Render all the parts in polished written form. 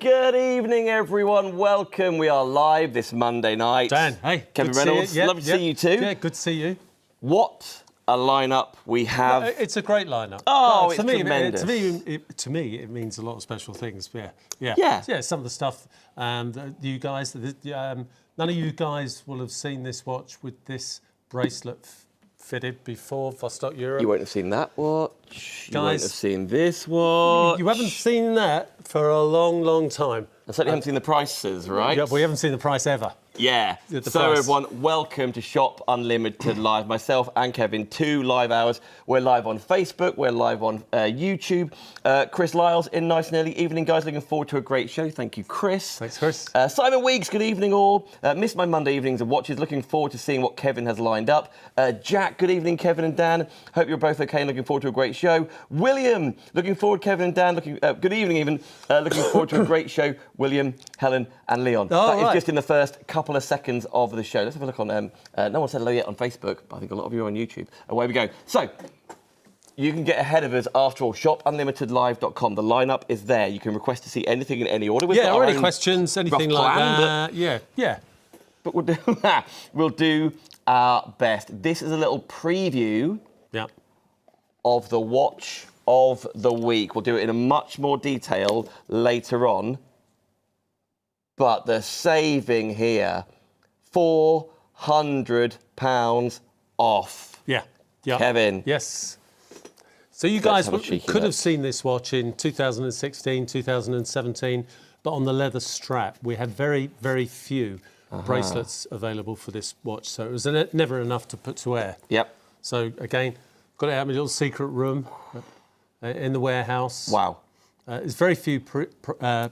Good evening, everyone. Welcome. We are live this Monday night. Dan, hey. Kevin Reynolds, lovely to see you too. Yeah, good to see you. What a lineup we have. It's a great lineup. Oh, it's tremendous. To me, it means a lot of special things. Yeah. Some of the stuff that you guys, none of you guys will have seen this watch with this bracelet fitted before, Vostok-Europe. You won't have seen that watch. You Guys, won't have seen this watch. You haven't seen that for a long, long time. I certainly haven't seen the prices, right? Yeah, we haven't seen the price ever. Yeah. So everyone, welcome to Shop Unlimited Live. Myself and Kevin, 2 live hours. We're live on Facebook. We're live on YouTube. Chris Lyles in nice and early evening, guys. Looking forward to a great show. Thank you, Chris. Thanks, Chris. Simon Weeks, good evening all. Missed my Monday evenings of watches. Looking forward to seeing what Kevin has lined up. Jack, good evening, Kevin and Dan. Hope you're both okay and looking forward to a great show. William, looking forward, Kevin and Dan. Good evening even. Looking forward to a great show. William, Helen and Leon. That is just in the first couple of seconds of the show. Let's have a look on, no one said hello yet on Facebook, but I think a lot of you are on YouTube. Away we go. So, you can get ahead of us after all, shopunlimitedlive.com. The lineup is there. You can request to see anything in any order. Or any questions, anything like that. Yeah. But we'll do our best. This is a little preview of the watch of the week. We'll do it in a much more detail later on. But the saving here, £400 off. Yeah. Kevin. Yes. So you guys could have seen this watch in 2016, 2017, but on the leather strap. We had very, very few bracelets available for this watch, so it was never enough to put to wear. Yep. So again, got it out of my little secret room in the warehouse. Wow. There's very few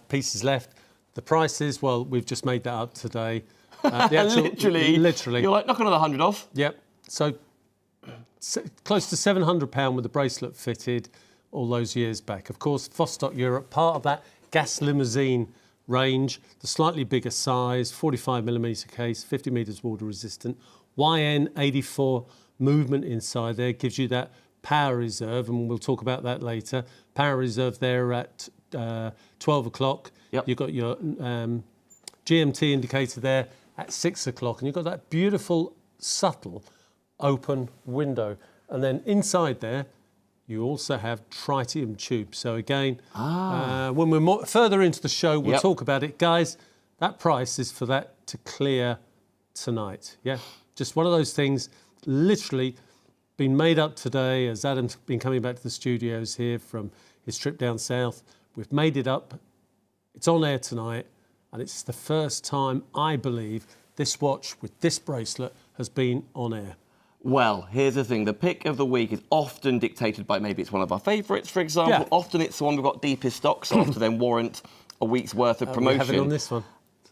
pieces left. The prices, well, we've just made that up today. Literally. Literally. You're like, knock another 100 off. Yep. So close to £700 with the bracelet fitted all those years back. Of course, Vostok-Europe, part of that gas limousine range, the slightly bigger size, 45mm case, 50 metres water resistant, YN84 movement inside there gives you that power reserve, and we'll talk about that later. Power reserve there at 12 o'clock. Yep. You've got your GMT indicator there at 6 o'clock, and you've got that beautiful, subtle, open window. And then inside there, you also have tritium tube. So again, when we're further into the show, we'll talk about it. Guys, that price is for that to clear tonight. Yeah, just one of those things, literally been made up today as Adam's been coming back to the studios here from his trip down south. We've made it up. It's on air tonight, and it's the first time, I believe, this watch with this bracelet has been on air. Well, here's the thing. The pick of the week is often dictated by maybe it's one of our favourites, for example. Yeah. Often it's the one we've got deepest stocks of to then warrant a week's worth of promotion. We have it on this one.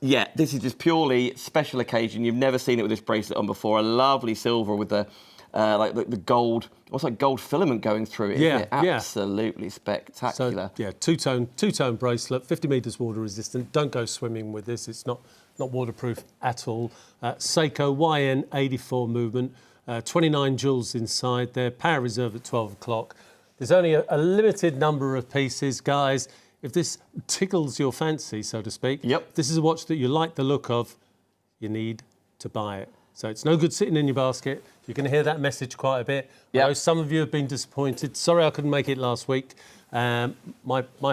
Yeah, this is just purely special occasion. You've never seen it with this bracelet on before. A lovely silver with the the gold, what's like gold filament going through it, isn't it? Absolutely spectacular. So, two-tone bracelet, 50 metres water resistant. Don't go swimming with this. It's not waterproof at all. Seiko YN84 movement, 29 jewels inside there. Power reserve at 12 o'clock. There's only a limited number of pieces, guys. If this tickles your fancy, so to speak, this is a watch that you like the look of, you need to buy it. So it's no good sitting in your basket. You're going to hear that message quite a bit. I know some of you have been disappointed. Sorry I couldn't make it last week. My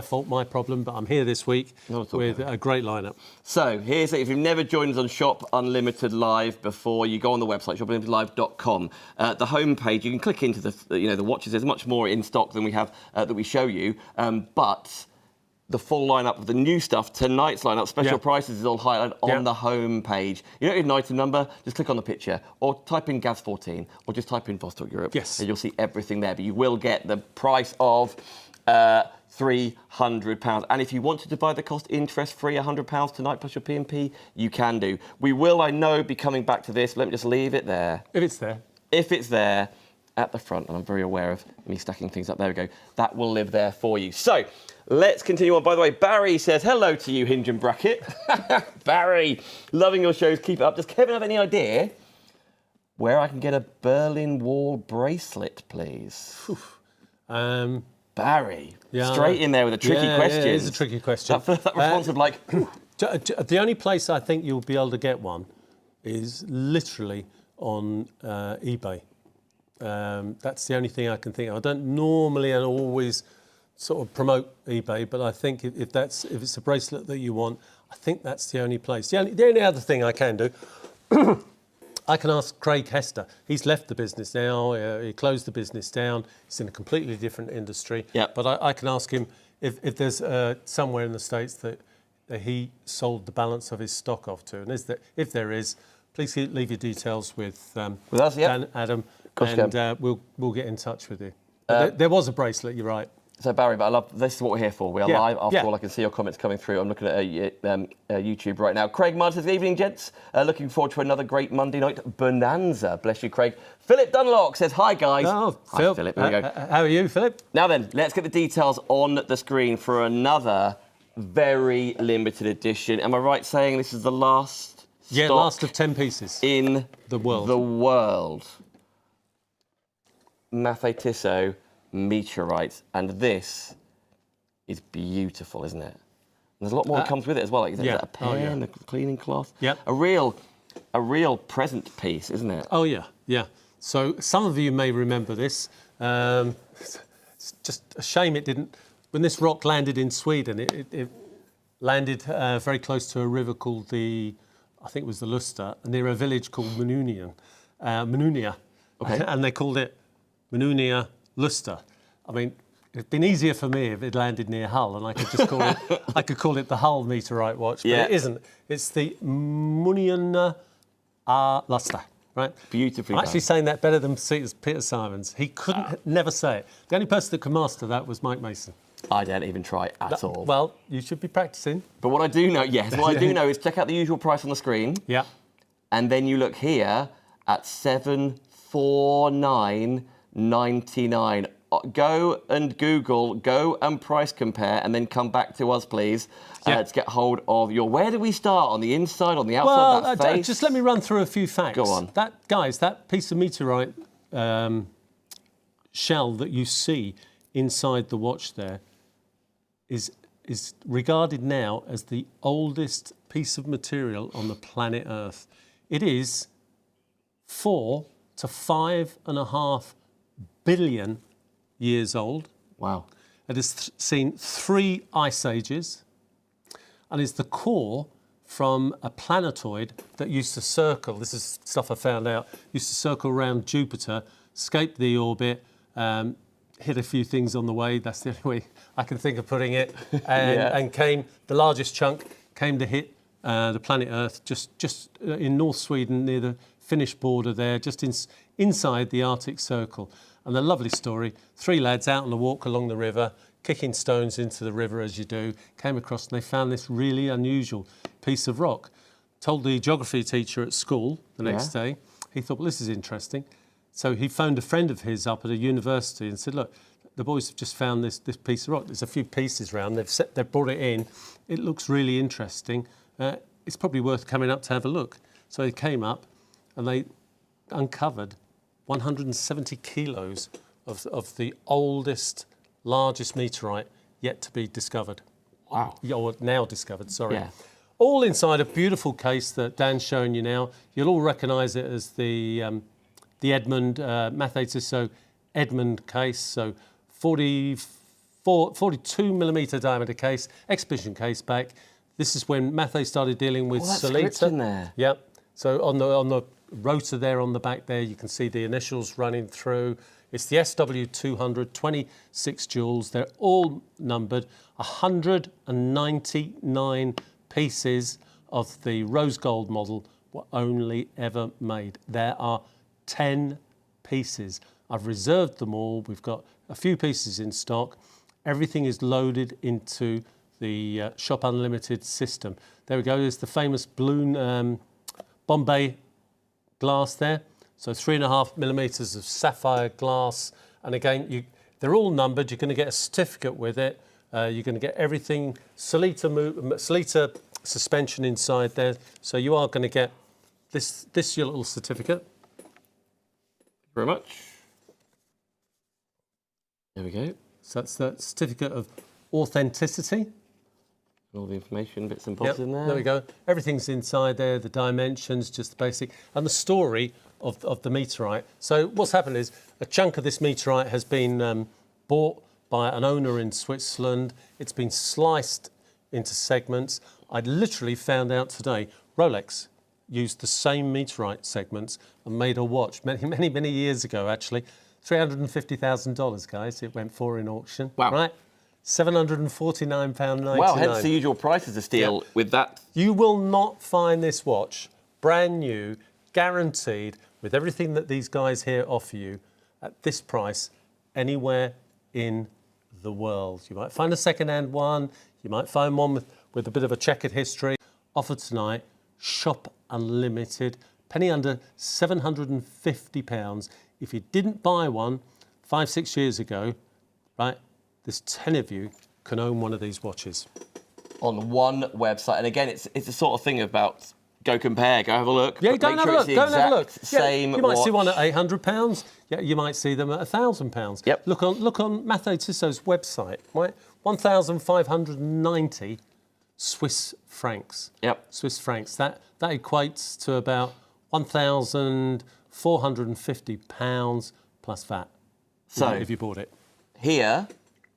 fault, my problem, but I'm here this week with a great lineup. So here's it. If you've never joined us on Shop Unlimited Live before, you go on the website, shopunlimitedlive.com. The homepage, you can click into the watches. There's much more in stock than we have that we show you, but the full lineup of the new stuff, tonight's lineup, special prices is all highlighted on the home page. You don't need an item number, just click on the picture or type in GAZ14 or just type in Vostok-Europe. Yes. And you'll see everything there. But you will get the price of £300. And if you want to divide the cost interest-free, £100 tonight plus your P&P, you can do. We will, I know, be coming back to this. Let me just leave it there. If it's there. If it's there at the front, and I'm very aware of me stacking things up. There we go. That will live there for you. So, let's continue on. By the way, Barry says, hello to you, Hinge and Bracket. Barry, loving your shows. Keep it up. Does Kevin have any idea where I can get a Berlin Wall bracelet, please? Barry, Yeah, straight in there with a tricky question. Yeah, it is a tricky question. That response of like... The only place I think you'll be able to get one is literally on eBay. That's the only thing I can think of. I don't normally and always sort of promote eBay, but I think if it's a bracelet that you want, I think that's the only place. The only other thing I can do, I can ask Craig Hester. He's left the business now. He closed the business down. He's in a completely different industry. Yep. But I can ask him if there's somewhere in the States that he sold the balance of his stock off to, and if there is, please leave your details with us, yep. Dan, Adam, Gosh, and we'll get in touch with you. There was a bracelet, you're right. So Barry, but I love this is what we're here for. We are live. After Yeah. all, I can see your comments coming through. I'm looking at YouTube right now. Craig Martin says, "Good evening, gents. Looking forward to another great Monday night bonanza." Bless you, Craig. Philip Dunlock says, "Hi guys." Oh, Hi, Phil. Philip. There we go. How are you, Philip? Now then, let's get the details on the screen for another very limited edition. Am I right saying this is the last? Yeah, stock last of 10 pieces in the world. The world. Mathey Tissot meteorite, and this is beautiful, isn't it? There's a lot more that comes with it as well. Like, is that a pen, a cleaning cloth? Yeah. A real present piece, isn't it? Oh, yeah. So some of you may remember this. It's just a shame it didn't... When this rock landed in Sweden, it landed very close to a river called I think it was the Luster, near a village called Mununia. Okay. And they called it Mununia Luster. I mean, it'd been easier for me if it landed near Hull, and I could just call it the Hull meteorite watch, but it isn't. It's the Mununia Luster, right? Beautifully I'm done. actually saying that better than Peter Simons. He couldn't never say it. The only person that could master that was Mike Mason. I don't even try at all. Well, you should be practicing. But what I do know, is check out the usual price on the screen. Yeah. And then you look here at $749.99. Go and Google, go and price compare, and then come back to us, please, to get hold of your... Where do we start? On the inside, on the outside, that face? Just let me run through a few facts. Go on. That piece of meteorite shell that you see inside the watch there is regarded now as the oldest piece of material on the planet Earth. It is 4 to 5.5 billion years old. Wow. It has seen 3 ice ages and is the core from a planetoid that used to circle, this is stuff I found out, used to circle around Jupiter, escape the orbit, hit a few things on the way, that's the only way I can think of putting it, and the largest chunk came to hit the planet Earth just in North Sweden near the Finnish border there, just inside the Arctic Circle. And the lovely story, 3 lads out on a walk along the river, kicking stones into the river as you do, came across and they found this really unusual piece of rock. Told the geography teacher at school the next day. He thought, well, this is interesting. So he phoned a friend of his up at a university and said, look, the boys have just found this piece of rock. There's a few pieces around. They've brought it in. It looks really interesting. It's probably worth coming up to have a look. So they came up and they uncovered 170 kilos of the oldest, largest meteorite yet to be discovered. Wow. Or now discovered, sorry. Yeah. All inside a beautiful case that Dan's showing you now. You'll all recognise it as the Edmund, Mathey Tissot Edmund case. So 42 millimetre diameter case, exhibition case back. This is when Mathey started dealing with script in there. Yep. So on the rotor there on the back there, you can see the initials running through. It's the SW200, 26 jewels. They're all numbered. 199 pieces of the rose gold model were only ever made. There are 10 pieces. I've reserved them all. We've got a few pieces in stock. Everything is loaded into the Shop Unlimited system. There we go. There's the famous balloon Bombay glass there. So 3.5 millimetres of sapphire glass. And again, they're all numbered. You're going to get a certificate with it. You're going to get everything, Salita suspension inside there. So you are going to get this your little certificate. Very much. There we go. So that's the certificate of authenticity. All the information, bits and bobs in there. There we go. Everything's inside there, the dimensions, just the basic, and the story of the meteorite. So what's happened is a chunk of this meteorite has been bought by an owner in Switzerland. It's been sliced into segments. I literally found out today, Rolex used the same meteorite segments and made a watch many years ago, actually. $350,000, guys, it went for in auction. Wow. Right? £749.99. Wow, hence the usual prices of steel with that. You will not find this watch brand new, guaranteed, with everything that these guys here offer you at this price anywhere in the world. You might find a second-hand one, you might find one with a bit of a checkered history. Offered tonight, shop unlimited, penny under £750. If you didn't buy one 5-6 years ago, right, there's 10 of you can own one of these watches. On one website. And again, it's the sort of thing about go compare, go have a look. Yeah, go and have a look. Go and have a look. Same you might watch. see one at £800. Yeah, you might see them at £1,000. Yep. Look on Mathey Tissot's website, right? 1,590 Swiss francs. Yep. Swiss francs. That equates to about £1,450 plus VAT. So if you bought it. Here,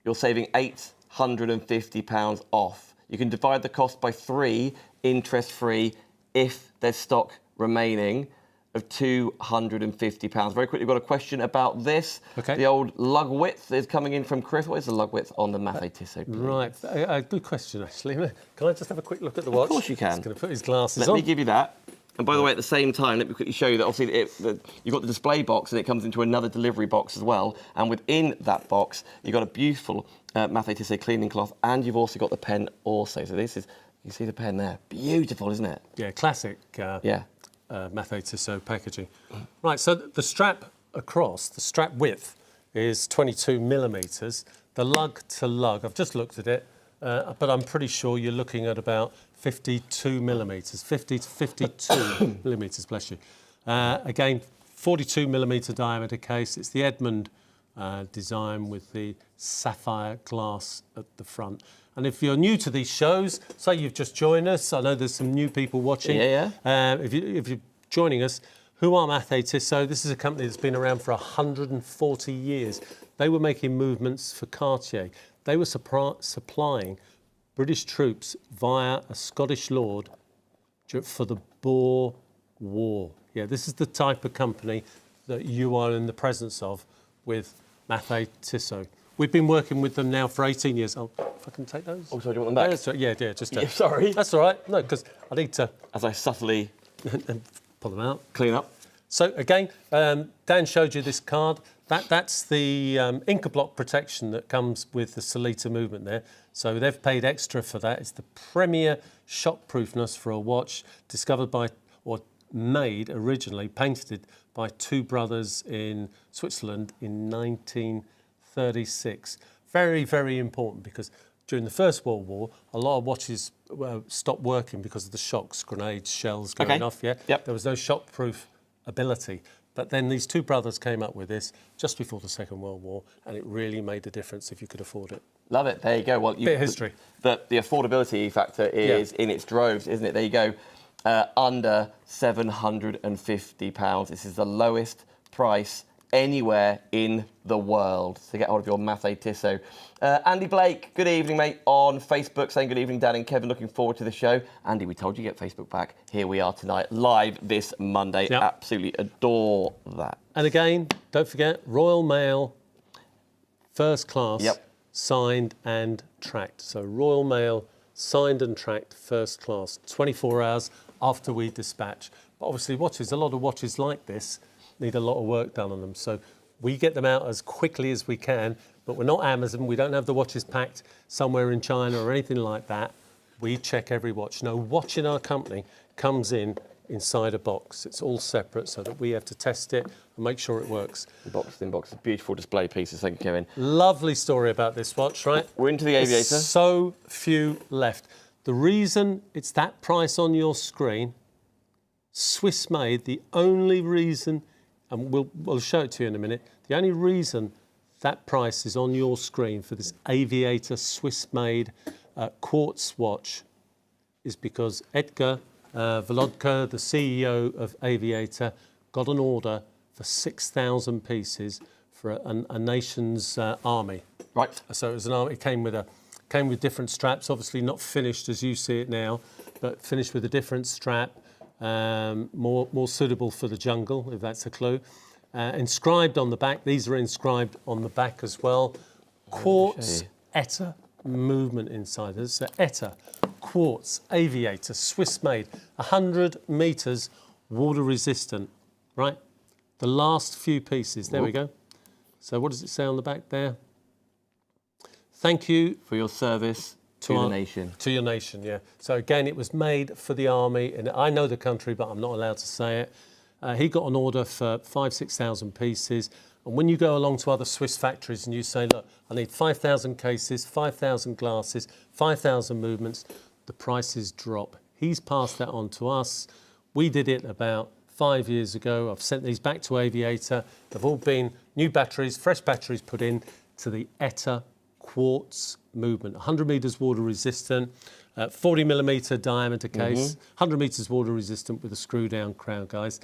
you're saving £850 off. You can divide the cost by 3, interest-free, if there's stock remaining of £250. Very quickly, we've got a question about this. Okay. The old lug width is coming in from Chris. What is the lug width on the Mathey Tissot, please? Right, a good question, actually. Can I just have a quick look at the watch? Of course you can. He's going to put his glasses on. Let me give you that. And by the way, at the same time, let me quickly show you that obviously you've got the display box and it comes into another delivery box as well. And within that box, you've got a beautiful Mathey Tissot cleaning cloth, and you've also got the pen also. So this is, you see the pen there. Beautiful, isn't it? Yeah, classic. Yeah. Mathey Tissot packaging. Right, so the strap across, the strap width is 22 millimetres. The lug to lug, I've just looked at it, but I'm pretty sure you're looking at about 52 millimetres, 50 to 52 millimetres, bless you. Again, 42 millimetre diameter case. It's the Edmund design with the sapphire glass at the front. And if you're new to these shows, say you've just joined us, I know there's some new people watching. Yeah. If you're joining us, who are Mathey Tissot? This is a company that's been around for 140 years. They were making movements for Cartier. They were supplying British troops via a Scottish lord for the Boer War. Yeah, this is the type of company that you are in the presence of with Mathey Tissot. We've been working with them now for 18 years. Oh, if I can take those. Oh, sorry, do you want them back? Yeah, just... Yeah, sorry. That's all right. No, because I need to... As I subtly pull them out. clean up. So again, Dan showed you this card. That's the Inca block protection that comes with the Solita movement there. So they've paid extra for that. It's the premier shockproofness for a watch discovered by, or made originally, painted by two brothers in Switzerland in 1936. Very, very important because during the First World War, a lot of watches stopped working because of the shocks, grenades, shells going off. Yeah, Yep. There was no shockproof ability. But then these two brothers came up with this just before the Second World War, and it really made a difference if you could afford it. Love it. There you go. Well, Bit of history. The affordability factor is in its droves, isn't it? There you go. Under £750. This is the lowest price anywhere in the world. So get hold of your Mathey Tissot. Andy Blake, good evening, mate, on Facebook, saying good evening, Dan and Kevin, looking forward to the show. Andy, we told you to get Facebook back. Here we are tonight, live this Monday. Yep. Absolutely adore that. And again, don't forget, Royal Mail, first class, signed and tracked. So Royal Mail, signed and tracked, first class, 24 hours after we dispatch. But obviously watches, a lot of watches like this need a lot of work done on them. So we get them out as quickly as we can, but we're not Amazon. We don't have the watches packed somewhere in China or anything like that. We check every watch. No watch in our company comes inside a box. It's all separate so that we have to test it and make sure it works. The box in box, beautiful display pieces. Thank you, Kevin. Lovely story about this watch, right? We're into the Aviator. There's so few left. The reason it's that price on your screen, Swiss made, the only reason, and we'll show it to you in a minute, the only reason that price is on your screen for this Aviator Swiss-made quartz watch is because Edgar Volodka, the CEO of Aviator, got an order for 6,000 pieces for a nation's army. Right. So it was an army. It came with different straps, obviously not finished as you see it now, but finished with a different strap, more suitable for the jungle, if that's a clue. Inscribed on the back, these are inscribed on the back as well. Quartz ETA movement inside. There's an ETA quartz Aviator, Swiss-made, 100 metres, water resistant, right? The last few pieces, there we go. So what does it say on the back there? Thank you for your service to the nation. To your nation, yeah. So again, it was made for the army, and I know the country, but I'm not allowed to say it. He got an order for 5,000-6,000 pieces. And when you go along to other Swiss factories and you say, look, I need 5,000 cases, 5,000 glasses, 5,000 movements, the prices drop. He's passed that on to us. We did it about 5 years ago. I've sent these back to Aviator. They've all been new batteries, fresh batteries put in to the ETA quartz movement. 100 metres water resistant, 40 millimetre diameter case, 100 metres water resistant with a screw down crown, guys.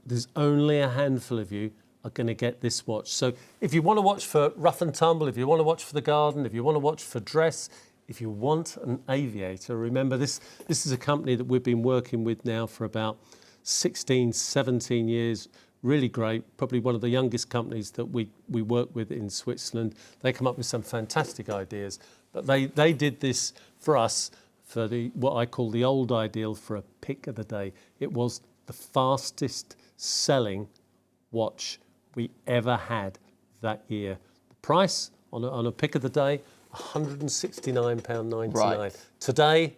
There's only a handful of you are going to get this watch. So if you want to watch for rough and tumble, if you want to watch for the garden, if you want to watch for dress, if you want an Aviator, remember this is a company that we've been working with now for about 16, 17 years. Really great, probably one of the youngest companies that we work with in Switzerland. They come up with some fantastic ideas, but they did this for us for what I call the old ideal for a pick of the day. It was the fastest selling watch we ever had that year. The price on a pick of the day, £169.99. Right. Today,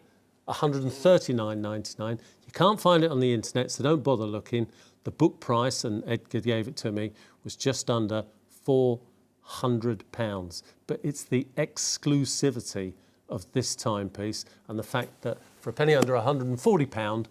£139.99. You can't find it on the internet, so don't bother looking. The book price, and Edgar gave it to me, was just under £400. But it's the exclusivity of this timepiece and the fact that for a penny under £140,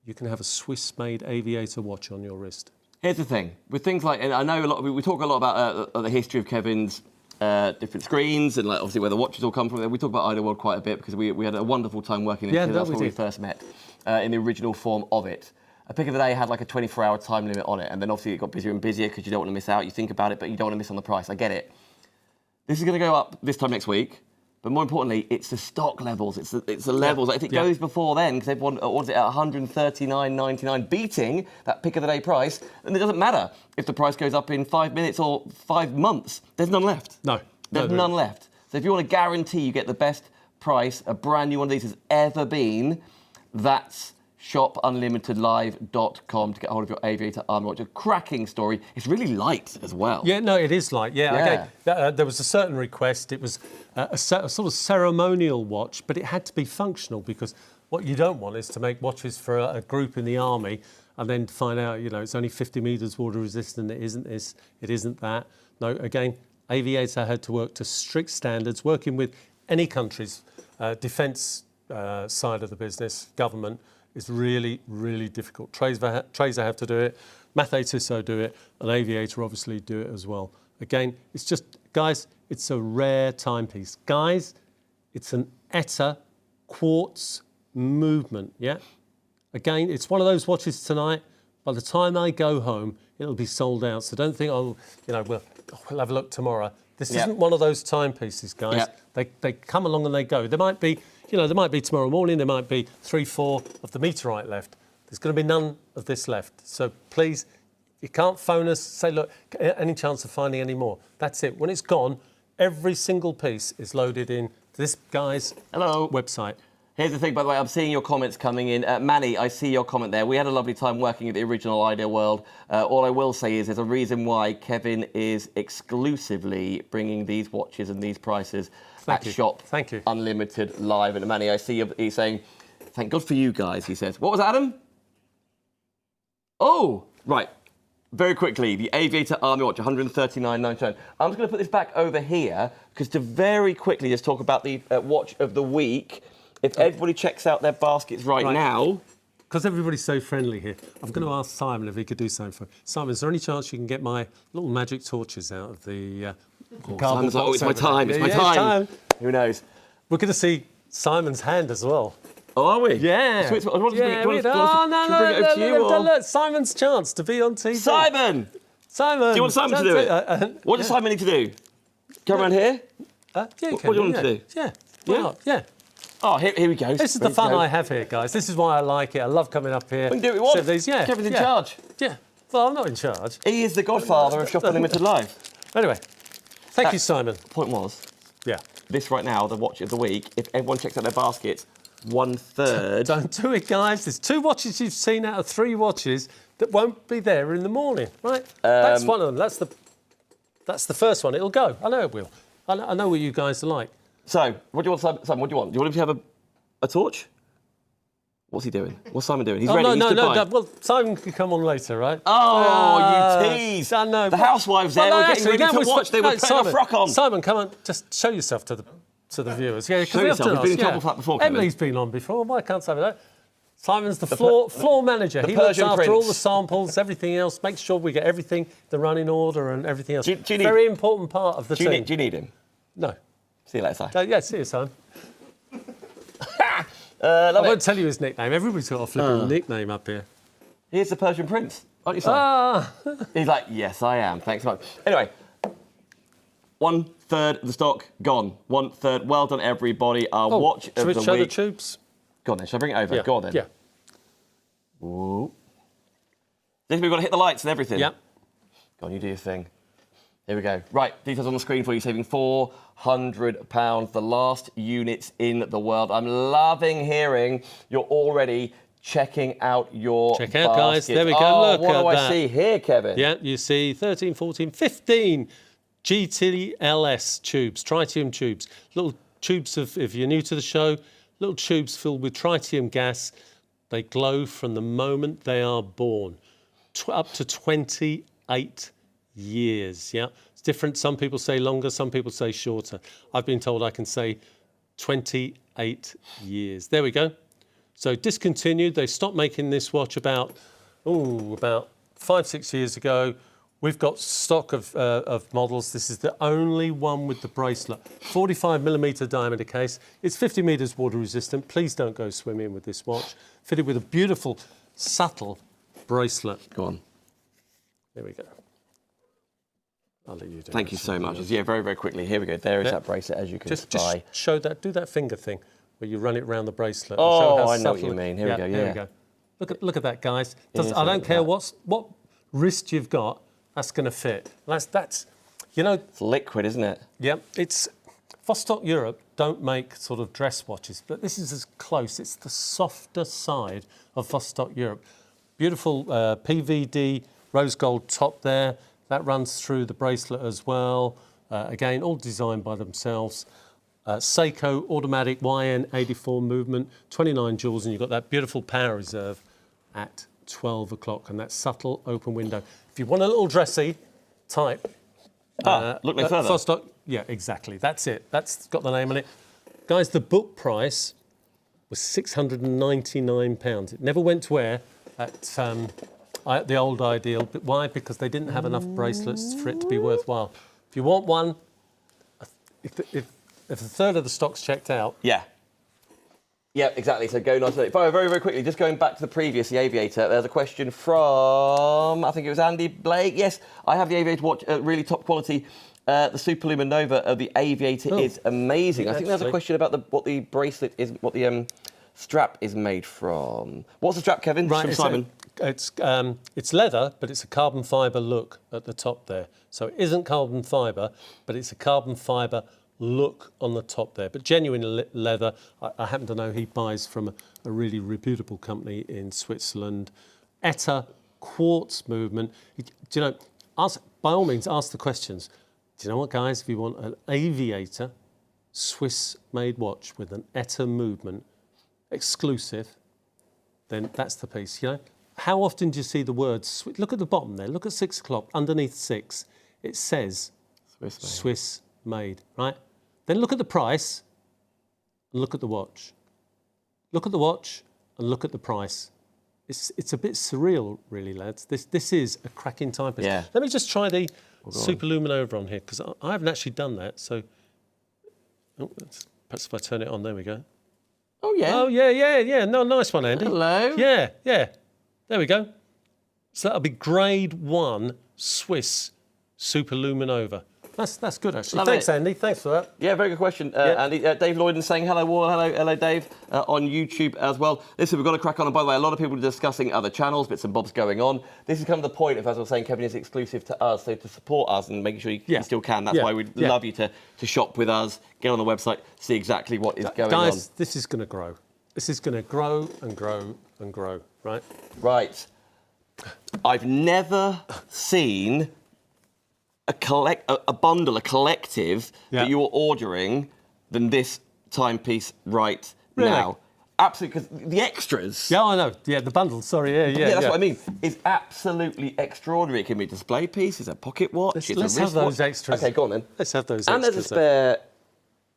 you can have a Swiss-made Aviator watch on your wrist. Here's the thing, with things like, and I know we talk a lot about the history of Kevin's different screens and like obviously where the watches all come from. We talk about Idle World quite a bit because we had a wonderful time working together. That's when we first met in the original form of it. A pick of the day had like a 24-hour time limit on it, and then obviously it got busier and busier because you don't want to miss out. You think about it, but you don't want to miss on the price. I get it. This is going to go up this time next week. But more importantly, it's the stock levels. It's the levels. Like if it goes before then, because everyone orders it at $139.99, beating that pick of the day price, then it doesn't matter if the price goes up in 5 minutes or 5 months. There's none left. No. There's none left. So if you want to guarantee you get the best price a brand new one of these has ever been, that's shopunlimitedlive.com to get hold of your Aviator Army Watch. A cracking story. It's really light as well. Yeah, no, it is light. Yeah. Okay. There was a certain request. It was a sort of ceremonial watch, but it had to be functional because what you don't want is to make watches for a group in the army and then find out, it's only 50 metres water resistant. It isn't this. It isn't that. No, again, Aviator had to work to strict standards, working with any country's defence side of the business, government. Is really, really difficult. Traser have to do it, Mathey Tissot do it, and Aviator obviously do it as well. Again, it's just, guys, it's a rare timepiece. Guys, it's an ETA quartz movement, yeah? Again, it's one of those watches tonight. By the time I go home, it'll be sold out. So don't think, we'll have a look tomorrow. This isn't one of those timepieces, guys. They come along and they go. There might be tomorrow morning, there might be 3-4 of the meteorite left. There's going to be none of this left. So please, you can't phone us, say, look, any chance of finding any more? That's it. When it's gone, every single piece is loaded in this guy's website. Here's the thing, by the way, I'm seeing your comments coming in. Manny, I see your comment there. We had a lovely time working at the original Ideal World. All I will say is there's a reason why Kevin is exclusively bringing these watches and these prices at Shop Unlimited Live. And Manny, I see he's saying, thank God for you guys, he says. What was that, Adam? Oh, right. Very quickly, the Aviator Army Watch, $139.99. I'm just going to put this back over here because to very quickly just talk about the watch of the week. If everybody checks out their baskets right now, because everybody's so friendly here, I'm going to ask Simon if he could do something for me. Simon, is there any chance you can get my little magic torches out of the Simon's like, oh, it's my time, it's my time. Who knows? We're going to see Simon's hand as well. Oh, are we? Yeah. Should we bring it over to you? Look, Simon's chance to be on TV. Simon! Simon! Do you want Simon to do it? What does Simon need to do? Come around here? Yeah, what do you want him to do? Yeah. Why not? Yeah. Oh, here we go. This is the fun I have here, guys. This is why I like it. I love coming up here. We can do what we want. These, Kevin's in charge. Yeah. Well, I'm not in charge. He is the godfather of Shop Unlimited Live. Anyway, thank you, Simon. The point was, yeah, this right now, the watch of the week, if everyone checks out their baskets, 1/3. Don't do it, guys. There's 2 watches you've seen out of 3 watches that won't be there in the morning, right? That's one of them. That's the first one. It'll go. I know it will. I know what you guys are like. So, what do you want, Simon? What do you want? Do you want him to have a torch? What's he doing? What's Simon doing? He's ready. No. Well, Simon can come on later, right? Oh, you tease. I know. The housewives there were getting ready to watch. They were putting a frock on. Simon, come on. Just show yourself to the viewers. Yeah, show yourself. You've been in trouble for that before, Kevin. Emily's been on before. Why can't Simon that? Simon's the floor manager. He looks after all the samples, everything else, makes sure we get everything, the running order and everything else. Very important part of the team. Do you need him? No. See you later, Simon. Yeah, see you, Simon. I won't tell you his nickname. Everybody's got a flipping nickname up here. Here's the Persian Prince, aren't you, Simon? He's like, yes, I am. Thanks so much. Anyway, 1/3 of the stock gone. 1/3. Well done, everybody. Our watch of the week. Should we show the tubes? Go on then. Shall I bring it over? Yeah. Go on then. Yeah. Ooh. We've got to hit the lights and everything. Yep. Go on, you do your thing. Here we go. Right, details on the screen for you, saving £400, the last units in the world. I'm loving hearing you're already checking out your Check out, guys. There we go. Oh, Look what at do I that. see here, Kevin? Yeah, you see 13, 14, 15 GTLS tubes, tritium tubes. Little tubes of, if you're new to the show, little tubes filled with tritium gas. They glow from the moment they are born. Up to 28 years, yeah? It's different. Some people say longer, some people say shorter. I've been told I can say 28 years. There we go. So discontinued. They stopped making this watch about 5-6 years ago. We've got stock of models. This is the only one with the bracelet. 45mm diameter case. It's 50 metres water resistant. Please don't go swimming with this watch. Fitted with a beautiful, subtle bracelet. Go on. There we go. I'll let you do Thank you so much. Yeah, very, very quickly. Here we go. There is that bracelet, as you can spy. Just show that. Do that finger thing where you run it around the bracelet. Oh, and show how I know what subtle you mean. Here we go. Yeah. There we go. Look at that, guys. I don't care what wrist you've got. That's going to fit. That's, you know. It's liquid, isn't it? Yeah. It's Vostok-Europe don't make sort of dress watches, but this is as close. It's the softer side of Vostok-Europe. Beautiful PVD rose gold top there. That runs through the bracelet as well. Again, all designed by themselves. Seiko automatic YN84 movement, 29 joules, and you've got that beautiful power reserve at 12 o'clock, and that subtle open window. If you want a little dressy type, look no further. Vostok, yeah, exactly. That's it. That's got the name on it. Guys, the book price was £699. It never went to air at the old Ideal. But why? Because they didn't have enough bracelets for it to be worthwhile. If you want one, if a third of the stock's checked out. Yeah. Yeah, exactly. So go nice. Very, very quickly, just going back to the previous, the Aviator, there's a question from, I think it was Andy Blake. Yes, I have the Aviator watch, really top quality. The Superluma Nova of the Aviator is amazing. I think there's a question about what the bracelet is, what the strap is made from. What's the strap, Kevin? Right, from Simon. It's leather, but it's a carbon fibre look at the top there. So it isn't carbon fibre, but it's a carbon fibre look on the top there. But genuine leather. I happen to know he buys from a really reputable company in Switzerland. Etta quartz movement. Do you know? By all means, ask the questions. Do you know what, guys? If you want an Aviator Swiss-made watch with an Etta movement exclusive, then that's the piece. You know, how often do you see the words? Look at the bottom there. Look at 6 o'clock. Underneath 6, it says Swiss made. Right. Then look at the price and look at the watch. Look at the watch and look at the price. it's a bit surreal, really, lads. This is a cracking timepiece. Yeah. Let me just try the Super Luminova on here, because I haven't actually done that. So, perhaps if I turn it on, there we go. Oh, yeah. Oh, yeah. No, nice one, Andy. Hello. Yeah. There we go. So that'll be grade 1 Swiss Super Luminova. That's good, actually. Love Thanks, it. Andy. Thanks for that. Yeah, very good question, Andy. Dave Lloyden saying hello, Wall. Hello, Dave, on YouTube as well. Listen, we've got to crack on. And by the way, a lot of people are discussing other channels, bits and bobs going on. This is kind of the point of, as I was saying, Kevin is exclusive to us. So to support us and making sure you still can, that's why we'd love you to shop with us, get on the website, see exactly what is going on. Guys, this is going to grow. This is going to grow and grow and grow, right? Right. I've never seen a bundle, a collective that you're ordering than this timepiece right now. Absolutely, because the extras. Yeah, I know. Yeah, the bundle. Sorry, yeah. That's what I mean. It's absolutely extraordinary. It can be a display piece, it's a pocket watch, Let's have those extras. Okay, go on then. Let's have those and extras. And there's a spare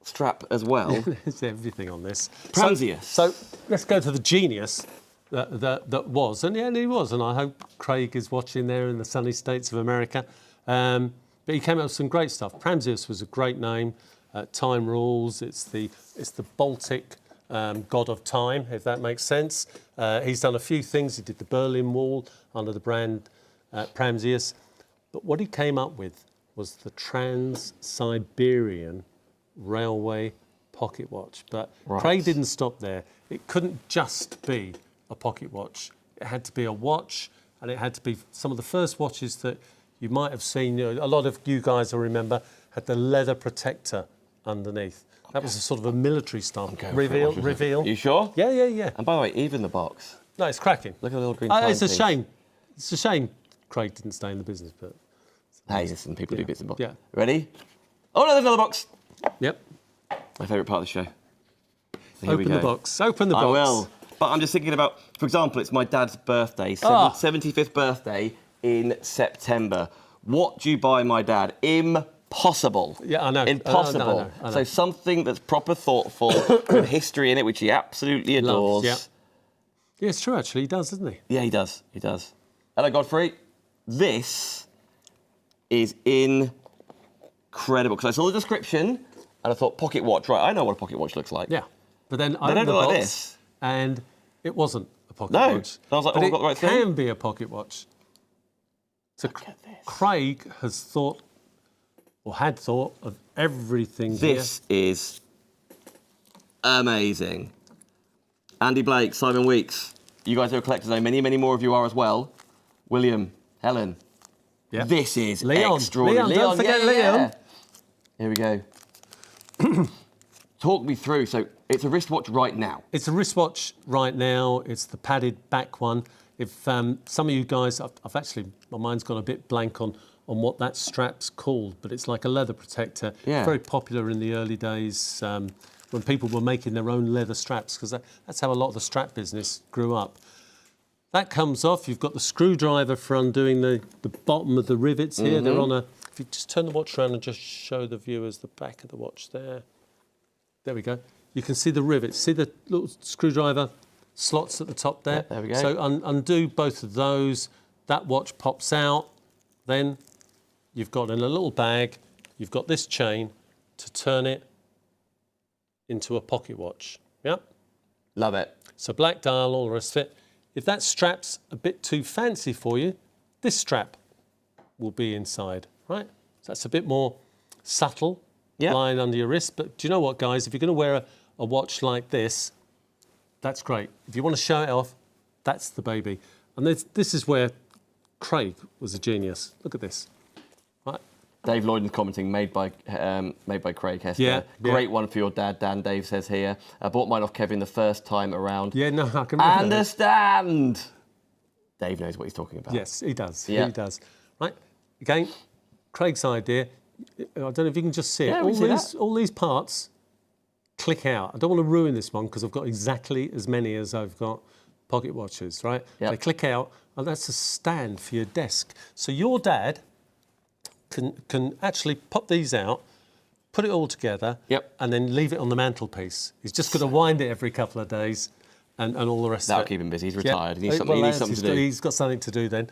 strap as well. There's everything on this. Pranzius. So let's go to the genius that was, and he was, and I hope Craig is watching there in the sunny states of America. But he came up with some great stuff. Pranzius was a great name. Time rules. It's the Baltic god of time, if that makes sense. He's done a few things. He did the Berlin Wall under the brand Pranzius. But what he came up with was the Trans-Siberian Railway pocket watch. But Craig didn't stop there. It couldn't just be a pocket watch. It had to be a watch, and it had to be some of the first watches that you might have seen. A lot of you guys will remember had the leather protector underneath. That was a sort of a military style. Reveal. Are you sure? Yeah. And by the way, even the box. No, it's cracking. Look at the little green It's a timepiece. shame. It's a shame Craig didn't stay in the business, but... Hey, listen, people do bits and bobs. Yeah. Ready? Oh, no, there's another box. Yep. My favourite part of the show. So Open the box. Open the box. I will. But I'm just thinking about, for example, it's my dad's birthday, 75th birthday in September. What do you buy my dad? Impossible. Yeah, I know. Impossible. I know. So something that's proper thoughtful, with history in it, which he absolutely adores. Loves, yeah, it's true, actually. He does, doesn't he? Yeah, he does. Hello, Godfrey. This is incredible. Because I saw the description, and I thought, pocket watch. Right, I know what a pocket watch looks like. Yeah. But then I don't opened the look box, like this. and it wasn't a pocket No. watch. I was like, but I've got the right it thing. can be a pocket watch. So Look at this. Craig has thought, or had thought, of everything This is amazing. Andy Blake, Simon Weeks, you guys are collectors now. Many, many more of you are as well. William, Helen. Yeah. This is Leon. extraordinary. Leon, don't forget Leon. Here we go. Talk me through. So it's a wristwatch right now. It's a wristwatch right now. It's the padded back one. If some of you guys, I've actually, my mind's gone a bit blank on what that strap's called, but it's like a leather protector. Yeah. Very popular in the early days when people were making their own leather straps, because that's how a lot of the strap business grew up. That comes off. You've got the screwdriver for undoing the bottom of the rivets here. They're on a, if you just turn the watch around and just show the viewers the back of the watch there. There we go. You can see the rivets. See the little screwdriver slots at the top there? Yeah, there we go. So undo both of those. That watch pops out. Then you've got in a little bag, you've got this chain to turn it into a pocket watch. Yep. Love it. So black dial, all the rest of it. If that strap's a bit too fancy for you, this strap will be inside, right? So that's a bit more subtle, lying under your wrist. But do you know what, guys? If you're going to wear a watch like this, that's great. If you want to show it off, that's the baby. And this is where Craig was a genius. Look at this. Right. Dave Lloyden's commenting, made by Craig Hester. Yeah, Great one for your dad, Dan. Dave says here. I bought mine off Kevin the first time around. Yeah, no, I can understand. Dave knows what he's talking about. Yes, he does. Yeah. He does. Right. Again, Craig's idea. I don't know if you can just see it. Yeah, we see All these parts click out. I don't want to ruin this one because I've got exactly as many as I've got pocket watches, right? Yep. They click out, and that's a stand for your desk. So your dad can actually pop these out, put it all together, and then leave it on the mantelpiece. He's just got to wind it every couple of days, and all the rest That'll of it. keep him busy. He's retired. He needs Well, something to do. He's got something to do then.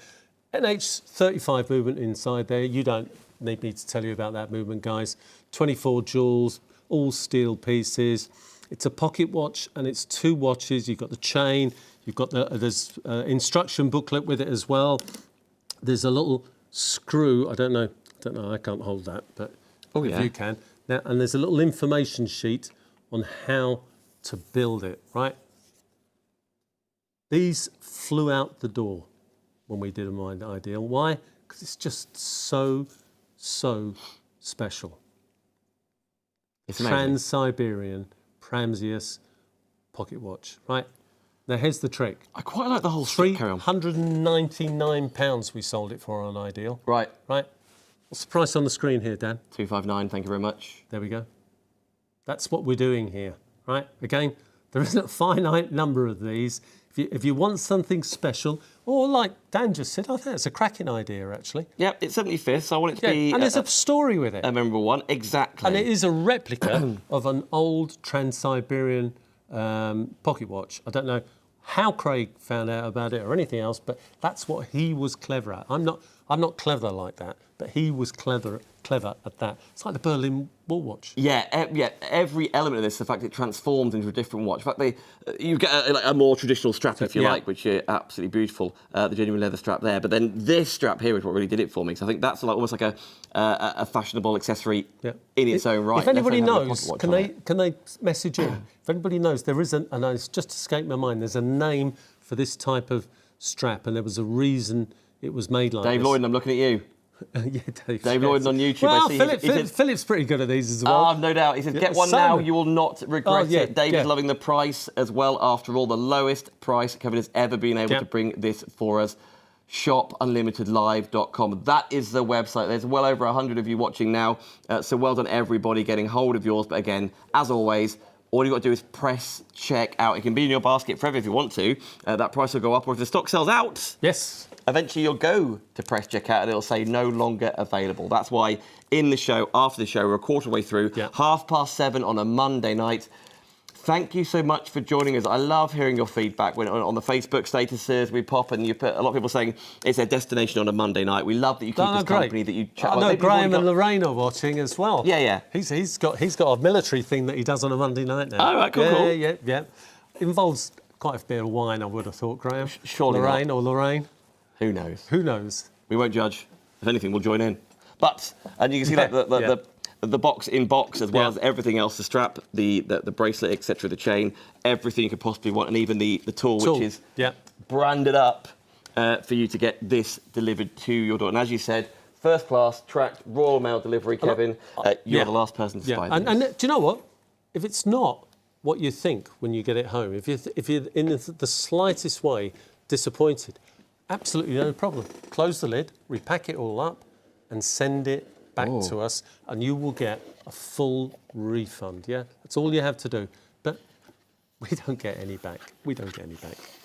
NH35 movement inside there. You don't need me to tell you about that movement, guys. 24 jewels, all steel pieces. It's a pocket watch and it's 2 watches. You've got the chain. You've got there's instruction booklet with it as well. There's a little screw. I don't know. I can't hold that, but if you can. Now, and there's a little information sheet on how to build it, right? These flew out the door when we did a Mind Ideal. Why? Because it's just so special. It's amazing. Trans-Siberian Pramsius pocket watch, right? Now, here's the trick. I quite like the whole strip, carry on. £399 we sold it for on Ideal. Right. Right? What's the price on the screen here, Dan? 259, thank you very much. There we go. That's what we're doing here, right? Again, there isn't a finite number of these. If you want something special, or like Dan just said, I think it's a cracking idea, actually. Yeah, it's 75th, so I want it to be... And there's a story with it. A memorable one, exactly. And it is a replica of an old Trans-Siberian pocket watch. I don't know how Craig found out about it or anything else, but that's what he was clever at. I'm not clever like that, but he was clever at that. It's like the Berlin Wall watch. Yeah, every element of this, the fact it transforms into a different watch. In fact, you get a more traditional strap, if you like, which is absolutely beautiful, the genuine leather strap there. But then this strap here is what really did it for me. So I think that's almost like a fashionable accessory in its own right. If anybody knows, can they message in? If anybody knows, there is and it's just escaped my mind, there's a name for this type of strap, and there was a reason it was made like this. Dave Lloyd, I'm looking at you. Yeah, Dave Lloyd on YouTube. Well, Philip's pretty good at these as well. No doubt. He says, get one now, you will not regret it. Dave is loving the price as well. After all, the lowest price Kevin has ever been able to bring this for us. ShopUnlimitedLive.com. That is the website. There's well over 100 of you watching now. So well done, everybody, getting hold of yours. But again, as always, all you've got to do is press check out. It can be in your basket forever if you want to. That price will go up, or if the stock sells out, eventually you'll go to press check out and it'll say no longer available. That's why in the show, after the show, we're a quarter way through, 7:30 on a Monday night. Thank you so much for joining us. I love hearing your feedback when on the Facebook statuses we pop, and you put a lot of people saying it's their destination on a Monday night. We love that you keep us company, that you chat. I know Graham and Lorraine are watching as well. Yeah. He's got a military thing that he does on a Monday night now. Oh, right, cool. Yeah. Involves quite a bit of wine, I would have thought, Graham. Surely Lorraine not. or Lorraine. Who knows? Who knows? We won't judge. If anything, we'll join in. But, and you can see the box in box, as well as everything else, the strap, the bracelet, etc., the chain, everything you could possibly want, and even the tool, which is branded up for you to get this delivered to your door. And as you said, first class, tracked, Royal Mail delivery, Kevin. You're the last person to spy this. And do you know what? If it's not what you think when you get it home, if you're in the slightest way disappointed, absolutely no problem. Close the lid, repack it all up, and send it back to us, and you will get a full refund. Yeah, that's all you have to do. But we don't get any back.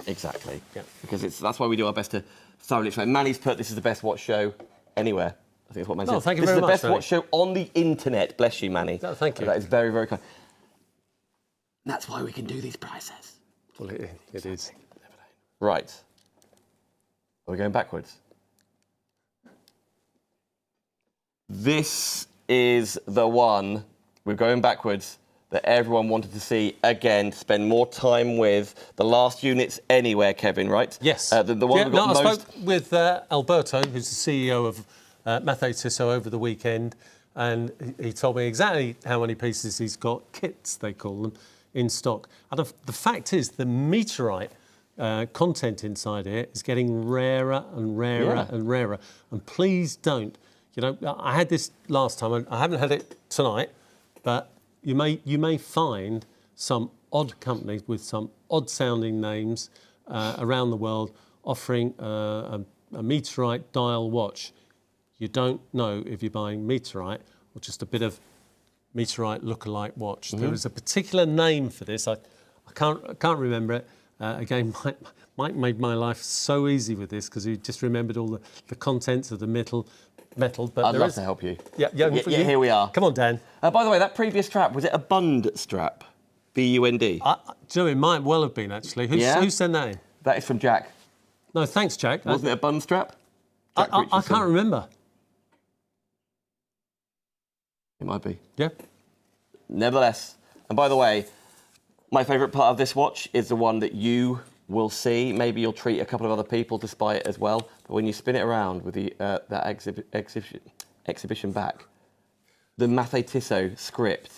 Exactly. Yeah. Because that's why we do our best to thoroughly explain. Manny's put this is the best watch show anywhere. I think that's what Manny said. Thank you very much. This is the best watch show on the internet. Bless you, Manny. No, thank you. That is very, very kind. That's why we can do these prices. Well, it is. Right. Are we going backwards? This is the one, we're going backwards, that everyone wanted to see again, to spend more time with. The last units anywhere, Kevin, right? Yes. The one we got most... I spoke with Alberto, who's the CEO of Mathey Tissot, over the weekend, and he told me exactly how many pieces he's got, kits they call them, in stock. And the fact is, the meteorite content inside here is getting rarer and rarer and rarer. And please don't. You know, I had this last time. I haven't had it tonight, but you may find some odd companies with some odd-sounding names around the world offering a meteorite dial watch. You don't know if you're buying meteorite or just a bit of meteorite look-alike watch. There is a particular name for this. I can't remember it. Again, Mike made my life so easy with this because he just remembered all the contents of the metal. But I'd love to help you. Yeah, here we are. Come on, Dan. By the way, that previous strap, was it a bund strap? B-U-N-D. Do you know, it might well have been, actually. Who sent that in? That is from Jack. No, thanks, Jack. Wasn't it a bun strap? I can't remember. It might be. Yeah. Nevertheless, and by the way, my favourite part of this watch is the one that you will see. Maybe you'll treat a couple of other people to spy it as well. But when you spin it around with the that exhibition back, the Mathey Tissot script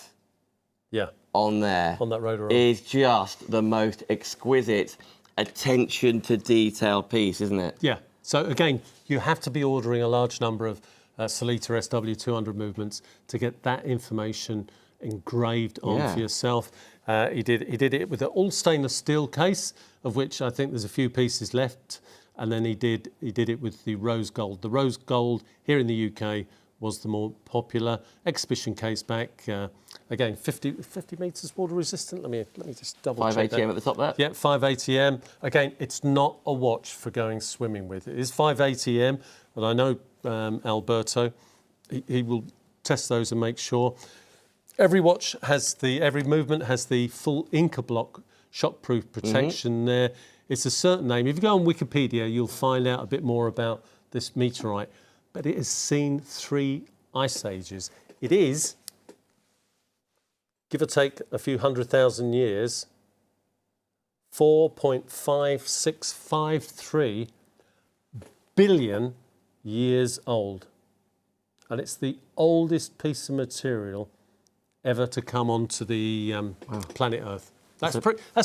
on there on that rotor is just the most exquisite attention to detail piece, isn't it? Yeah. So again, you have to be ordering a large number of Sellita SW200 movements to get that information engraved on for yourself. He did it with an all stainless steel case, of which I think there's a few pieces left, and then he did it with the rose gold. The rose gold here in the UK was the more popular exhibition case back. Again, 50 metres water resistant. Let me just double check 5 ATM at the top there. Yeah, 5 ATM. Again, it's not a watch for going swimming with. It is 5 ATM, and I know Alberto, he will test those and make sure. Every watch has every movement has the full Inca block shockproof protection there. It's a certain name. If you go on Wikipedia, you'll find out a bit more about this meteorite. But it has seen 3 ice ages. It is, give or take a few 100,000 years, 4.5653 billion years old. And it's the oldest piece of material ever to come onto the planet Earth. That's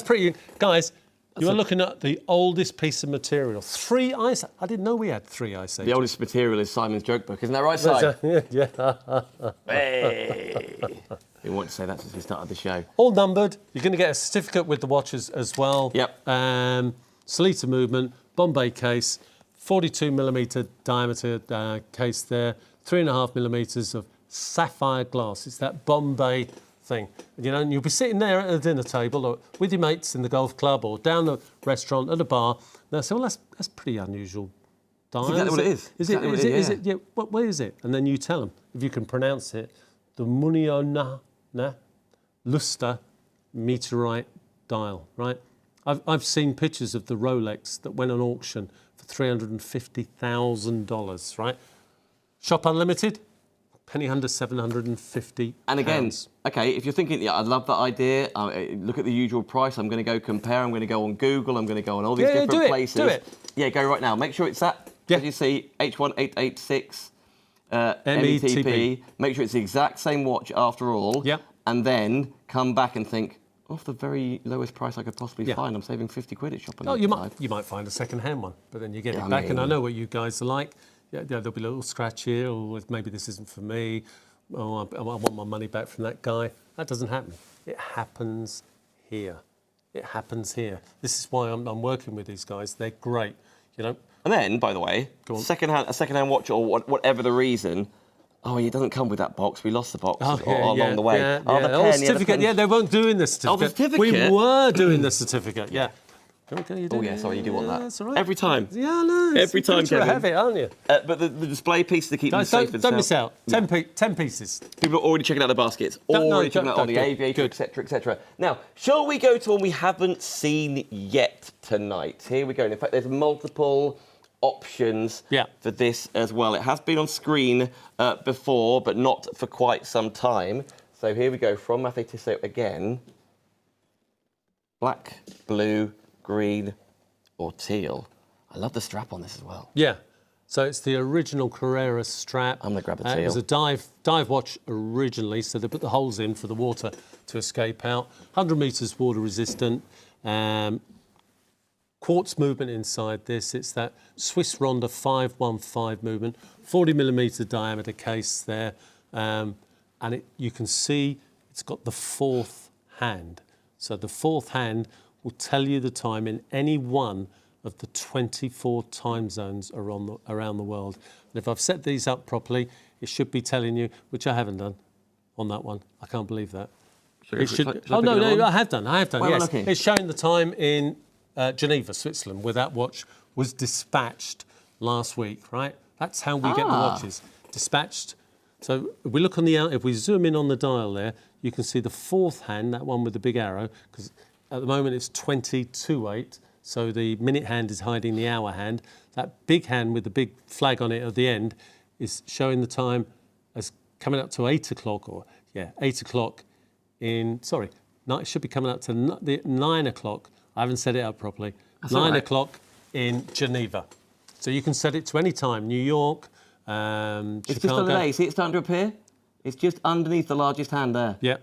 pretty, guys. You are looking at the oldest piece of material. 3 ice. I didn't know we had 3 ice ages. The oldest material is Simon's joke book, isn't that right, Simon? Yeah. Hey. We want to say that since we started the show. All numbered. You're going to get a certificate with the watches as well. Yep. Sellita movement, Bombay case, 42mm diameter case there, 3.5 millimetres of sapphire glass. It's that Bombay thing. You know, and you'll be sitting there at a dinner table or with your mates in the golf club or down the restaurant at a bar. And they'll say, well, that's pretty unusual dial. That's exactly what it is. Is it? Yeah. What is it? And then you tell them, if you can pronounce it, the Muniona Luster meteorite dial, right? I've seen pictures of the Rolex that went on auction for $350,000, right? Shop Unlimited, penny under 750. And again, okay, if you're thinking, I love that idea, look at the usual price, I'm going to go compare, I'm going to go on Google, I'm going to go on all these different places. Do it. Yeah, go right now. Make sure it's that, as you see, H1886 METP. Make sure it's the exact same watch after all. Yeah. And then come back and think, off the very lowest price I could possibly find, I'm saving 50 quid at shopping. Oh, you might find a second-hand one, but then you get it back. And I know what you guys are like. Yeah, there'll be a little scratch here, or maybe this isn't for me. Oh, I want my money back from that guy. That doesn't happen. It happens here. It happens here. This is why I'm working with these guys. They're great, you know. And then, by the way, a second-hand watch or whatever the reason. Oh, it doesn't come with that box. We lost the box along the way. The certificate. Yeah, they weren't doing the certificate. Oh, the certificate. We were doing the certificate. Yeah. Sorry, you do want that. That's all right. Every time. Yeah, no. Every time, Kevin. You have it, aren't you? But the display piece to keep them safe. Don't miss out. 10 pieces. People are already checking out the baskets, checking out on the aviator, etc., etc. Now, shall we go to one we haven't seen yet tonight? Here we go. And in fact, there's multiple options for this as well. It has been on screen before, but not for quite some time. So here we go, from Mathey Tissot again. Black, blue, green or teal. I love the strap on this as well. Yeah. So it's the original Carrera strap. I'm going to grab the teal. It was a dive watch originally, so they put the holes in for the water to escape out. 100 metres water resistant. Quartz movement inside this. It's that Swiss Ronda 515 movement. 40mm diameter case there. And you can see it's got the 4th hand. So the 4th hand will tell you the time in any one of the 24 time zones around the world. And if I've set these up properly, it should be telling you, which I haven't done on that one. I can't believe that. I have done, yes. It's showing the time in Geneva, Switzerland, where that watch was dispatched last week, right? That's how we get the watches. Dispatched So if we look on the if we zoom in on the dial there, you can see the fourth hand, that one with the big arrow, because at the moment it's 20:08. So the minute hand is hiding the hour hand. That big hand with the big flag on it at the end is showing the time as coming up to 8 o'clock, or 8 o'clock it should be coming up to 9 o'clock. I haven't set it up properly. That's 9 right. o'clock in Geneva. So you can set it to any time. New York, It's just Chicago. under there. You see it starting to appear? It's just underneath the largest hand there. Yeah.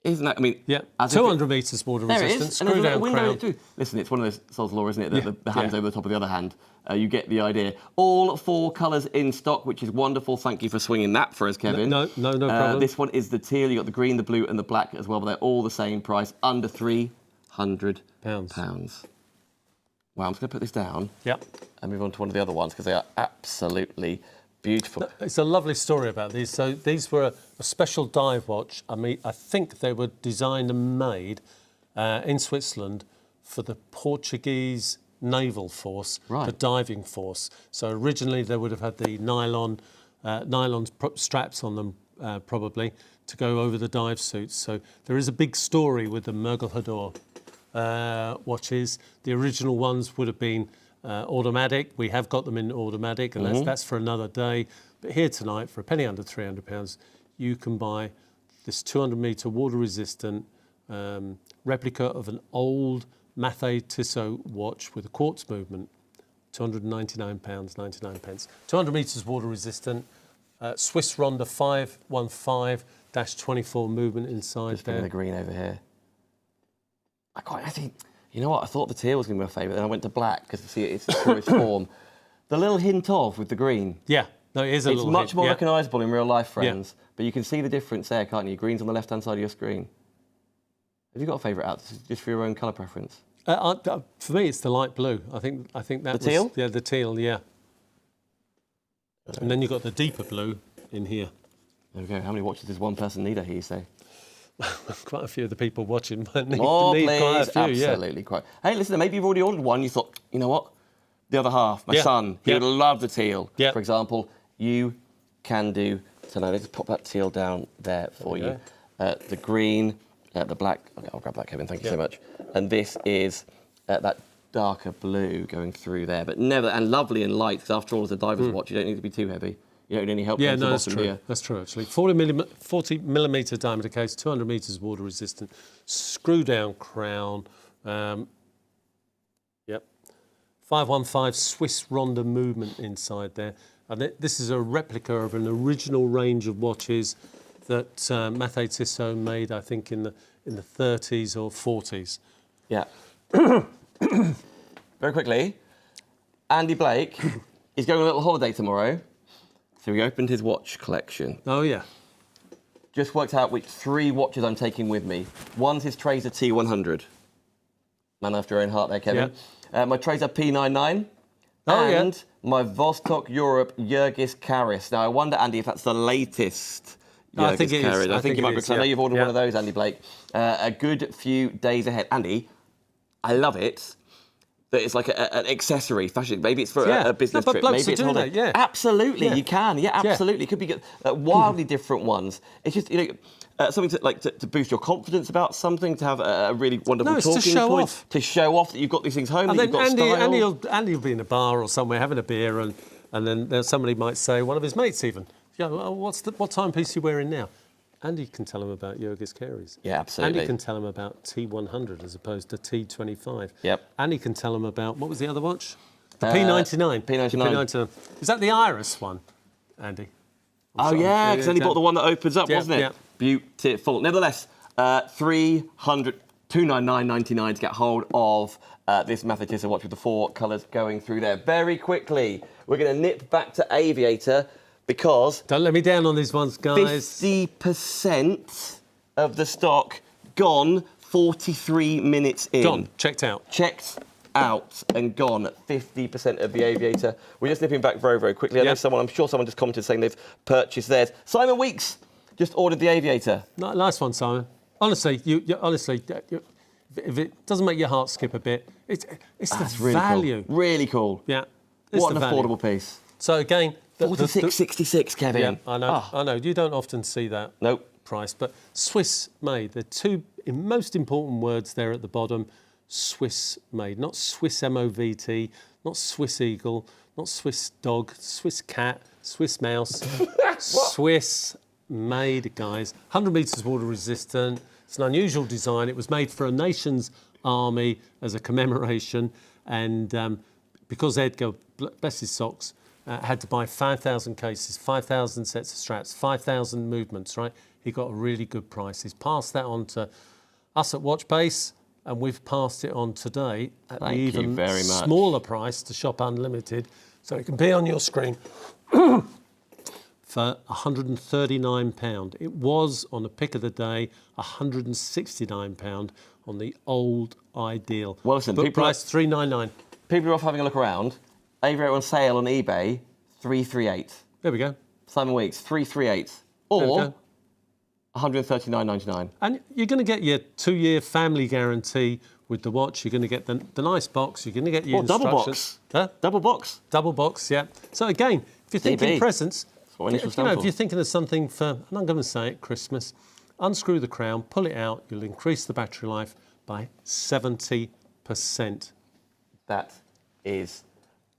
Isn't that, I mean... Yeah, as if 200 metres water There it resistant, is. And there's screw a little down window in crown. it too. Listen, it's one of those Sol's Law, isn't it? That Yeah. the hand's Yeah. over the top of the other hand. You get the idea. All 4 colours in stock, which is wonderful. Thank you for swinging that for us, Kevin. No problem. This one is the teal. You got the green, the blue, and the black as well. But they're all the same price, under £300. Wow, I'm just going to put this down. Yep. And move on to one of the other ones because they are absolutely beautiful. It's a lovely story about these. So these were a special dive watch. I mean, I think they were designed and made in Switzerland for the Portuguese naval force, Right. the diving force. So originally they would have had the nylon straps on them, probably, to go over the dive suits. So there is a big story with the Mergelhador watches. The original ones would have been automatic. We have got them in automatic, and that's for another day. But here tonight, for a penny under £300, you can buy this 200-metre water-resistant replica of an old Mathey Tissot watch with a quartz movement. £299.99. 200 metres water-resistant. Swiss Ronda 515-24 movement inside Just bringing there. the green over here. I think, you know what? I thought the teal was going to be my favourite, then I went to black because see it's the purest form. The little hint of with the green. Yeah, no, it is a It's little much hint, more yeah. recognisable in real life, friends. But you can see the difference there, can't you? Green's on the left-hand side of your screen. Have you got a favourite out just for your own colour preference? For me, it's the light blue. I think that The was, teal? Yeah, the teal. Yeah. And then you've got the deeper blue in here. There we go. How many watches does one person need, I hear you say? Quite a few of the people watching might need, Oh, need please. quite a few. Absolutely. Quite. Hey, listen, maybe you've already ordered one. You thought, you know what? The other half, my Yeah. son, he Yeah. would love the teal. Yeah. For example, you can do tonight. Let's pop that teal down there for There you. we The green, the black. Okay, I'll grab that, Kevin. Thank you so much. And this is that darker blue going through there, but never, and lovely and light, because after all, as a diver's watch, you don't need to be too heavy. You don't need any help. Yeah, getting to no, the that's bottom, true. do you? That's true, actually. 40 millimetre diameter case, 200 metres water resistant, screw down crown. Yep. 515 Swiss Ronda movement inside there. And this is a replica of an original range of watches that Mathey Tissot made, I think, in the 30s or 40s. Yeah. Very quickly, Andy Blake is going on a little holiday tomorrow, so he opened his watch collection. Oh, yeah. Just worked out which 3 watches I'm taking with me. One's his Traser T100. Man after your own heart there, Kevin. My Traser P99. Oh, yeah. And my Vostok-Europe Jurgis Karis. Now, I wonder, Andy, if that's the latest No, I think it is. Karis. I think you might be, it is, because I know you've ordered yeah. one of those, Andy Blake. A good few days ahead. Andy, I love it. That it's like an accessory fashion. Maybe it's for Yeah. a business No, but trip. blokes Maybe are it's a doing holiday. that, yeah. Absolutely, Yeah. you can. Yeah, absolutely. It could be wildly different ones. It's just something to boost your confidence about something, to have a really wonderful No, it's to talking show point, off. to show off that you've got these things home. And that then you've got style. Andy will be in a bar or somewhere having a beer, and then somebody might say, one of his mates even, yeah, well, what timepiece are you wearing now? Andy can tell him about Jurgis Karis. Yeah, absolutely. Andy can tell him about T100 as opposed to T25. Yep. Andy can tell him about, what was the other watch? The P99. P99. The P99. Is that the Iris one, Andy? Oh yeah, because then he bought the one that opens up, Yeah, wasn't it? yeah. Beautiful. Nevertheless, $299.99 to get hold of this Mathey Tissot watch with the 4 colours going through there. Very quickly, we're going to nip back to Aviator because Don't let me down on these ones, guys. 50% of the stock gone 43 minutes in. Gone, checked out. Checked out and gone. 50% of the Aviator. We're just nipping back very, very quickly. I know Yep. I'm sure someone just commented saying they've purchased theirs. Simon Weeks just ordered the Aviator. Nice one, Simon. Honestly, if it doesn't make your heart skip a bit, it's That's the really value. cool. Really cool. Yeah. It's What the an value. affordable piece. So again, 46.66, Kevin. Yeah, I know. I know. You don't often see that Nope. price, but Swiss made. The two most important words there at the bottom: Swiss made, not Swiss MOVT, not Swiss eagle, not Swiss dog, Swiss cat, Swiss mouse, Swiss made, guys. 100 metres water resistant. It's an unusual design. It was made for a nation's army as a commemoration, and because Edgar, bless his socks, had to buy 5,000 cases, 5,000 sets of straps, 5,000 movements, right? He got a really good price. He's passed that on to us at Watchbase, and we've passed it on today at the even smaller price to Shop Unlimited. So it can be on your screen for £139. It was, on the pick of the day, £169 on the old Ideal. Well, listen, book price £399. People are off having a look around. Aviator on sale on eBay, $338. There we go. Simon Weeks, $338. Or $139.99. And you're going to get your 2-year family guarantee with the watch. You're going to get the nice box. You're going to get your double instructions. box. Huh? Double box. Double box, yeah. So again, if you're thinking presents, if you're thinking of something for, and I'm going to say it, Christmas, unscrew the crown, pull it out. You'll increase the battery life by 70%. That is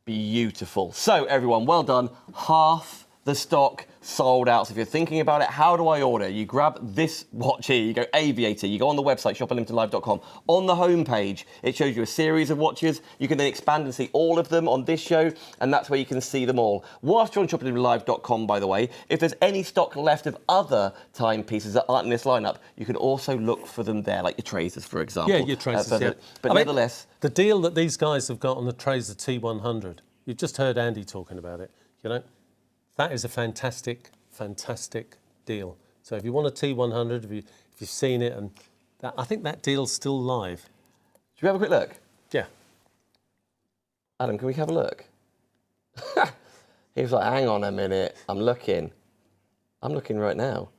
beautiful. So everyone, well done. Half the stock sold out. So if you're thinking about it, how do I order? You grab this watch here, you go Aviator, you go on the website, shopunlimitedlive.com. On the homepage, it shows you a series of watches. You can then expand and see all of them on this show, and that's where you can see them all. Whilst you're on shopunlimitedlive.com, by the way, if there's any stock left of other timepieces that aren't in this lineup, you can also look for them there, like your Trasers, for example. Yeah, your Trasers, yeah. But nevertheless... the deal that these guys have got on the Traser T100, you've just heard Andy talking about it, you know? That is a fantastic, fantastic deal. So if you want a T100, if you've seen it, and I think that deal's still live. Should we have a quick look? Yeah. Adam, can we have a look? He was like, hang on a minute, I'm looking right now.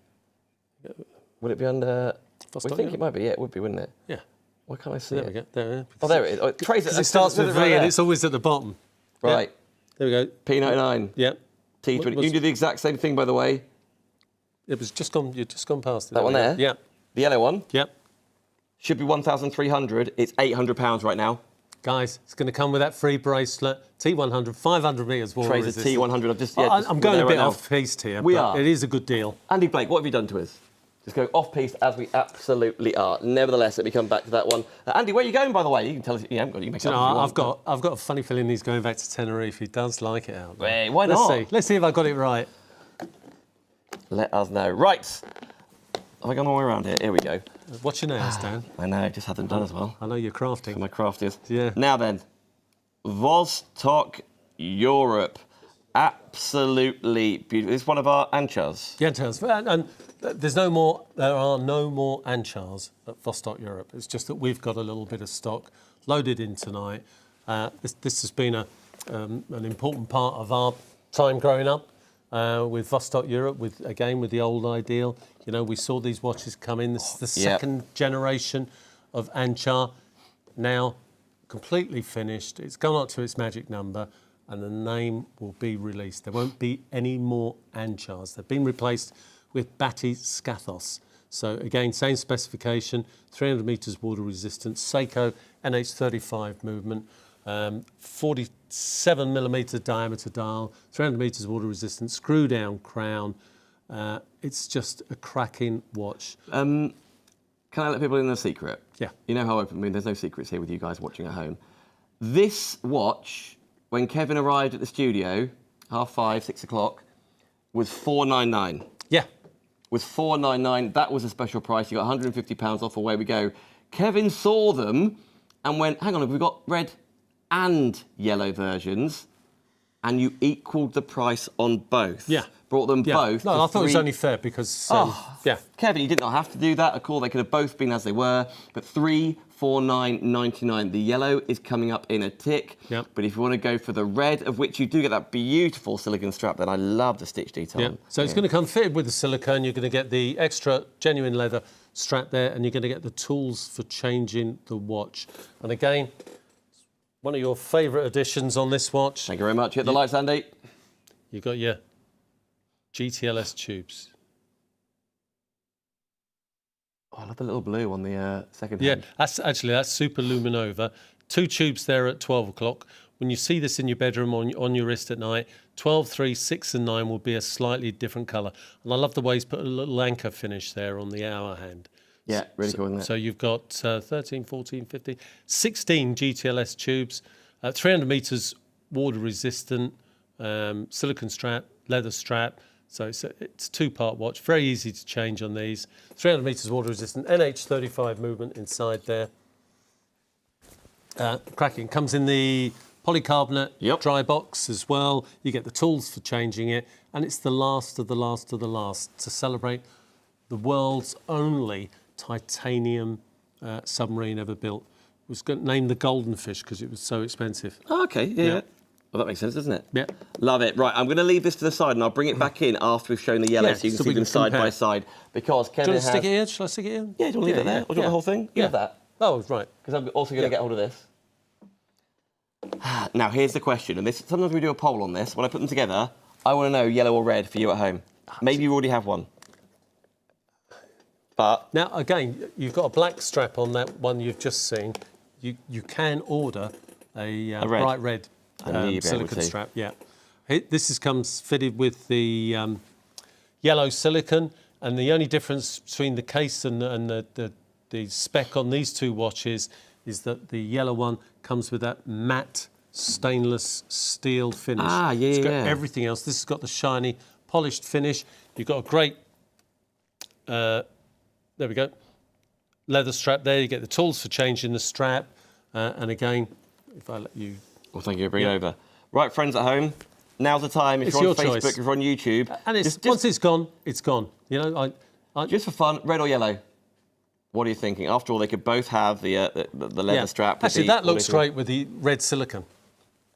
Would it be under... We think it might be, yeah, it would be, wouldn't it? Yeah. Why can't I see it? it? There we go. Oh, there it is. Oh, Tracer. It starts with V and it's always at the bottom. Right. Yeah. There we go. P99. Yeah. T20. You can do the exact same thing, by the way. It was just gone. You've just gone past it. That one there? Yeah. The yellow one? Yep. Should be 1,300. It's £800 right now. Guys, it's going to come with that free bracelet. T100, 500 metres water Tracer T100. I'm going a bit off-piste here, but it is a good deal. Andy Blake, what have you done to us? Just go off-piste as we absolutely are. Nevertheless, let me come back to that one. Andy, where are you going, by the way? You can tell us. You haven't got. You can make it up. I've got a funny feeling he's going back to Tenerife. He does like it out there. Hey, why not? Let's see if I got it right. Let us know. Right. Have I gone all the way around here? Here we go. What's your nails, Dan? I know, just had them done as well. I know you're crafting. For my craftiest. Yeah. Now then, Vostok-Europe. Absolutely beautiful. It's one of our anchors. Yeah, anchors. And there are no more anchors at Vostok-Europe. It's just that we've got a little bit of stock loaded in tonight. This has been an important part of our time growing up with Vostok-Europe, with the old Ideal. You know, we saw these watches come in. This is the second generation of anchor, now completely finished. It's gone up to its magic number, and the name will be released. There won't be any more anchors. They've been replaced with Mathey Tissot. So again, same specification, 300 metres water resistant, Seiko NH35 movement, 47 millimetre diameter dial, 300 metres water resistant, screw down crown. It's just a cracking watch. Can I let people in a secret? Yeah. You know how open, there's no secrets here with you guys watching at home. This watch, when Kevin arrived at the studio, 5:30, 6 o'clock, was $499. Yeah. Was $499. That was a special price. You got £150 off. Away we go. Kevin saw them and went, hang on, we've got red and yellow versions, and you equalled the price on both. Yeah. Brought them both. No, I thought it was only fair because, Kevin, you did not have to do that. Of course, they could have both been as they were, but $349.99. The yellow is coming up in a tick. Yep. But if you want to go for the red, of which you do get that beautiful silicone strap, then I love the stitch detail. Yeah. So it's going to come fitted with the silicone. You're going to get the extra genuine leather strap there, and you're going to get the tools for changing the watch. And again, one of your favourite additions on this watch. Thank you very much. Hit the lights, Andy. You've got your GTLS tubes. Oh, I love the little blue on the second Yeah, hand. that's Super Luminova. 2 tubes there at 12 o'clock. When you see this in your bedroom on your wrist at night, 12, 3, 6 and 9 will be a slightly different colour. And I love the way he's put a little anchor finish there on the hour hand. Yeah, really cool, isn't it? So you've got 13, 14, 15, 16 GTLS tubes, 300 metres water resistant, silicone strap, leather strap. So it's a 2-part watch, very easy to change on these. 300 metres water resistant, NH35 movement inside there. Cracking. Comes in the polycarbonate dry box as well. You get the tools for changing it. And it's the last of the last of the last to celebrate the world's only titanium submarine ever built. It was named the Golden Fish because it was so expensive. Oh, okay, yeah. Well, that makes sense, doesn't it? Yeah. Love it. Right, I'm going to leave this to the side and I'll bring it back in after we've shown the yellow so you can see them side by side. Because Kevin Do you want to stick it in? Shall I stick it in? Yeah, do you want to leave it there? Or do you want the whole thing? You have that. Oh, right. Because I'm also going to get hold of this. Now, here's the question, and this sometimes we do a poll on this. When I put them together, I want to know yellow or red for you at home. Maybe you already have one. But now, again, you've got a black strap on that one you've just seen. You can order a bright red silicone strap. Yeah, this comes fitted with the yellow silicone, and the only difference between the case and the spec on these 2 watches is that the yellow one comes with that matte stainless steel finish. Ah, yeah, it's got everything else. This has got the shiny, polished finish. You've got a great, there we go, leather strap there. You get the tools for changing the strap. And again, if I let you... Well, thank you for bringing it over. Right, friends at home, now's the time. If you're on Facebook, if you're on YouTube... And once it's gone, it's gone. You know, just for fun, red or yellow? What are you thinking? After all, they could both have the leather strap. Actually, that looks great with the red silicone.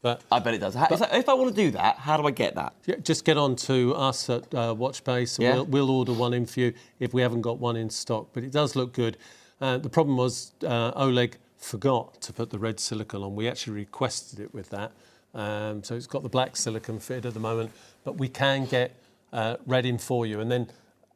But I bet it does. If I want to do that, how do I get that? Just get on to us at Watchbase and we'll order one in for you if we haven't got one in stock. But it does look good. The problem was Oleg forgot to put the red silicone on. We actually requested it with that. So it's got the black silicone fitted at the moment. But we can get red in for you. And then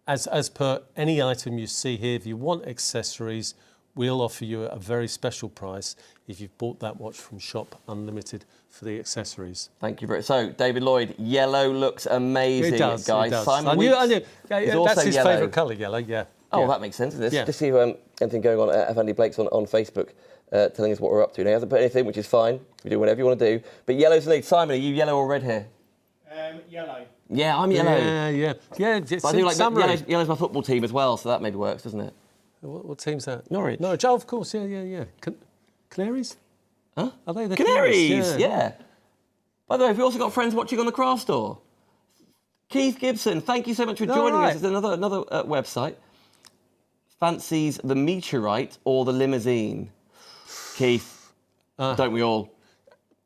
as per any item you see here, if you want accessories, we'll offer you a very special price if you've bought that watch from Shop Unlimited for the accessories. Thank you very much. So, David Lloyd, yellow looks amazing, it does, guys. It does. Simon Weeks is also that's his yellow. favourite colour, yellow, yeah. Oh, that makes sense. Yeah. Just see anything going on at Andy Blake's on Facebook, telling us what we're up to. Now, he hasn't put anything, which is fine. You do whatever you want to do. But yellow's the lead. Simon, are you yellow or red here? Yellow. Yeah, I'm yellow. Yeah. But I do like yellow's my football team as well, so that maybe works, doesn't it? What team's that? Norwich. Norwich, oh, of course, yeah. Canaries? Huh? Are they the Canaries? Yeah. By the way, we've also got friends watching on the craft store. Keith Gibson, thank you so much for joining us. It's another website. Fancies the meteorite or the limousine? Keith, don't we all?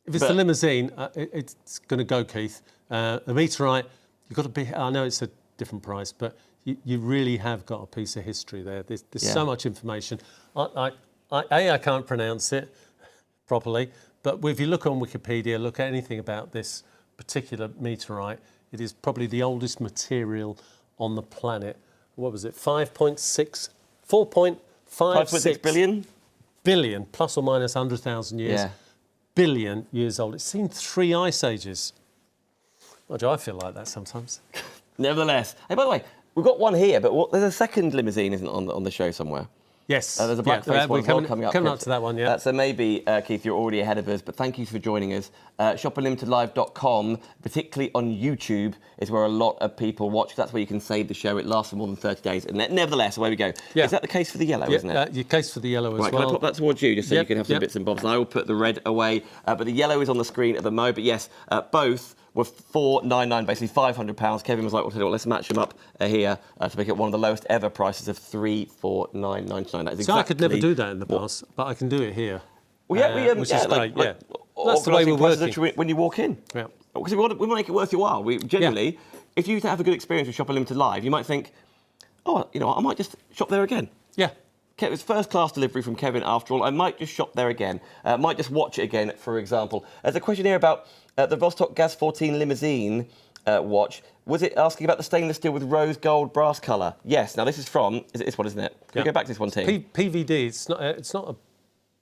If it's the limousine, it's going to go, Keith. The meteorite, you've got to be... I know it's a different price, but you really have got a piece of history there. There's so much information. I can't pronounce it properly, but if you look on Wikipedia, look at anything about this particular meteorite, it is probably the oldest material on the planet. What was it? 4.56 billion? Billion, plus or minus 100,000 years. Yeah. Billion years old. It's seen 3 ice ages. Well, I feel like that sometimes. Nevertheless. Hey, by the way, we've got one here, but there's a second limousine, isn't it, on the show somewhere? Yes. There's a blackface one coming up. Coming up to that one, yeah. So maybe, Keith, you're already ahead of us, but thank you for joining us. ShopUnlimitedLive.com, particularly on YouTube, is where a lot of people watch. That's where you can save the show. It lasts for more than 30 days. And nevertheless, away we go. Yeah. Is that the case for the yellow, isn't it? Your case for the yellow as well. Can I pop that towards you, just so you can have some bits and bobs? And I will put the red away. But the yellow is on the screen at the moment. But yes, both were $499, basically £500. Kevin was like, well, let's match them up here to make it one of the lowest ever prices of $349.99. So I could never do that in the past, but I can do it here. Well, which is great, That's the way we're working. When you walk in. Yeah. Because we want to make it worth your while. We generally, if you have a good experience with Shop Unlimited Live, you might think, oh, I might just shop there again. Yeah. It's first-class delivery from Kevin, after all. I might just shop there again. Might just watch it again, for example. There's a question here about the Vostok Gaz 14 limousine. watch. Was it asking about the stainless steel with rose gold brass colour? Yes. Now, this is from... Is it this one, isn't it? Can we go back to this one, team? PVD, it's not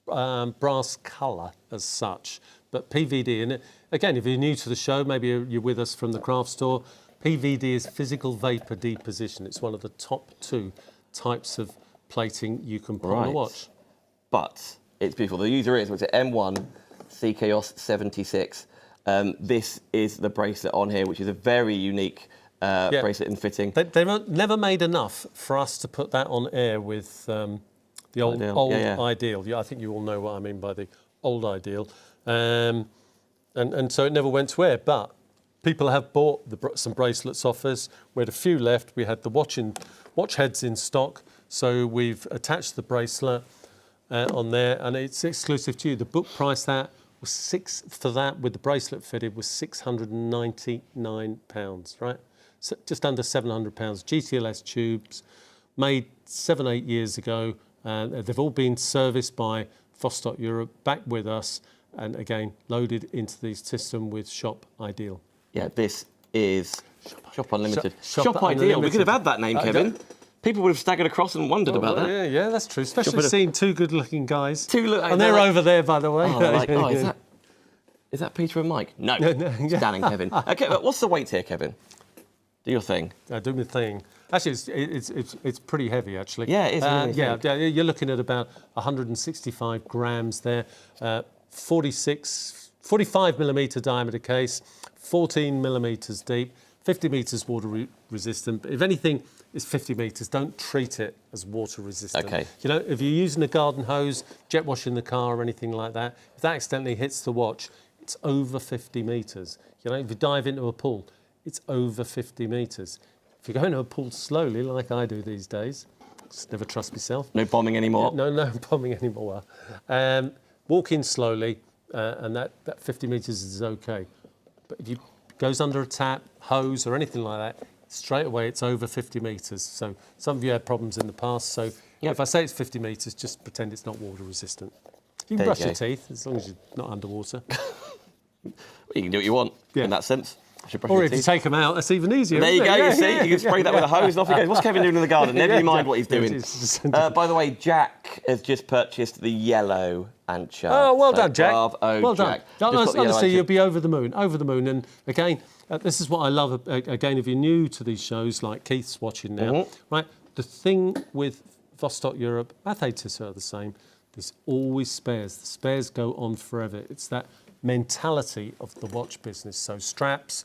a brass colour as such, but PVD. And again, if you're new to the show, maybe you're with us from the craft store, PVD is physical vapour deposition. It's one of the top 2 types of plating you can put on a watch. But it's beautiful. The user is, what's it, M1 CKOS 76. This is the bracelet on here, which is a very unique bracelet and fitting. They've never made enough for us to put that on air with the old Ideal. Yeah, I think you all know what I mean by the old Ideal. And so it never went to air. But people have bought some bracelets off us. We had a few left. We had the watch heads in stock. So we've attached the bracelet on there, and it's exclusive to you. The book price that was for that with the bracelet fitted was £699, right? So just under £700. GTLS tubes, made 7-8 years ago. They've all been serviced by Vostok-Europe, back with us, and again loaded into the system with Shop Ideal. Yeah, this is Shop Unlimited. Shop Ideal. We could have had that name, Kevin. People would have staggered across and wondered about that. Yeah, that's true. Especially seeing 2 good-looking guys. And they're over there, by the way. Is that Peter and Mike? No, it's Dan and Kevin. Okay, but what's the weight here, Kevin? Do your thing. Do my thing. Actually, it's pretty heavy, actually. Yeah, it is. Really you're looking at about 165 grams there. 45 millimetre diameter case, 14 millimetres deep, 50 metres water resistant. But if anything is 50 metres, don't treat it as water resistant. Okay. You know, if you're using a garden hose, jet wash in the car or anything like that, if that accidentally hits the watch, it's over 50 metres. You know, if you dive into a pool, it's over 50 metres. If you go into a pool slowly, like I do these days, just never trust myself. No bombing anymore. No bombing anymore. Walk in slowly, and that 50 metres is okay. But if it goes under a tap, hose, or anything like that, straight away it's over 50 metres. So some of you had problems in the past. So if I say it's 50 metres, just pretend it's not water resistant. You can brush your teeth as long as you're not underwater. You can do what you want in that sense. Or if you take them out, that's even easier. There you go, you see. You can spray that with a hose and off he goes. What's Kevin doing in the garden? Never mind what he's doing. By the way, Jack has just purchased the yellow anchor. Oh, well done, Jack. Bravo, well Jack. done. Honestly, you'll be over the moon. And again, this is what I love. Again, if you're new to these shows, like Keith's watching now, right? The thing with Vostok-Europe, Mathey Tissot are the same. There's always spares. The spares go on forever. It's that mentality of the watch business. So straps,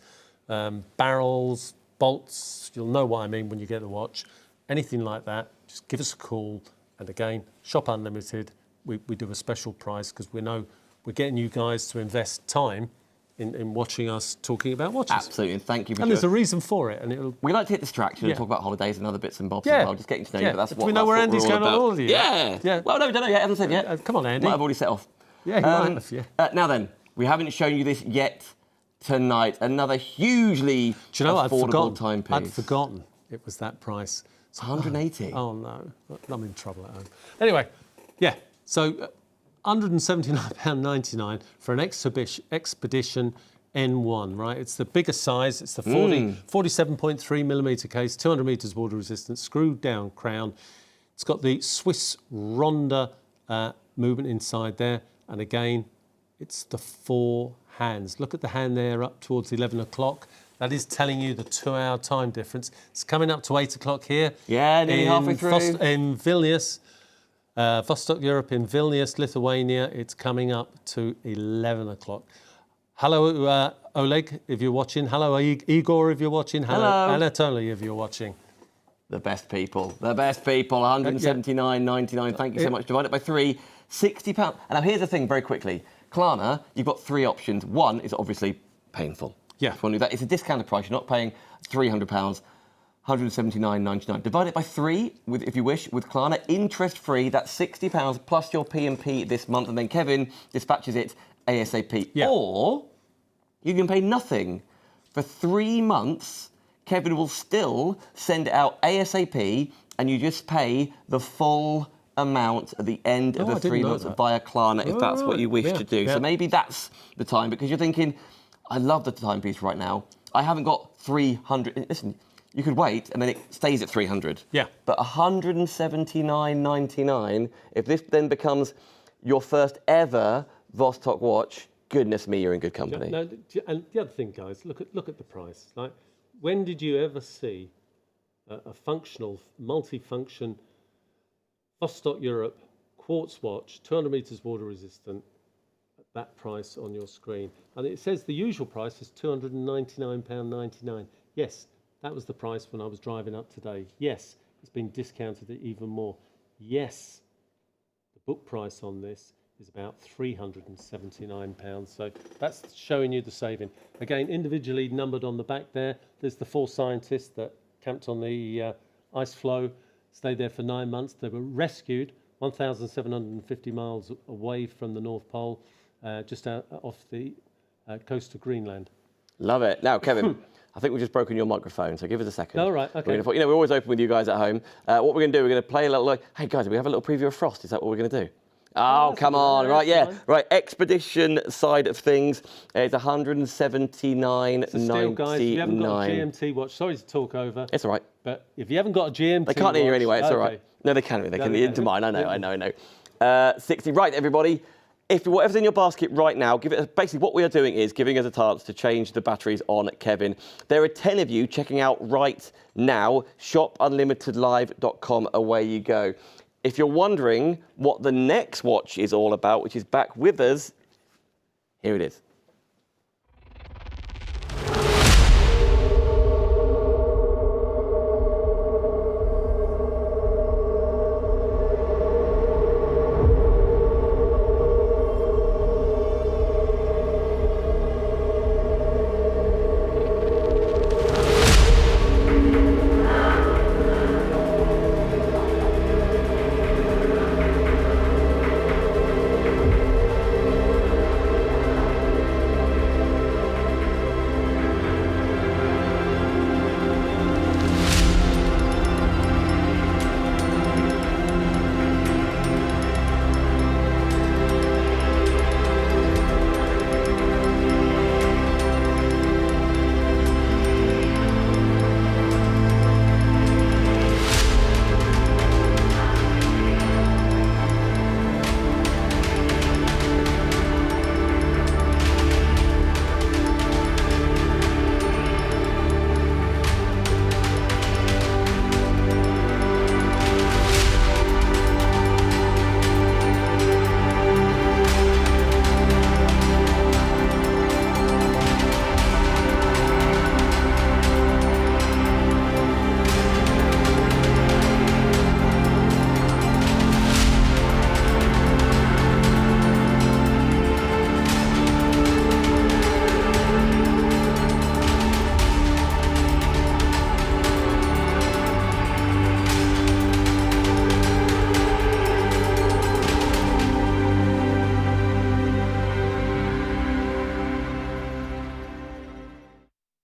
barrels, bolts, you'll know what I mean when you get the watch. Anything like that, just give us a call. And again, Shop Unlimited, we do a special price because we know we're getting you guys to invest time in watching us talking about watches. Absolutely, and thank you for And there's a reason for it. And we like to hit distraction and talk about holidays and other bits and bobs as well, just getting to know you, but that's what we know where Andy's going on all of you. Yeah. Well, no, we don't know yet, haven't said yet. Come on, Andy. Might have already set off. Yeah, he might have, yeah. Now then, we haven't shown you this yet tonight. Another hugely affordable timepiece. I'd forgotten it was that price. It's 180. Oh, no. I'm in trouble at home. Anyway, so £179.99 for an Expedition N1, right? It's the bigger size. It's the 47.3 millimetre case, 200 metres water resistant, screwed down crown. It's got the Swiss Ronda movement inside there. And again, it's the 4 hands. Look at the hand there up towards 11 o'clock. That is telling you the 2-hour time difference. It's coming up to 8 o'clock here. Yeah, nearly halfway through. In Vilnius, Vostok-Europe in Vilnius, Lithuania, it's coming up to 11 o'clock. Hello, Oleg, if you're watching. Hello, Igor, if you're watching. Hello, Anatoly, if you're watching. The best people. 179.99. Thank you so much. Divide it by 3, £60. And now here's the thing, very quickly. Klarna, you've got 3 options. One is obviously painful. Yeah. If you want to do that, it's a discounted price. You're not paying £300. £179.99. Divide it by 3, if you wish, with Klarna, interest-free. That's £60 plus your P&P this month. And then Kevin dispatches it ASAP. Yeah. Or you can pay nothing. For 3 months, Kevin will still send it out ASAP, and you just pay the full amount at the end of the 3 months via Klarna, if that's what you wish to do. So maybe that's the time, because you're thinking, I love the timepiece right now. I haven't got 300. Listen, you could wait and then it stays at 300. Yeah. But 179.99. If this then becomes your first ever Vostok watch, goodness me, you're in good company. No, and the other thing, guys, look at the price. Like, when did you ever see a functional, multi-function Vostok-Europe quartz watch, 200 meters water resistant, at that price on your screen? And it says the usual price is £299.99. Yes, that was the price when I was driving up today. Yes, it's been discounted even more. Yes, the book price on this is about £379. So that's showing you the saving. Again, individually numbered on the back there. There's the 4 scientists that camped on the ice floe, stayed there for 9 months. They were rescued 1,750 miles away from the North Pole, just off the coast of Greenland. Love it. Now, Kevin, I think we've just broken your microphone, so give us a second. All right, okay. We're always open with you guys at home. What we're going to do, we're going to play a little, hey guys, do we have a little preview of Frost? Is that what we're going to do? Oh, come on. Right, yeah. Fine. Right, expedition side of things. It's 179.99. Still, guys, if you haven't got a GMT watch, sorry to talk over. It's all right. But if you haven't got a GMT They can't hear you anyway, it's okay. all right. No, they can. They can hear into mine. I know. 60. Right, everybody. If whatever's in your basket right now, give it. Basically, what we are doing is giving us a chance to change the batteries on Kevin. There are 10 of you checking out right now. ShopUnlimitedLive.com. Away you go. If you're wondering what the next watch is all about, which is back with us, here it is.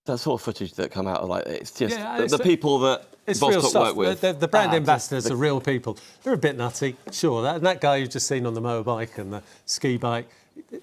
That sort of footage that come out of it's just the people that Vostok work with. The brand ambassadors are real people. They're a bit nutty, sure. That guy you've just seen on the motorbike and the ski bike,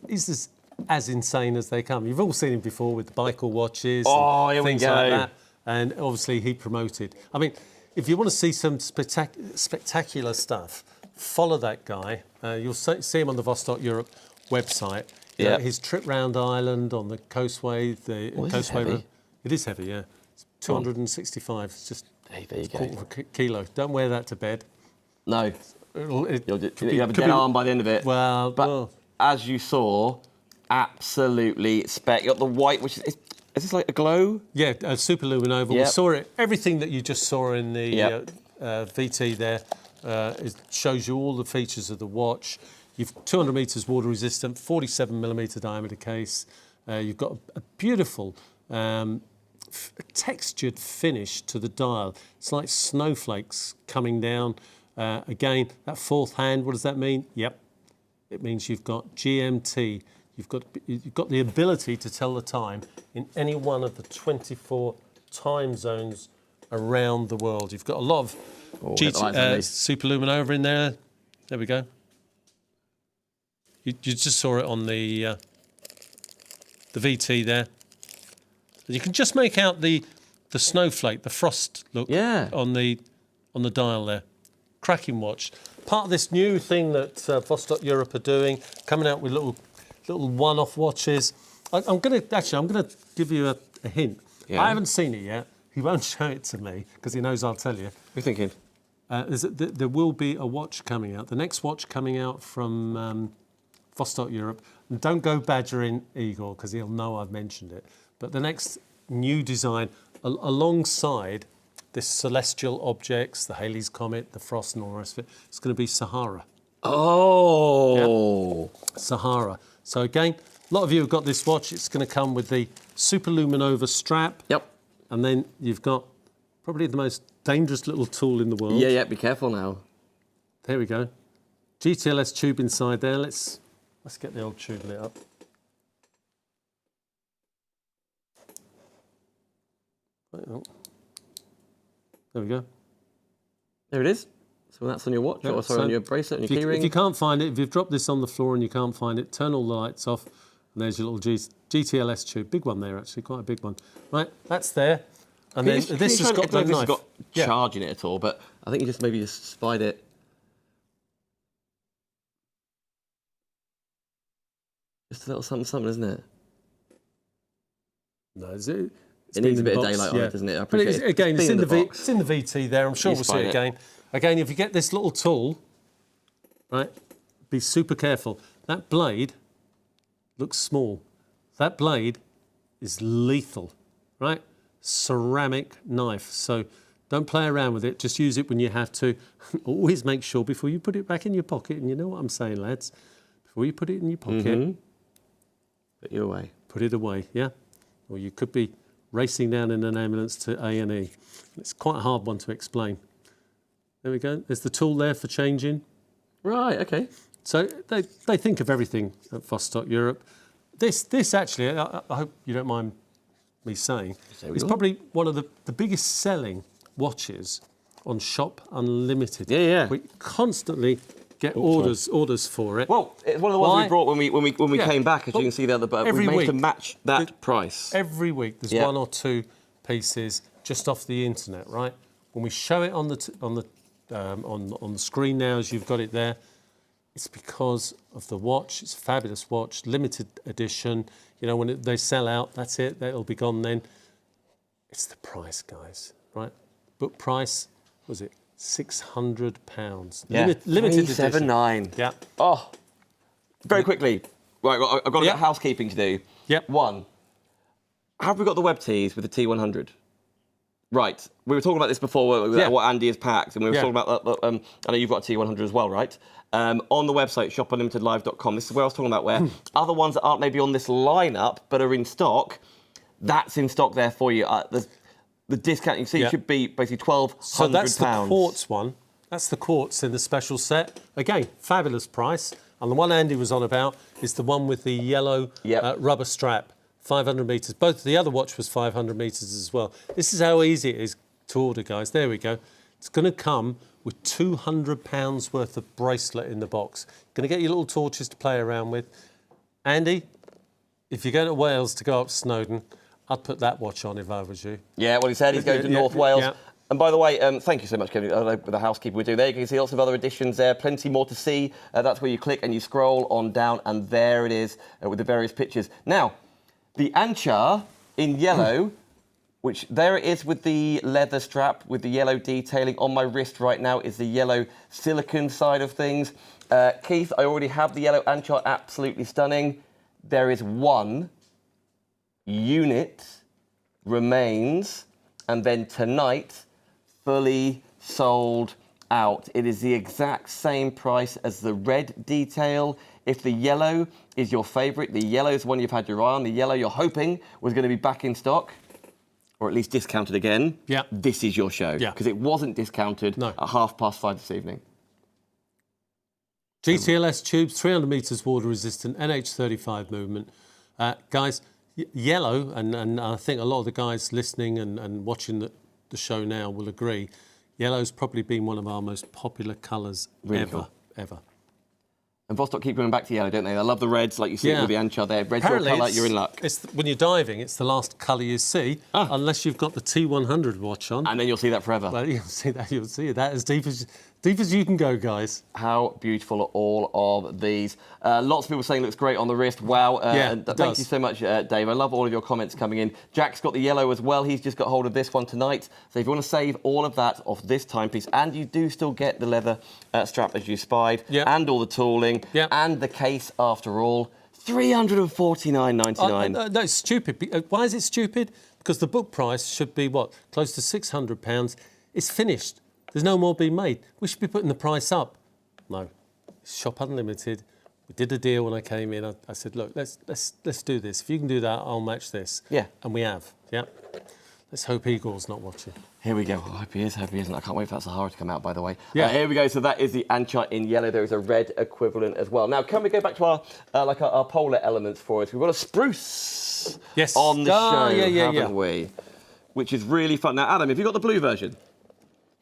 he's as insane as they come. You've all seen him before with the Baikal watches and things like that. And obviously he promoted. I mean, if you want to see some spectacular stuff, follow that guy. You'll see him on the Vostok-Europe website. Yeah. His trip round Ireland on the coastway, Coastway. It is heavy, yeah. It's 265. It's just a quarter of a kilo. Don't wear that to bed. No. You'll have a dead arm by the end of it. But as you saw, absolutely spec. You got the white, which is this like a glow? Yeah, a super luminova. Yep. We saw it. Everything that you just saw in the VT there shows you all the features of the watch. You've 200 meters water resistant, 47 millimeter diameter case. You've got a beautiful textured finish to the dial. It's like snowflakes coming down. Again, that fourth hand, what does that mean? Yep, it means you've got GMT. You've got the ability to tell the time in any one of the 24 time zones around the world. You've got a lot of super luminova in there. There we go. You just saw it on the the VT there. You can just make out the snowflake, the frost look on the dial there. Cracking watch. Part of this new thing that Vostok-Europe are doing, coming out with little one-off watches. I'm going to give you a hint. Yeah. I haven't seen it yet. He won't show it to me because he knows I'll tell you. What are you thinking? There will be a watch coming out. The next watch coming out from Vostok-Europe. And don't go badgering Igor because he'll know I've mentioned it. But the next new design, alongside this celestial objects, the Halley's Comet, the frost and all the rest of it, it's going to be Sahara. Oh! Yep. Sahara. So again, a lot of you have got this watch. It's going to come with the Superluminova strap. Yep. And then you've got probably the most dangerous little tool in the world. Yeah, be careful now. There we go. GTLS tube inside there. Let's get the old tube lit up. There we go. There it is. So that's on your watch, or sorry, on your bracelet and your keyring. If you can't find it, if you've dropped this on the floor and you can't find it, turn all the lights off, and there's your little GTLS tube. Big one there, actually, quite a big one. Right, that's there. And then this has got no knife. This has got charge in it at all, but I think you just maybe just spied it. Just a little something, isn't it? No, is it? It needs a bit of daylight on it, doesn't it? I appreciate it. Again, it's in the VT there. I'm sure we'll see it again. Again, if you get this little tool, right, be super careful. That blade looks small. That blade is lethal, right? Ceramic knife. So don't play around with it. Just use it when you have to. Always make sure before you put it back in your pocket, and you know what I'm saying, lads, before you put it in your pocket, put it away. Put it away, yeah? Or you could be racing down in an ambulance to A&E. It's quite a hard one to explain. There we go. There's the tool there for changing. Right, okay. So they think of everything at Vostok-Europe. This actually, I hope you don't mind me saying, is probably one of the biggest selling watches on Shop Unlimited. Yeah. We constantly get orders for it. Well, it's one of the ones we brought when we came back, as you can see there, but we managed to match that price. Every week there's one or two pieces just off the internet, right? When we show it on the screen now, as you've got it there, it's because of the watch. It's a fabulous watch, limited edition. You know, when they sell out, that's it. It'll be gone then. It's the price, guys, right? Book price, was it £600? Yeah, limited edition. 379. Yeah. Oh, very quickly. Right, I've got a bit of housekeeping to do. Yep. One, have we got the web tees with the T100? Right. We were talking about this before, what Andy has packed, and we were talking about that. I know you've got a T100 as well, right? On the website, shopunlimitedlive.com, this is where I was talking about, where other ones that aren't maybe on this lineup but are in stock, that's in stock there for you. The discount you see should be basically £1,200. So that's the quartz one. That's the quartz in the special set. Again, fabulous price. And the one Andy was on about is the one with the yellow rubber strap. 500 metres. Both the other watch was 500 metres as well. This is how easy it is to order, guys. There we go. It's going to come with £200 worth of bracelet in the box. Going to get your little torches to play around with. Andy, if you're going to Wales to go up Snowdon, I'd put that watch on if I was you. Yeah, well, he said he's going to North Wales. Yeah. And by the way, thank you so much, Kevin, for the housekeeping we're doing there. You can see lots of other editions there, plenty more to see. That's where you click and you scroll on down, and there it is with the various pictures. Now, the Anchar in yellow, which there it is with the leather strap, with the yellow detailing. On my wrist right now is the yellow silicone side of things. Keith, I already have the yellow Anchar, absolutely stunning. There is one unit remains, and then tonight, fully sold out. It is the exact same price as the red detail. If the yellow is your favourite, the yellow is one you've had your eye on, the yellow you're hoping was going to be back in stock, or at least discounted again, this is your show. Because it wasn't discounted at 5:30 this evening. GTLS tubes, 300 metres water resistant, NH35 movement. Guys, yellow, and I think a lot of the guys listening and watching the show now will agree, yellow's probably been one of our most popular colours ever. And Vostok keep going back to yellow, don't they? I love the reds, like you see with the Anchar there. Red's your colour, you're in luck. When you're diving, it's the last colour you see, unless you've got the T100 watch on. And then you'll see that forever. Well, you'll see that as deep as you can go, guys. How beautiful are all of these? Lots of people saying it looks great on the wrist. Wow. Thank you so much, Dave. I love all of your comments coming in. Jack's got the yellow as well. He's just got hold of this one tonight. So if you want to save all of that off this timepiece, and you do still get the leather strap as you spied, and all the tooling, and the case after all, $349.99. No, it's stupid. Why is it stupid? Because the book price should be, what, close to £600. It's finished. There's no more being made. We should be putting the price up. No, it's Shop Unlimited. We did a deal when I came in. I said, look, let's do this. If you can do that, I'll match this. Yeah. And we have. Yeah. Let's hope Igor's not watching. Here we go. I hope he is. Hope he isn't. I can't wait for that Sahara to come out, by the way. Yeah. Here we go. So that is the Anchar in yellow. There is a red equivalent as well. Now, can we go back to our polar elements for us? We've got a spruce on the show, haven't we? Which is really fun. Now, Adam, have you got the blue version?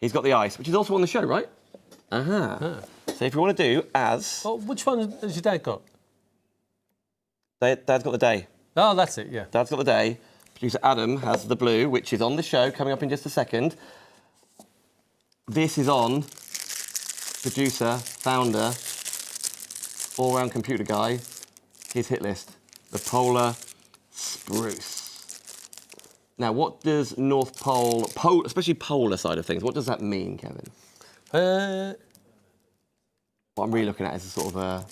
He's got the ice, which is also on the show, right? So if you want to do as... Oh, which one has your dad got? Dad's got the day. Oh, that's it, yeah. Dad's got the day. Producer Adam has the blue, which is on the show, coming up in just a second. This is on producer, founder, all-round computer guy, his hit list, the Polar Spruce. Now, what does North Pole, especially polar side of things, what does that mean, Kevin? What I'm really looking at is the sort of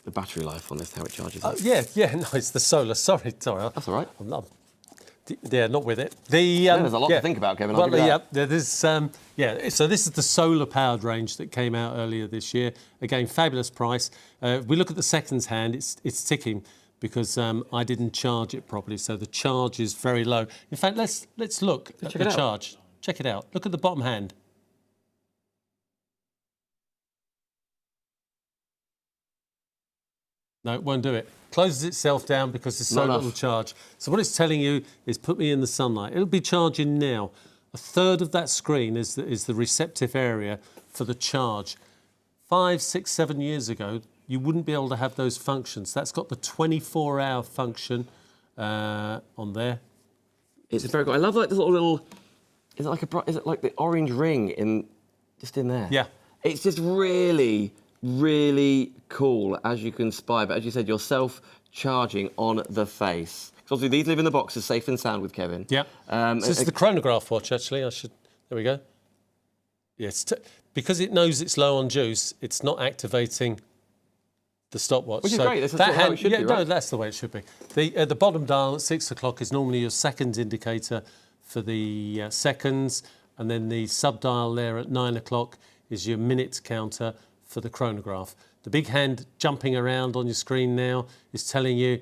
the battery life on this, how it charges. No, it's the solar. Sorry. That's all right. I'm not with it. There's a lot to think about, Kevin. So this is the solar-powered range that came out earlier this year. Again, fabulous price. We look at the seconds hand, it's ticking, because I didn't charge it properly, so the charge is very low. In fact, let's look at the charge. Check it out. Look at the bottom hand. No, it won't do it. Closes itself down because there's so little charge. So what it's telling you is put me in the sunlight. It'll be charging now. A third of that screen is the receptive area for the charge. 5, 6, 7 years ago, you wouldn't be able to have those functions. That's got the 24-hour function on there. It's very good. I love like this little. Is it like the orange ring just in there? Yeah. It's just really, really cool, as you can spy. But as you said, you're self-charging on the face. Because obviously these live in the box, as safe and sound with Kevin. Yeah. This is the chronograph watch, actually. There we go. Yes. Because it knows it's low on juice, it's not activating the stopwatch. Which is great. That's how it should be, right? No, that's the way it should be. The bottom dial at 6 o'clock is normally your seconds indicator for the seconds, and then the sub-dial there at 9 o'clock is your minutes counter for the chronograph. The big hand jumping around on your screen now is telling you,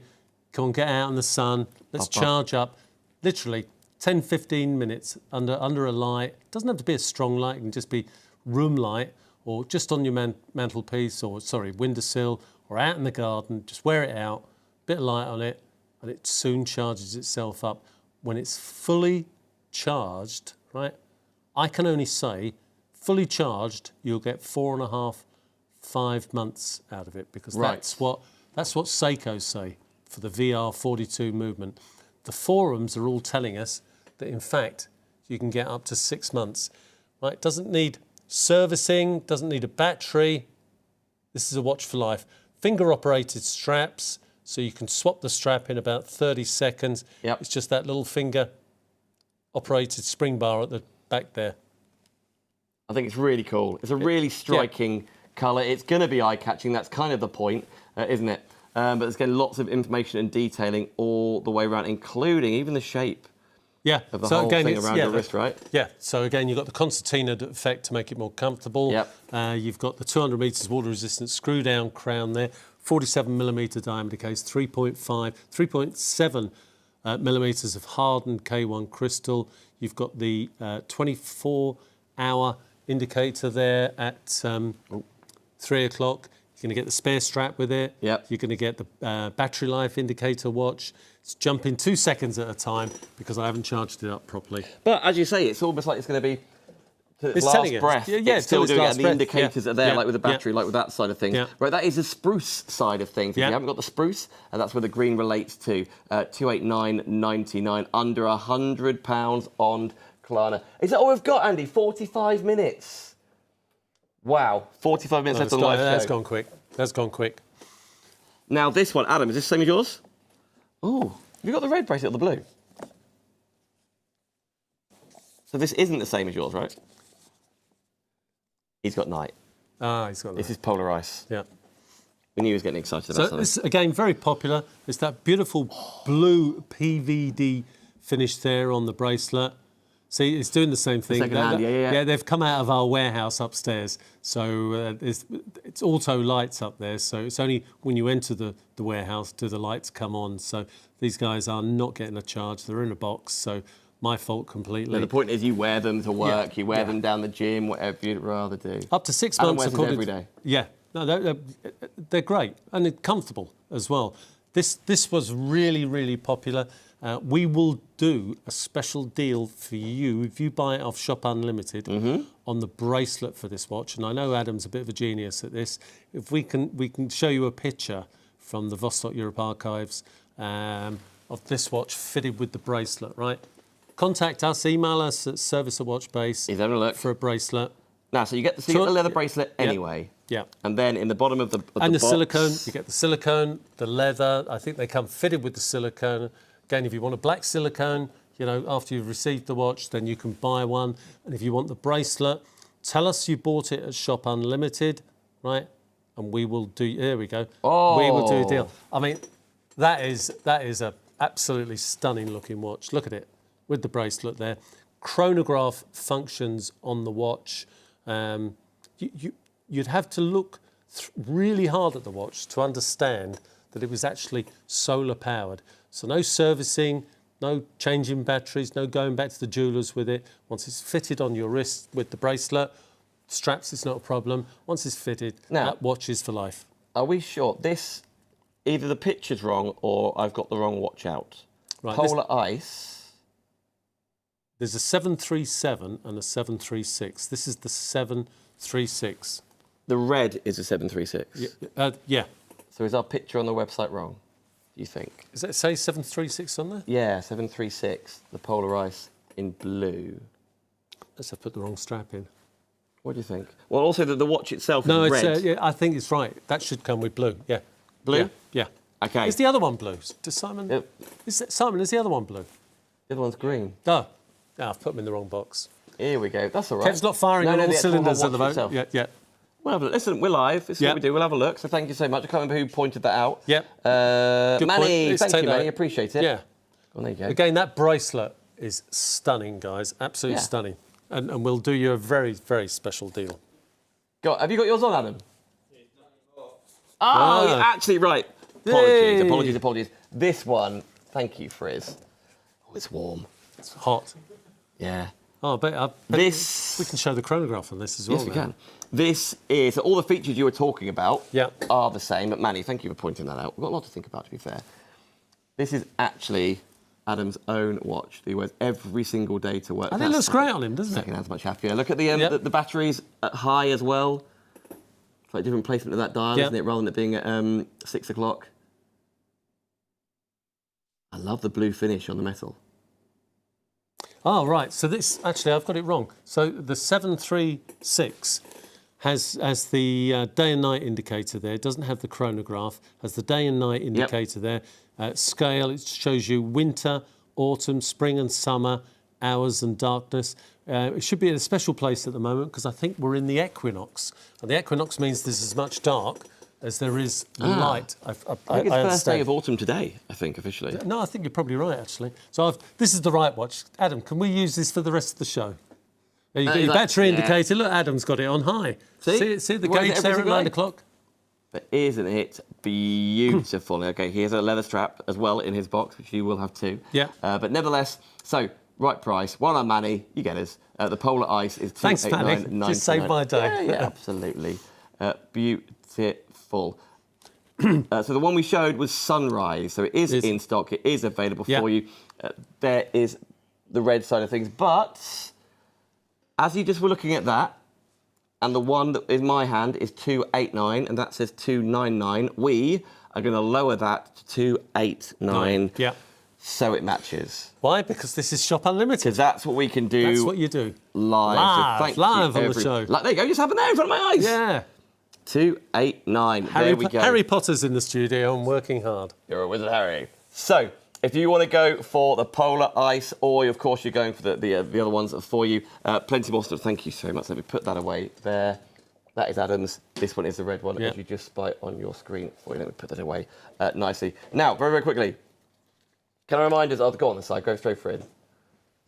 come on, get out in the sun, let's charge up. Literally 10, 15 minutes under a light. It doesn't have to be a strong light, it can just be room light, or just on your mantelpiece, or windowsill, or out in the garden. Just wear it out, bit of light on it, and it soon charges itself up. When it's fully charged, right? I can only say, fully charged, you'll get 4.5, 5 months out of it, because that's what Seiko say for the VR42 movement. The forums are all telling us that, in fact, you can get up to 6 months. Right? It doesn't need servicing, doesn't need a battery. This is a watch for life. Finger-operated straps, so you can swap the strap in about 30 seconds. It's just that little finger-operated spring bar at the back there. I think it's really cool. It's a really striking colour. It's going to be eye-catching. That's kind of the point, isn't it? But there's getting lots of information and detailing all the way around, including even the shape. Yeah, of the whole thing around your wrist, right? Yeah, so again, you've got the concertina effect to make it more comfortable. You've got the 200 metres water-resistant screw-down crown there, 47mm diameter case, 3.7 millimetres of hardened K1 crystal. You've got the 24-hour indicator there at 3 o'clock. You're going to get the spare strap with it. You're going to get the battery life indicator watch. It's jumping 2 seconds at a time because I haven't charged it up properly. But as you say, it's almost like it's going to be to its It's last telling you. breath. Yeah, it's still till its doing it, last and the breath. indicators Yeah. are there, Yeah. like with the battery, Yeah. like with that side of things. Yeah. Right, that is the spruce side of things. If Yeah. you haven't got the spruce, and that's where the green relates to. 289.99, under £100 on Klarna. Is that all we've got, Andy? 45 minutes. Wow, 45 minutes left on the live show. That's gone quick. That's gone quick. Now, this one, Adam, is this the same as yours? Oh, have you got the red bracelet or the blue? So this isn't the same as yours, right? He's got night. Ah, he's got that. This is polar ice. Yeah. We knew he was getting excited about So something. this, again, very popular. It's that beautiful blue PVD finish there on the bracelet. See, it's doing the same thing. second hand, yeah. Yeah, they've come out of our warehouse upstairs. So it's auto lights up there. So it's only when you enter the warehouse do the lights come on. So these guys are not getting a charge. They're in a box. So my fault completely. No, the point is you wear them to work, you wear them down the gym, whatever you'd rather do. Up to 6 Adam months. wears it every day. Yeah, no, they're great and they're comfortable as well. This was really, really popular. We will do a special deal for you if you buy it off Shop Unlimited on the bracelet for this watch. And I know Adam's a bit of a genius at this. If we can show you a picture from the Vostok-Europe archives of this watch fitted with the bracelet, right? Contact us, email us at service@watchbase. He's having a look. For a bracelet. Now, so you get the leather bracelet anyway. Yeah. And then in the bottom of the And the box, silicone, you get the silicone, the leather. I think they come fitted with the silicone. Again, if you want a black silicone, you know, after you've received the watch, then you can buy one. And if you want the bracelet, tell us you bought it at Shop Unlimited, right? And we will do. There we go. Oh. We will do a deal. I mean, that is a absolutely stunning looking watch. Look at it with the bracelet there. Chronograph functions on the watch. You'd have to look really hard at the watch to understand that it was actually solar powered. So no servicing, no changing batteries, no going back to the jewellers with it. Once it's fitted on your wrist with the bracelet, straps, it's not a problem. Once it's fitted, that watch is for life. Are we sure? This, either the picture's wrong or I've got the wrong watch out. Right, Polar ice. There's a 737 and a 736. This is the 736. The red is a 736. Yeah. So is our picture on the website wrong, do you think? Does it say 736 on there? Yeah, 736, the polar ice in blue. Let's have put the wrong strap in. What do you think? Well, also the watch itself No, is it's, red. yeah, I think it's right. That should come with blue. Yeah. Blue? Yeah. Okay. Is the other one blue? Does Simon? Yep. Is the other one blue? The other one's green. Oh, I've put them in the wrong box. Here we go. That's all right. Kev's not firing on all the actual cylinders at the watch moment. itself. Yeah. We'll have a look. Listen, we're live. This is what we do. We'll have a look. So thank you so much. I can't remember who pointed that out. Yep. Manny, thank you, Manny. Appreciate it. Yeah. Well, there you go. Again, that bracelet is stunning, guys. Absolutely stunning. And we'll do you a very, very special deal. Have you got yours on, Adam? Oh, you're actually right. Apologies. This one, thank you, Frizz. Oh, it's warm. It's hot. Yeah. Oh, I bet this... We can show the chronograph on this as well. Yes, we can. This is... So all the features you were talking about Yep. are the same. But, Manny, thank you for pointing that out. We've got a lot to think about, to be fair. This is actually Adam's own watch that he wears every single day to work. And it looks great on him, doesn't it? Second-hand's much happier. Look at the batteries at high as well. It's like different placement of that dial, isn't it, rather than it being at 6 o'clock. I love the blue finish on the metal. Oh, right. So this, actually, I've got it wrong. So the 736 has the day and night indicator there. It doesn't have the chronograph. Has the day and night indicator there. Scale, it shows you winter, autumn, spring and summer, hours and darkness. It should be in a special place at the moment because I think we're in the equinox. And the equinox means there's as much dark as there is light. I think it's first day of autumn today, I think, officially. No, I think you're probably right, actually. So this is the right watch. Adam, can we use this for the rest of the show? You got your battery indicator. Look, Adam's got it on high. See the gauge there at 9 o'clock? But isn't it beautiful? Okay, he has a leather strap as well in his box, which you will have too. Yeah. But nevertheless, so right price. Well done, Manny. You get us. The Polar Ice is Thanks, Manny. Just saved my day. Yeah, absolutely. Beautiful. So the one we showed was Sunrise. So it is in stock. It is available for you. There is the red side of things, but as you just were looking at that, and the one that in my hand is 289, and that says 299, we are going to lower that to 289. Yeah. So it matches. Why? Because this is Shop Unlimited. Because that's what we can do. That's what you do. Live. So thank live you on the show. Like, there you go, just have it there in front of my eyes. Yeah. 289. There we go. Harry Potter's in the studio and working hard. You're a wizard, Harry. So, if you want to go for the Polar Ice, or of course you're going for the other ones for you, plenty more stuff. Thank you so much. Let me put that away there. That is Adam's. This one is the red one, as you just spy on your screen for you. Let me put that away nicely. Now, very, very quickly, can I remind us? Oh, go on this side. Go straight for it.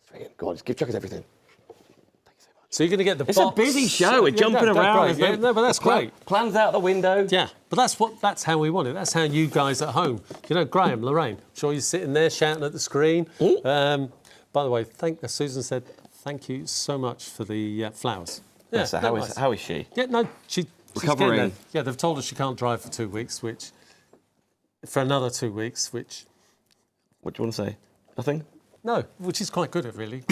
Straight in. Go on, just give chuck us everything. Thank you so much. So you're going to get the It's box. a busy show. We're jumping around. Yeah, no, but that's great. Plans out the window. Yeah, but that's how we want it. That's how you guys at home. You know, Graham, Lorraine, I'm sure you're sitting there shouting at the screen. By the way, Susan said thank you so much for the flowers. Yeah, so how is she? Yeah, no, she's recovering. Getting there. Yeah, they've told her she can't drive for 2 weeks, for another 2 weeks, which... What do you want to say? Nothing? No, which is quite good, really.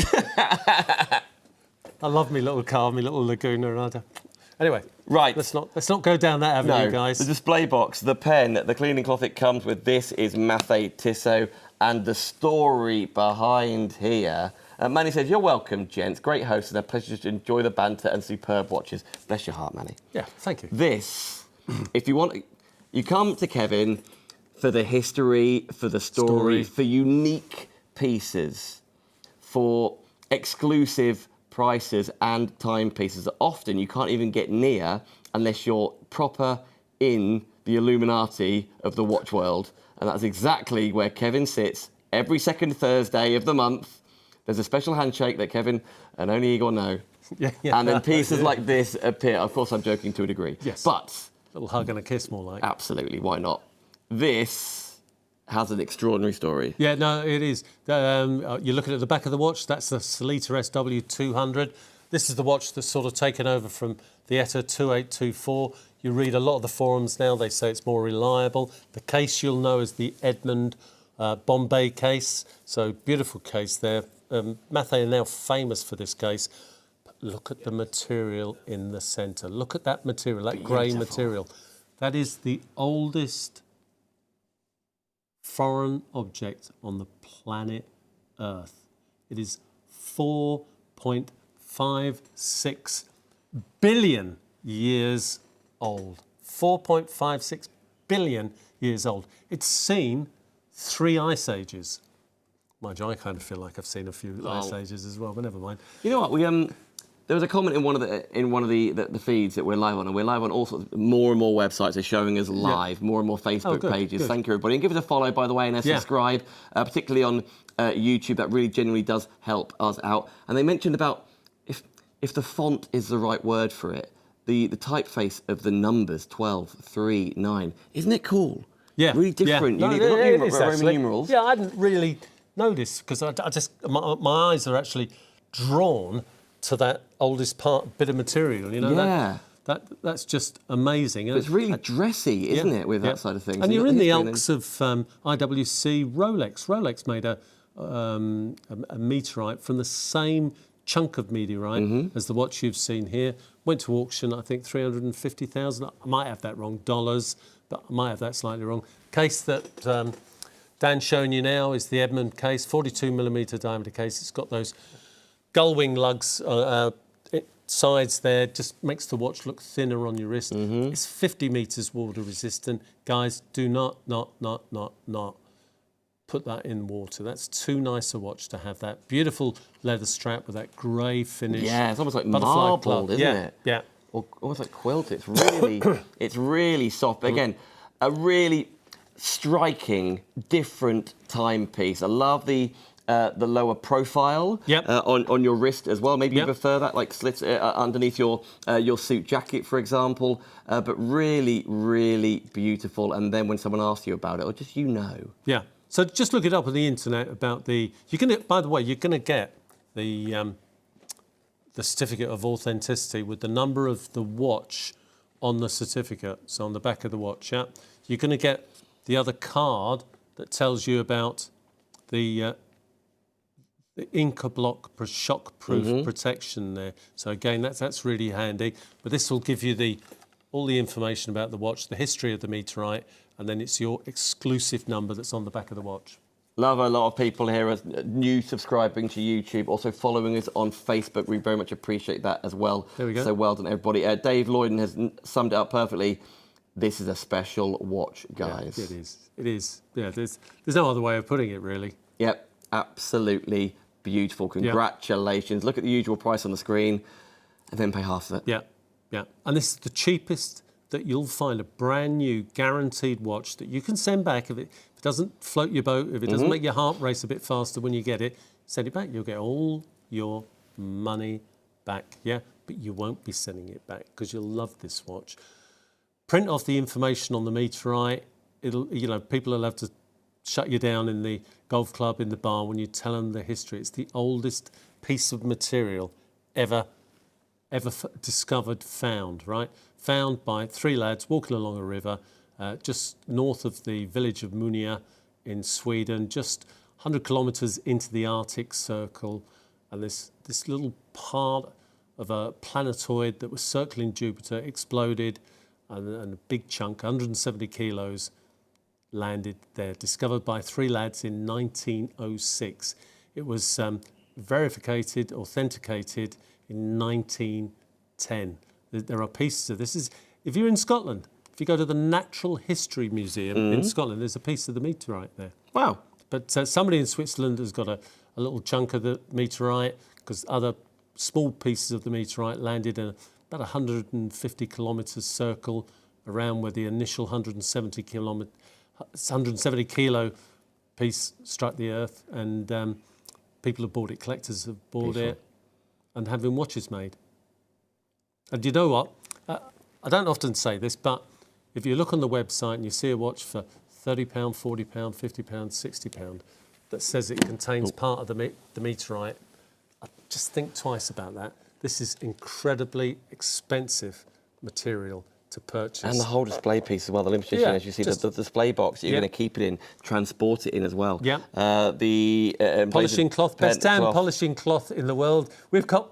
I love me little car, me little Laguna. Anyway, right. Let's not go down that avenue, guys. The display box, the pen, the cleaning cloth it comes with. This is Mathey Tissot, and the story behind here. Manny says, "You're welcome, gents. Great host and a pleasure to enjoy the banter and superb watches." Bless your heart, Manny. Yeah, thank you. This, if you want, you come to Kevin for the history, for the story, for unique pieces, for exclusive prices and timepieces that often you can't even get near unless you're proper in the Illuminati of the watch world. And that's exactly where Kevin sits every second Thursday of the month. There's a special handshake that Kevin and only Igor know. Yeah. And then pieces like this appear. Of course, I'm joking to a degree. Yes. But... a little hug and a kiss, more like. Absolutely, why not? This has an extraordinary story. Yeah, no, it is. You're looking at the back of the watch. That's the Sellita SW200. This is the watch that's sort of taken over from the ETA 2824. You read a lot of the forums now. They say it's more reliable. The case you'll know is the Edmund Bombay case. So beautiful case there. Mathey are now famous for this case. But look at the material in the centre. Look at that material, that grey material. That is the oldest foreign object on the planet Earth. It is 4.56 billion years old. 4.56 billion years old. It's seen 3 ice ages. Mind you, I kind of feel like I've seen a few ice ages as well, but never mind. You know what? There was a comment in one of the feeds that we're live on, and we're live on all sorts. More and more websites are showing us live. More and more Facebook pages. Good. Thank you, everybody, and give us a follow, by the way, and a subscribe, particularly on YouTube. That really genuinely does help us out. And they mentioned about if the font is the right word for it, the typeface of the numbers 12, 3, 9. Isn't it cool? Yeah, really different. Yeah. Roman numerals. Yeah, I didn't really notice because I just my eyes are actually drawn to that oldest bit of material. You know, yeah. That's just amazing. But it's really dressy, isn't it, with that side of things? And you're in the Alps of IWC Rolex. Rolex made a meteorite from the same chunk of meteorite as the watch you've seen here. Went to auction, I think 350,000. I might have that wrong, dollars, but I might have that slightly wrong. Case that Dan's showing you now is the Edmund case, 42mm diameter case. It's got those gull wing lugs sides there, just makes the watch look thinner on your wrist. It's 50 metres water resistant. Guys, do not put that in water. That's too nice a watch to have that beautiful leather strap with that grey finish. Yeah, it's almost like marbled, isn't it? Yeah. Or almost like quilted. It's really soft. But again, a really striking, different timepiece. I love the lower profile on your wrist as well. Maybe you prefer that, like slits underneath your suit jacket, for example. But really, really beautiful. And then when someone asks you about it, or just Yeah. So just look it up on the internet about the. By the way, you're gonna get the certificate of authenticity with the number of the watch on the certificate. So on the back of the watch, you're gonna get the other card that tells you about the the Inca block shock-proof protection there. So again, that's really handy. But this will give you all the information about the watch, the history of the meteorite, and then it's your exclusive number that's on the back of the watch. Love a lot of people here as new subscribing to YouTube, also following us on Facebook. We very much appreciate that as well. There we go. So well done, everybody. Dave Lloyden has summed it up perfectly. This is a special watch, guys. Yeah, it is. It is. Yeah, there's no other way of putting it, really. Yep, absolutely beautiful. Congratulations. Look at the usual price on the screen and then pay half of it. Yeah, yeah. And this is the cheapest that you'll find, a brand new guaranteed watch that you can send back if it doesn't float your boat, if it doesn't make your heart race a bit faster when you get it, send it back. You'll get all your money back, yeah? But you won't be sending it back because you'll love this watch. Print off the information on the meteorite. People will have to shut you down in the golf club, in the bar, when you tell them the history. It's the oldest piece of material ever discovered, found, right? Found by 3 lads walking along a river just north of the village of Munia in Sweden, just 100 kilometres into the Arctic Circle. And this little part of a planetoid that was circling Jupiter exploded, and a big chunk, 170 kilos, landed there, discovered by 3 lads in 1906. It was verificated, authenticated in 1910. There are pieces of this. If you're in Scotland, if you go to the Natural History Museum in Scotland, there's a piece of the meteorite there. Wow. But somebody in Switzerland has got a little chunk of the meteorite, because other small pieces of the meteorite landed in about 150 kilometres circle around where the initial 170 kilo piece struck the earth, and people have bought it, collectors have bought it, and having watches made. And you know what? I don't often say this, but if you look on the website and you see a watch for £30, £40, £50, £60 that says it contains part of the meteorite, I just think twice about that. This is incredibly expensive material to purchase. And the whole display piece as well, the limited edition, as you see, the display box that you're going to keep it in, transport it in as well. Yeah. The polishing cloth, best damn polishing cloth in the world. We've got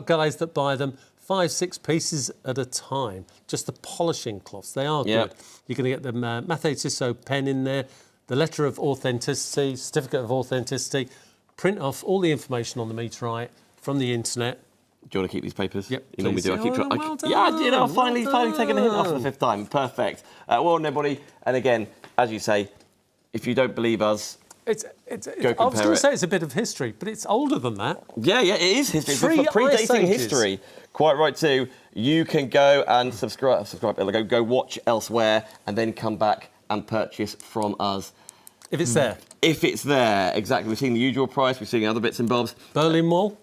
guys that buy them 5-6 pieces at a time, just the polishing cloths. They are good. You're going to get the Mathey Tissot pen in there, the letter of authenticity, certificate of authenticity, print off all the information on the meteorite from the internet. Do you want to keep these papers? Yep. You normally do. I keep well done. Yeah, I did. I've finally taken the hint off for the 5th time. Perfect. Well done, everybody. And again, as you say, if you don't believe us, go compare I was going to say it's a bit of history, but it's older than that. Yeah, it is history. Three Predating ages. history. Quite right too. You can go and subscribe. Go watch elsewhere, and then come back and purchase from us. If it's there. If it's there, exactly. We've seen the usual price. We've seen other bits and bobs. Berlin Wall.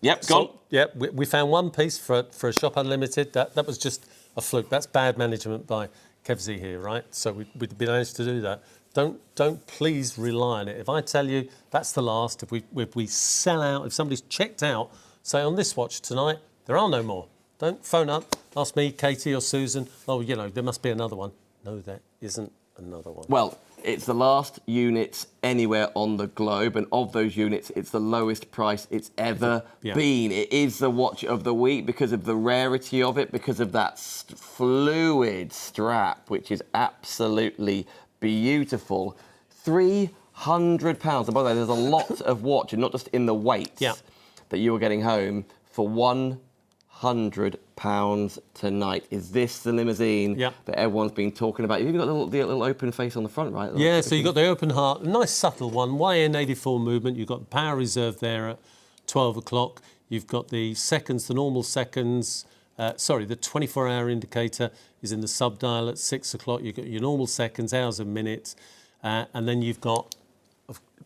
Yep, gone. Yep, we found one piece for a Shop Unlimited. That was just a fluke. That's bad management by Kevzy here, right? So we managed to do that. Don't please rely on it. If I tell you that's the last, if we sell out, if somebody's checked out, say on this watch tonight, there are no more. Don't phone up, ask me, Katie or Susan, there must be another one. No, there isn't another one. Well, it's the last units anywhere on the globe, and of those units, it's the lowest price it's ever been. It is the watch of the week because of the rarity of it, because of that fluid strap, which is absolutely beautiful. £300. And by the way, there's a lot of watch, and not just in the weight, that you are getting home for £100 tonight. Is this the limousine that everyone's been talking about? You've even got the little open face on the front, right? Yeah, so you've got the open heart, a nice subtle one, YN84 movement. You've got the power reserve there at 12 o'clock. You've got the seconds, the normal seconds. The 24-hour indicator is in the sub-dial at 6 o'clock. You've got your normal seconds, hours and minutes. And then you've got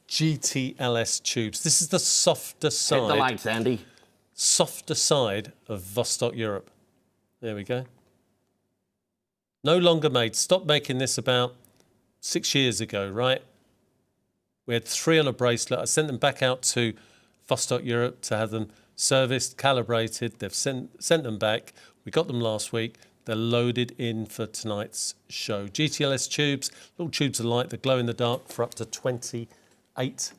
GTLS tubes. This is the softer side. Hit the lights, Andy. Softer side of Vostok-Europe. There we go. No longer made. Stopped making this about 6 years ago, right? We had 3 on a bracelet. I sent them back out to Vostok-Europe to have them serviced, calibrated. They've sent them back. We got them last week. They're loaded in for tonight's show. GTLS tubes, little tubes of light that glow in the dark for up to 28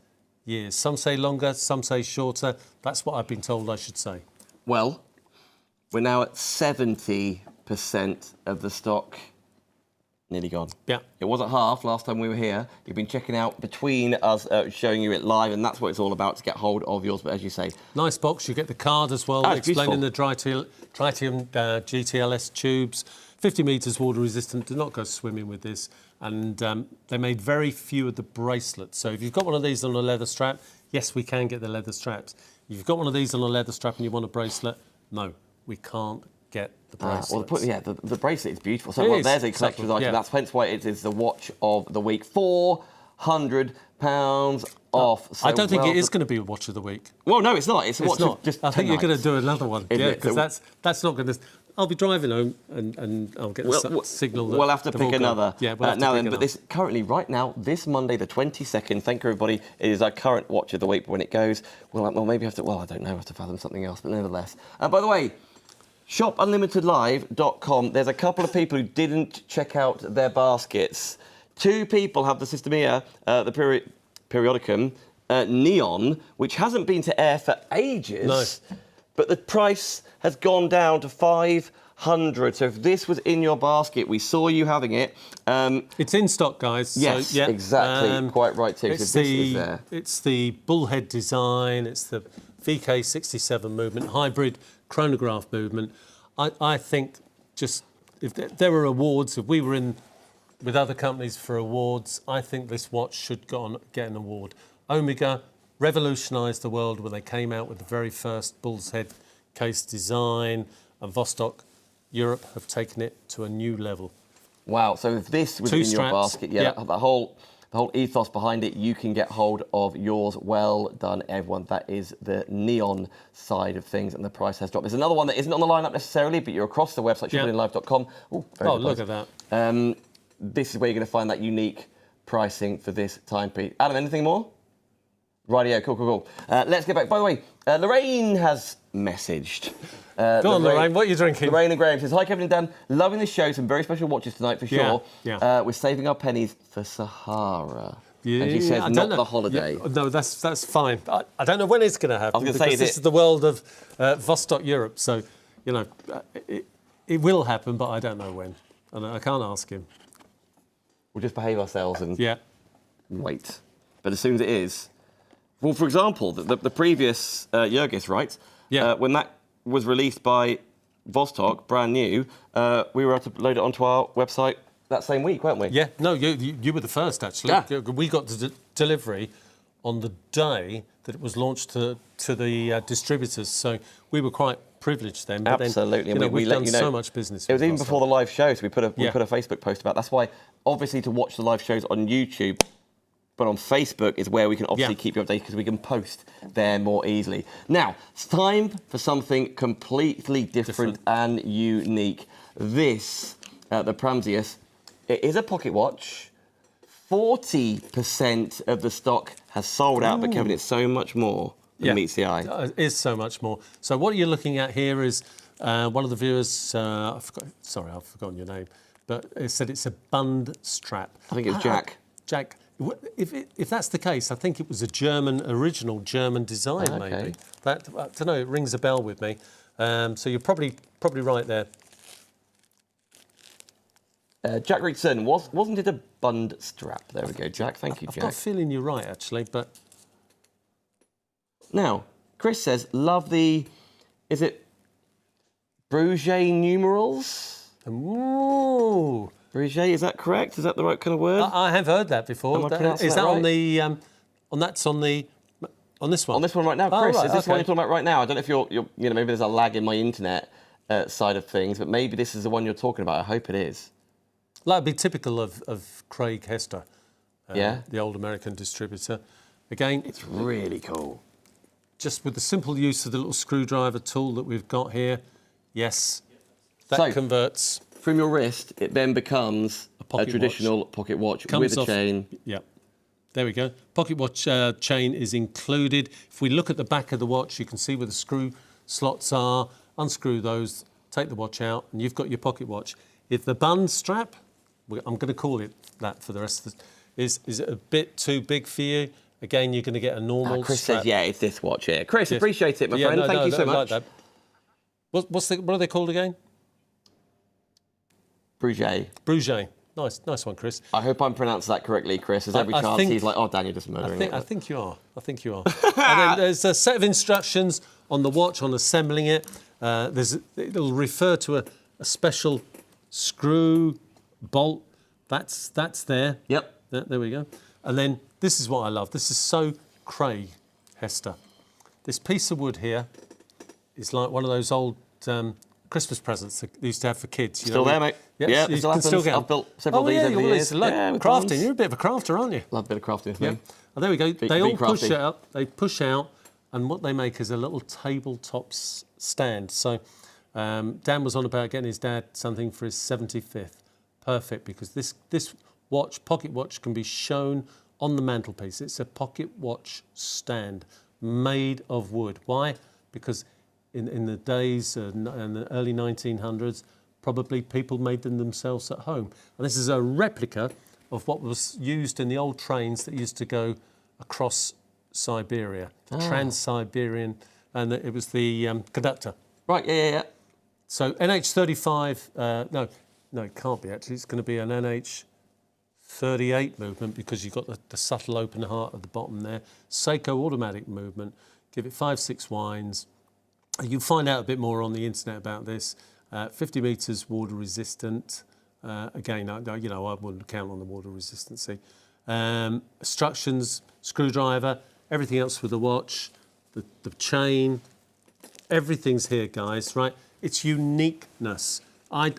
years. Some say longer, some say shorter. That's what I've been told I should say. Well, we're now at 70% of the stock nearly gone. Yeah. It was at half last time we were here. You've been checking out between us, showing you it live, and that's what it's all about, to get hold of yours. But as you say... Nice box. You get the card as well, explaining the Tritium GTLS tubes. 50 metres water resistant. Do not go swimming with this. And they made very few of the bracelets. So if you've got one of these on a leather strap, yes, we can get the leather straps. If you've got one of these on a leather strap and you want a bracelet, no, we can't get the bracelet. Well, the bracelet is beautiful. So there's a collector's item. Yeah. That's hence why it is the watch of the week. £400 off. So I don't think it is going to be a watch of the week. Well, no, it's not. It's a watch of just I think you're going to do another one. Isn't yeah, it? because that's not going to... I'll be driving home and I'll get the signal that... We'll have to pick another. Yeah, we'll have to pick another. But this currently, right now, this Monday, the 22nd, thank you, everybody, it is our current watch of the week. But when it goes, well, maybe have to... Well, I don't know, have to fathom something else, but nevertheless. By the way, shopunlimitedlive.com, there's a couple of people who didn't check out their baskets. 2 people have the Systemia, the Periodicum, Neon, which hasn't been to air for ages. No. But the price has gone down to £500. So if this was in your basket, we saw you having it. It's in stock, guys. Yes, so, yeah. Exactly. Quite right too. It's so this is there. It's the bullhead design. It's the VK67 movement, hybrid chronograph movement. I think just if there were awards, if we were in with other companies for awards, I think this watch should get an award. Omega revolutionised the world when they came out with the very first bull's head case design, and Vostok-Europe have taken it to a new level. Wow, so if this was in your basket, the whole ethos behind it, you can get hold of yours. Well done, everyone. That is the Neon side of things, and the price has dropped. There's another one that isn't on the lineup necessarily, but you're across the website, shopunlimitedlive.com. Oh, look at that. This is where you're going to find that unique pricing for this timepiece. Adam, anything more? Rightio, cool. Let's get back. By the way, Lorraine has messaged. Go on, Lorraine, what are you drinking? Lorraine and Graham says, hi, Kevin and Dan. Loving the show. Some very special watches tonight for sure. Yeah. We're saving our pennies for Sahara. Yeah, and she says, not the holiday. Yeah, no, that's fine. I don't know when it's going to happen. I was going to say, this is the world of Vostok-Europe. So, you know, it will happen, but I don't know when. And I can't ask him. We'll just behave ourselves and wait. But as soon as it is... Well, for example, the previous Jurgis, right? Yeah. When that was released by Vostok, brand new, we were able to load it onto our website that same week, weren't we? Yeah. No, you were the first, actually. Yeah. We got the delivery on the day that it was launched to the distributors, so we were quite privileged then. But absolutely. Then, we've done so much business. It was even before the live show, so we put a Facebook post about it. That's why, obviously, to watch the live shows on YouTube, but on Facebook is where we can obviously keep you updated, because we can post there more easily. Now, it's time for something completely different and unique. This, the Pramsius, it is a pocket watch. 40% of the stock has sold out, but Kevin, it's so much more than meets the eye. It is so much more. So what you're looking at here is one of the viewers, I've forgotten your name, but it said it's a bund strap. I think it's Jack. Jack. If that's the case, I think it was a original German design, maybe. I don't know, it rings a bell with me. So you're probably right there. Jack Rickson, wasn't it a bund strap? There we go, Jack. Thank you, Jack. I've got a feeling you're right, actually, but... Now, Chris says, love the... Is it Bruget numerals? Ooh. Bruget, is that correct? Is that the right kind of word? I have heard that before. Am I pronouncing that right? on the on this one? On this one right now, Chris. Is this the one you're talking about right now? I don't know if you're maybe there's a lag in my internet side of things, but maybe this is the one you're talking about. I hope it is. That'd be typical of Craig Hester, the old American distributor. Again, it's really cool. Just with the simple use of the little screwdriver tool that we've got here, yes, that converts. From your wrist, it then becomes a traditional pocket watch with a chain. Yeah, there we go. Pocket watch chain is included. If we look at the back of the watch, you can see where the screw slots are. Unscrew those, take the watch out, and you've got your pocket watch. If the bund strap, I'm going to call it that for the rest of this, is it a bit too big for you? Again, you're going to get a normal Chris strap. says, yeah, it's this watch here. Chris, appreciate it, my Yeah, friend. no, Thank you so no, much. like that. What are they called again? Bruget. Bruget. Nice one, Chris. I hope I'm pronouncing that correctly, Chris. There's every chance he's like, oh, Dan, you're just murdering it. I think you are. And then there's a set of instructions on the watch on assembling it. It'll refer to a special screw bolt. That's there. Yep. There we go. And then this is what I love. This is so Craig, Hester. This piece of wood here is like one of those old Christmas presents that they used to have for kids. Still there, mate. Yes, yeah, you still can happens. still get them. I've built several of these over the years. Crafting. bonds. You're a bit of a crafter, aren't you? Love a bit of crafting. Yeah. Oh, there we go. They all push crafty. out. They push out, and what they make is a little tabletop stand. So Dan was on about getting his dad something for his 75th. Perfect, because this watch, pocket watch, can be shown on the mantelpiece. It's a pocket watch stand made of wood. Why? Because in the days, in the early 1900s, probably people made them themselves at home. And this is a replica of what was used in the old trains that used to go across Siberia, Trans-Siberian, and it was the conductor. Right, yeah. So NH35, no, it can't be actually. It's going to be an NH38 movement because you've got the subtle open heart at the bottom there. Seiko automatic movement. Give it 5-6 winds. You'll find out a bit more on the internet about this. 50 metres water resistant. Again, I wouldn't count on the water resistancy. Instructions, screwdriver, everything else with the watch, the chain, everything's here, guys, right? It's uniqueness. I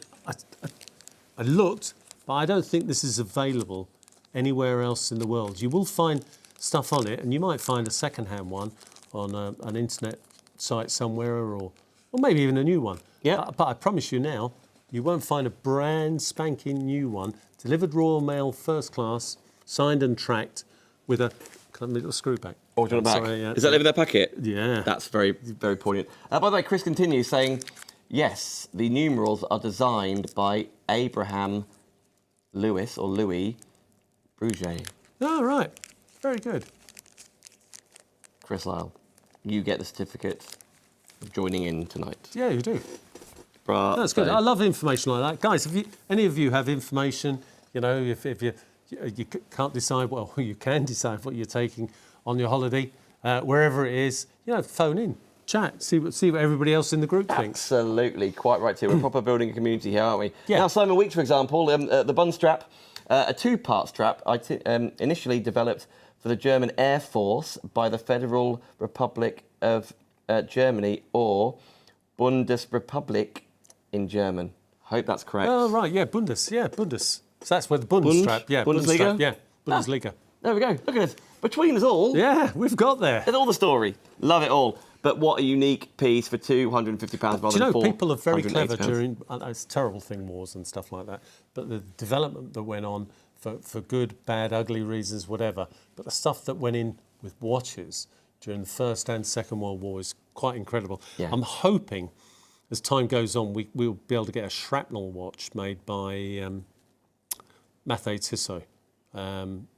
looked, but I don't think this is available anywhere else in the world. You will find stuff on it, and you might find a second-hand one on an internet site somewhere, or maybe even a new one. Yeah. But I promise you now, you won't find a brand spanking new one, delivered Royal Mail first class, signed and tracked with a little screw back. Oh, do you want it back? Sorry, yeah. Is that in their packet? Yeah. That's very, very poignant. By the way, Chris continues saying, yes, the numerals are designed by Abraham Louis Bruget. Oh, right. Very good. Chris Lyle, you get the certificate of joining in tonight. Yeah, you do. Bravo. That's good. I love information like that. Guys, if any of you have information, if you can't decide, well, you can decide what you're taking on your holiday, wherever it is, phone in, chat, see what everybody else in the group thinks. Absolutely, quite right too. We're proper building a community here, aren't we? Yeah. Now, Simon Weeks, for example, the bun strap, a two-part strap, initially developed for the German Air Force by the Federal Republic of Germany, or Bundesrepublik in German. Hope that's correct. Oh, right, yeah, Bundes. So that's where the Bund strap, yeah. Bundesliga? Strap, yeah, Bundesliga. There we go. Look at us. Between us all, Yeah, we've got there. there's all the story. Love it all. But what a unique piece for £250 rather Do you than know, people are very clever £480. during, it's a terrible thing, wars and stuff like that, but the development that went on for good, bad, ugly reasons, whatever, but the stuff that went in with watches during the First and Second World War is quite incredible. Yeah. I'm hoping, as time goes on, we'll be able to get a shrapnel watch made by Mathey Tissot.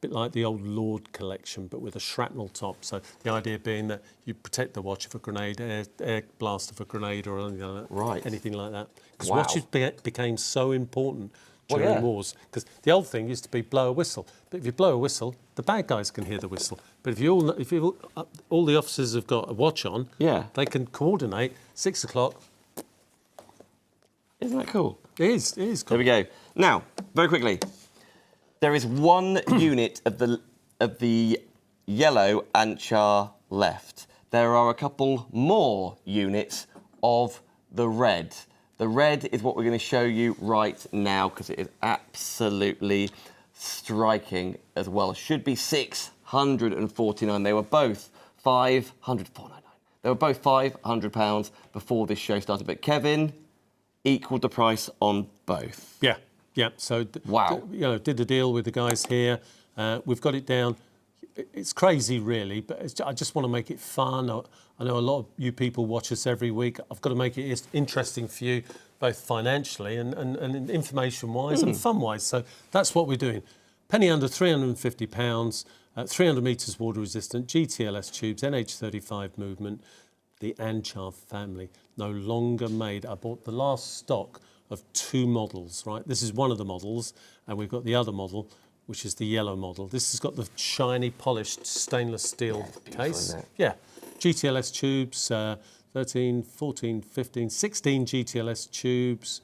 Bit like the old Lord collection, but with a shrapnel top. So the idea being that you protect the watch if a grenade, air blast of a grenade or anything like that. Right. Anything like that. Because Wow. watches became so important during yeah. wars. Because the old thing used to be blow a whistle. But if you blow a whistle, the bad guys can hear the whistle. But if all the officers have got a watch on, Yeah. they can coordinate. 6 o'clock. Isn't that cool? It is cool. There we go. Now, very quickly, there is one unit of the yellow Anchar left. There are a couple more units of the red. The red is what we're going to show you right now because it is absolutely striking as well. Should be £649. They were both £499. They were both £500 before this show started. But Kevin equalled the price on both. Yeah. So, Wow. Did the deal with the guys here. We've got it down. It's crazy, really, but I just want to make it fun. I know a lot of you people watch us every week. I've got to make it interesting for you, both financially and information-wise and fun-wise. So that's what we're doing. Penny under £350. 300 metres water resistant, GTLS tubes, NH35 movement. The Anchar family, no longer made. I bought the last stock of 2 models, right? This is one of the models, and we've got the other model, which is the yellow model. This has got the shiny, polished stainless steel case. Yeah, GTLS tubes, 13, 14, 15, 16 GTLS tubes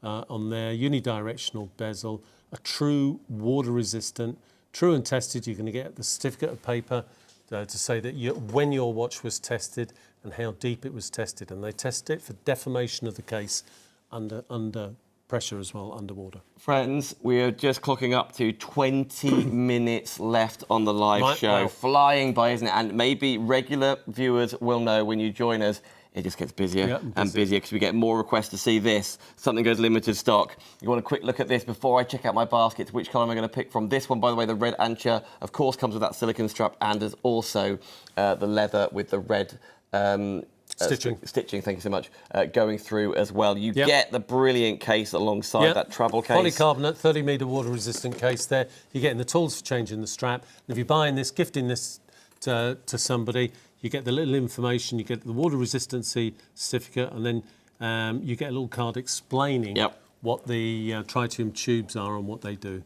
on there, unidirectional bezel, a true water resistant, true and tested. You're going to get the certificate of paper to say that when your watch was tested and how deep it was tested. And they test it for deformation of the case under pressure as well, underwater. Friends, we are just clocking up to 20 minutes left on the live show. Wow. Flying by, isn't it? And maybe regular viewers will know when you join us, it just gets busier and busier because we get more requests to see this. Something goes limited stock. You want a quick look at this before I check out my baskets? Which colour am I going to pick from? This one, by the way, the red Ancha, of course, comes with that silicone strap, and there's also the leather with the red stitching. Thank you so much. Going through as well. You get the brilliant case alongside that travel case. Polycarbonate, 30-metre water-resistant case there. You're getting the tools for changing the strap. And if you're buying this, gifting this to somebody, you get the little information, you get the water resistancy certificate, and then you get a little card explaining what the tritium tubes are and what they do.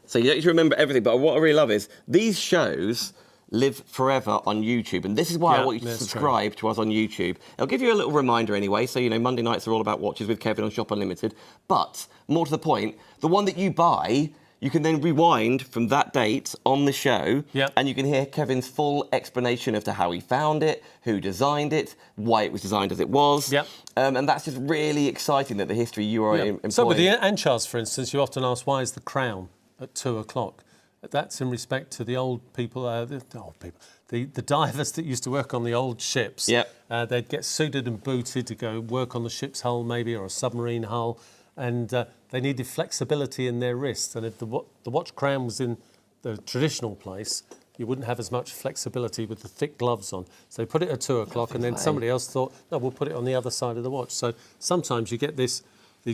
So you don't need to remember everything, but what I really love is these shows live forever on YouTube, and this is why I want you to subscribe to us on YouTube. I'll give you a little reminder anyway, so you know Monday nights are all about watches with Kevin on Shop Unlimited, but more to the point, the one that you buy, you can then rewind from that date on the show, and you can hear Kevin's full explanation as to how he found it, who designed it, why it was designed as it was. And that's just really exciting that the history you are employing. So with the Anchars, for instance, you often ask, why is the crown at 2 o'clock? That's in respect to the old people, the divers that used to work on the old ships. They'd get suited and booted to go work on the ship's hull maybe, or a submarine hull, and they needed flexibility in their wrists. And if the watch crown was in the traditional place, you wouldn't have as much flexibility with the thick gloves on. So they put it at 2 o'clock, and then somebody else thought, no, we'll put it on the other side of the watch. So sometimes you get these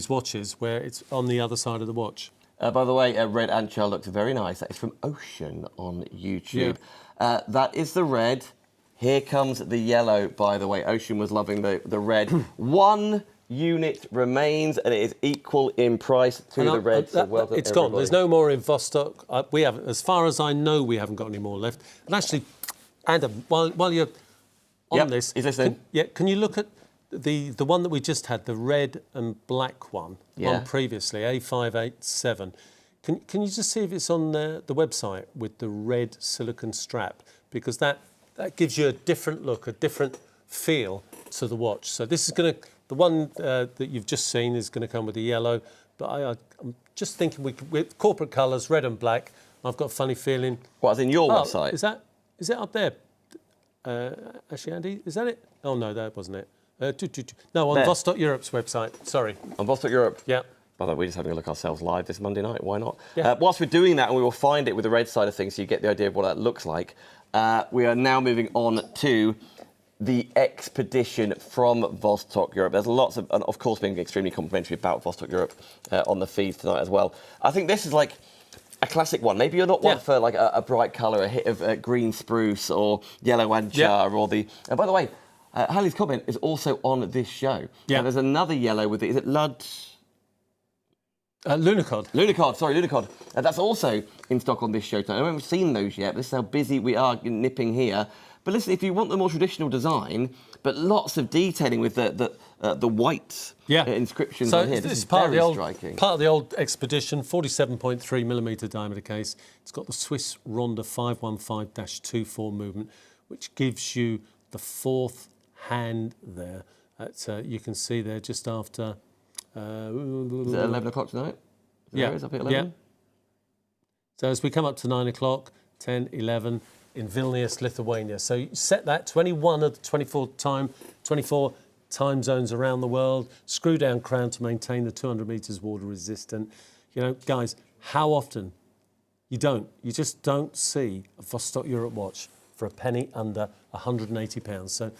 watches where it's on the other side of the watch. By the way, Red Ancha looks very nice. That is from Ocean on YouTube. That is the red. Here comes the yellow, by the way. Ocean was loving the red. 1 unit remains, and it is equal in price to the red. So well done, it's gone. There's no more in Vostok. We haven't, as far as I know, we haven't got any more left. And actually, Adam, while you're on this, is this can you look at the one that we just had, the red and black one, one previously, A587. Can you just see if it's on the website with the red silicone strap? Because that gives you a different look, a different feel to the watch. So this is going to, the one that you've just seen is going to come with the yellow, but I'm just thinking with corporate colours, red and black, I've got a funny feeling. What's in your website? Is it up there? Actually, Andy, is that it? Oh no, that wasn't it. No, on Vostok-Europe's website, sorry. On Vostok-Europe? Yeah. By the way, we're just having a look ourselves live this Monday night, why not? Whilst we're doing that, and we will find it with the red side of things so you get the idea of what that looks like, we are now moving on to the expedition from Vostok-Europe. There's lots of course, being extremely complimentary about Vostok-Europe on the feed tonight as well. I think this is like a classic one. Maybe you're not one for like a bright colour, a hit of green spruce or yellow Ancha or the... And by the way, Hallie's comment is also on this show. There's another yellow with it. Is it Lud? Lunacod. Lunacod. That's also in stock on this show tonight. I haven't seen those yet. This is how busy we are nipping here. But listen, if you want the more traditional design, but lots of detailing with the white inscriptions on here, this is very striking. Part of the old expedition, 47.3mm diameter case. It's got the Swiss Ronda 515-24 movement, which gives you the 4th hand there. You can see there just after... is it 11 o'clock tonight? Is up at 11? So as we come up to 9 o'clock, 10, 11, in Vilnius, Lithuania. So you set that 21 of the 24 time zones around the world, screw down crown to maintain the 200 metres water resistant. You know, guys, how often you just don't see a Vostok-Europe watch for a penny under £180. So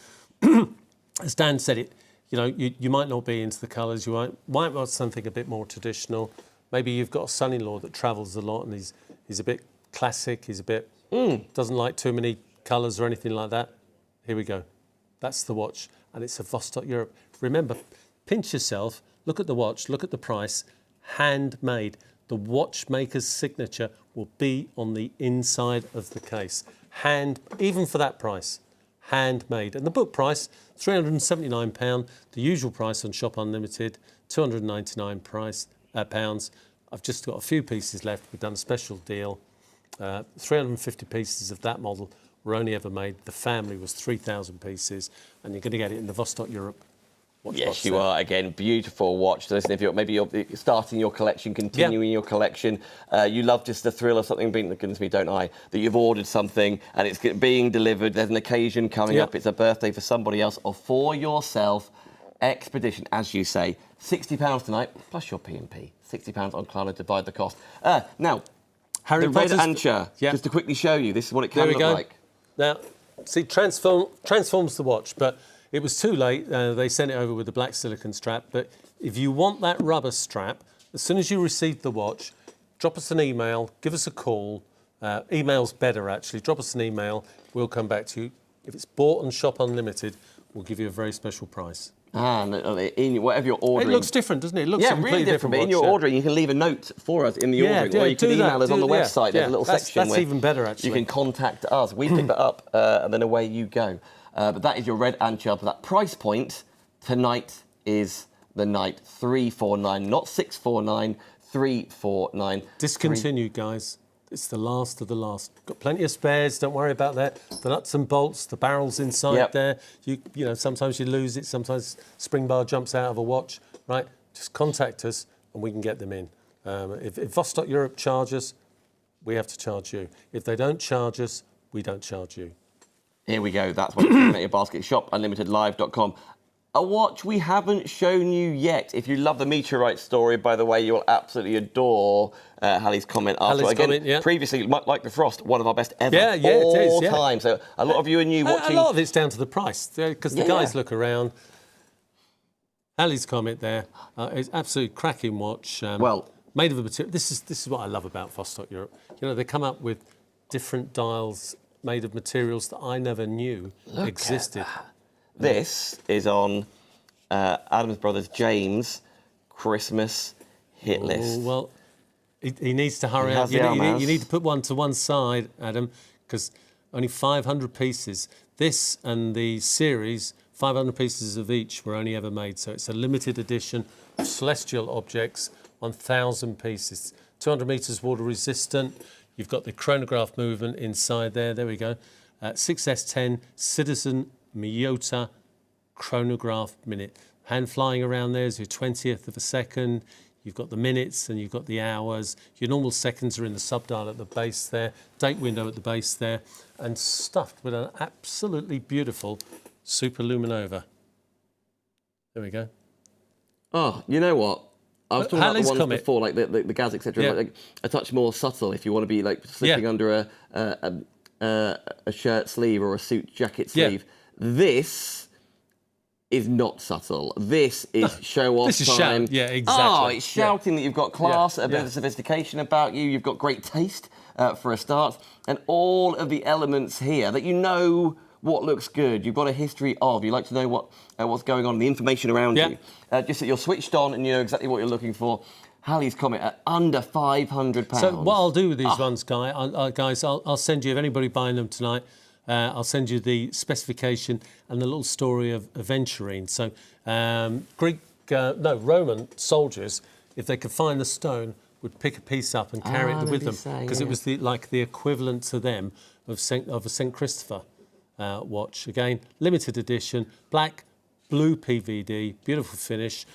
as Dan said it, you know, you might not be into the colours, you might want something a bit more traditional. Maybe you've got a son-in-law that travels a lot and he's a bit classic, he's a bit Doesn't like too many colours or anything like that. Here we go. That's the watch, and it's a Vostok-Europe. Remember, pinch yourself, look at the watch, look at the price, handmade. The watchmaker's signature will be on the inside of the case. Even for that price, handmade. And the book price, £379. The usual price on Shop Unlimited, £299. I've just got a few pieces left. We've done a special deal. 350 pieces of that model were only ever made. The family was 3,000 pieces, and you're going to get it in the Vostok-Europe watch yes, box you there. are. Again, beautiful watch. So listen, if you're starting your collection, continuing your collection, you love just the thrill of something being, goodness me, don't I, that you've ordered something and it's being delivered. There's an occasion coming up. It's a birthday for somebody else or for yourself. Expedition, as you say, £60 tonight, plus your P&P. £60 on Klarna, divide the cost. Now, Harry the red Potter's- Ancha, just to quickly show you, this is what it can There we look go. like. Now, see, transforms the watch, but it was too late. They sent it over with the black silicone strap. But if you want that rubber strap, as soon as you receive the watch, drop us an email, give us a call. Email's better, actually. Drop us an email. We'll come back to you. If it's bought on Shop Unlimited, we'll give you a very special price. And in whatever you're ordering. It looks different, doesn't it? It looks a Yeah, completely really different. But in your watch, ordering, you can leave a note for us in the ordering, or you can email us on the website. There's a little section that's where even better, actually. you can contact us. We pick that up, and then away you go. But that is your red Ancha. For that price point, tonight is the night. 349, not 649, 349. Discontinued, guys. It's the last of the last. Got plenty of spares. Don't worry about that. The nuts and bolts, the barrels inside there. You know, sometimes you lose it. Sometimes spring bar jumps out of a watch. Right? Just contact us and we can get them in. If Vostok-Europe charge us, we have to charge you. If they don't charge us, we don't charge you. Here we go. That's what it's in your basket. Shop unlimitedlive.com. A watch we haven't shown you yet. If you love the meteorite story, by the way, you'll absolutely adore Hallie's comment after. Hallie's Again, comment, yeah. Previously, like the Frost, one of our best ever Yeah, all it is, yeah. time. So a lot of you are new watching. A lot of it's down to the price, because the guys look around. Hallie's comment there is absolutely cracking watch. Well, made of a material. This is what I love about Vostok-Europe. You know, they come up with different dials made of materials that I never knew existed. This is on Adams Brothers James' Christmas hit list. Well, he needs to hurry He up. has the You need to put one to one side, Adam, because only 500 pieces. This and the series, 500 pieces of each were only ever made. So it's a limited edition of celestial objects, 1,000 pieces. 200 metres water resistant. You've got the chronograph movement inside there. There we go. 6S10 Citizen Miyota chronograph minute. Hand flying around there is your 20th of a second. You've got the minutes and you've got the hours. Your normal seconds are in the subdial at the base there. Date window at the base there. And stuffed with an absolutely beautiful superluminova. There we go. Oh, you know what? I was talking Hallie's about the ones comment. before, like the Gaz, etc. Yeah. Like a touch more subtle if you want to be like slipping under a shirt sleeve or a suit jacket sleeve. This is not subtle. This is show off This is time. shout. Yeah, exactly. Oh, it's shouting that you've got class, a bit Yeah. of sophistication about you. You've got great taste for a start, and all of the elements here that you know what looks good. You've got a history of. You like to know what's going on, the information around you. Just that you're switched on and you know exactly what you're looking for. Hallie's comment at under £500. So what I'll do with these ones, guys, I'll send you, if anybody buying them tonight, I'll send you the specification and the little story of aventurine. So Roman soldiers, if they could find the stone, would pick a piece up and carry it with them, because it was the equivalent to them of a St Christopher watch. Again, limited edition, black, blue PVD, beautiful finish.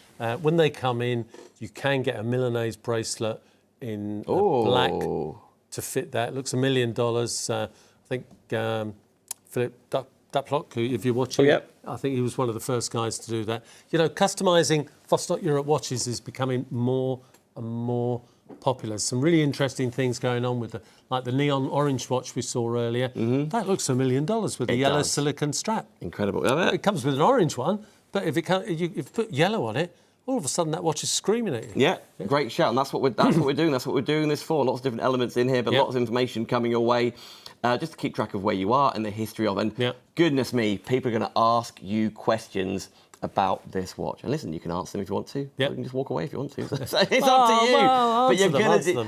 When they come in, you can get a Milanese bracelet in black to fit that. It looks $1 million. I think Philip Duplock, if you're watching, I think he was one of the first guys to do that. You know, customising Vostok-Europe watches is becoming more and more popular. Some really interesting things going on with the neon orange watch we saw earlier. That looks $1 million with the yellow silicone strap. Incredible. It comes with an orange one, but if you put yellow on it, all of a sudden that watch is screaming at you. Yeah, great shout, and that's what we're doing. That's what we're doing this for. Lots of different elements in here, but lots of information coming your way. just to keep track of where you are and the history of it. And goodness me, people are going to ask you questions about this watch. And listen, you can answer them if you want to. You can just walk away if you want to. So it's up to you. But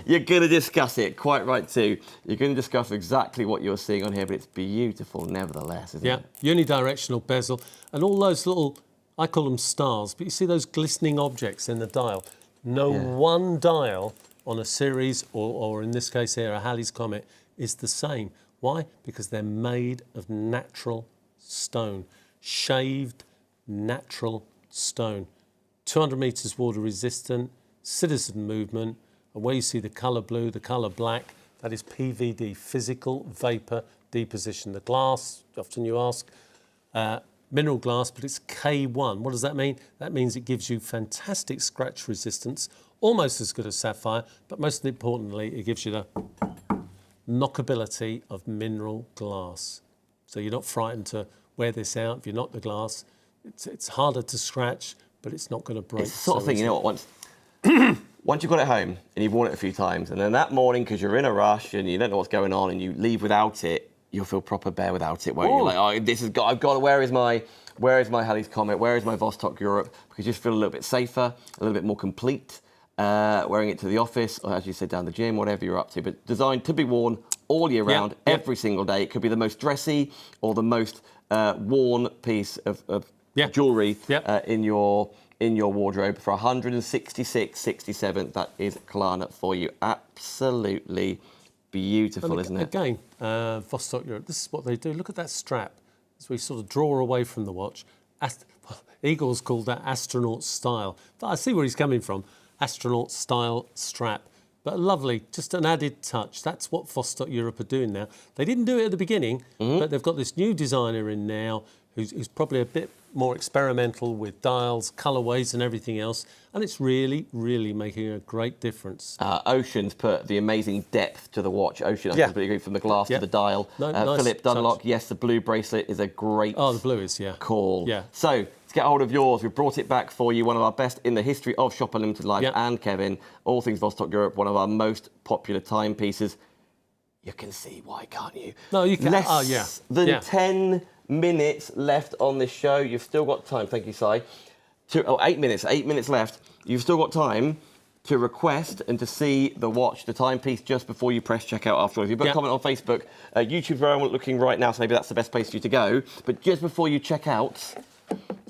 you're going to discuss it. Quite right too. You're going to discuss exactly what you're seeing on here, but it's beautiful nevertheless, isn't it? Unidirectional bezel and all those little, I call them stars, but you see those glistening objects in the dial. No one dial on a series, or in this case here, a Halley's Comet, is the same. Why? Because they're made of natural stone, shaved natural stone. 200 metres water resistant, citizen movement, and where you see the colour blue, the colour black, that is PVD, physical vapour deposition. The glass, often you ask, mineral glass, but it's K1. What does that mean? That means it gives you fantastic scratch resistance, almost as good as sapphire, but most importantly, it gives you the knockability of mineral glass. So you're not frightened to wear this out. If you knock the glass, it's harder to scratch, but it's not going to break. It's the sort of thing, you know what, once you've got it home and you've worn it a few times, and then that morning, because you're in a rush and you don't know what's going on and you leave without it, you'll feel proper bare without it, won't you? Like, oh, I've got, where is my Halley's Comet? Where is my Vostok-Europe? Because you just feel a little bit safer, a little bit more complete, wearing it to the office, or as you said, down the gym, whatever you're up to, but designed to be worn all year round, every single day. It could be the most dressy or the most worn piece of jewellery in your wardrobe for 166.67. That is Klarna for you. Absolutely beautiful, isn't it? Again, Vostok-Europe, this is what they do. Look at that strap. As we sort of draw away from the watch. Eagles called that astronaut style. But I see where he's coming from. Astronaut style strap. But lovely, just an added touch. That's what Vostok-Europe are doing now. They didn't do it at the beginning, but they've got this new designer in now who's probably a bit more experimental with dials, colourways and everything else. And it's really, really making a great difference. Ocean's put the amazing depth to the watch. Ocean, I completely agree, from the glass to the dial. Nice Philip Dunlock, touch. yes, the blue bracelet is a great the blue is, call. Yeah. So, let's get hold of yours. We've brought it back for you, one of our best in the history of Shop Unlimited Live, and Kevin, all things Vostok-Europe, one of our most popular timepieces. You can see why, can't you? No, you can. Less than 10 minutes left on this show. You've still got time, thank you, Si. 8 minutes, 8 minutes left. You've still got time to request and to see the watch, the timepiece, just before you press checkout after all. If you put a comment on Facebook, YouTube's where I'm looking right now, so maybe that's the best place for you to go. But just before you check out,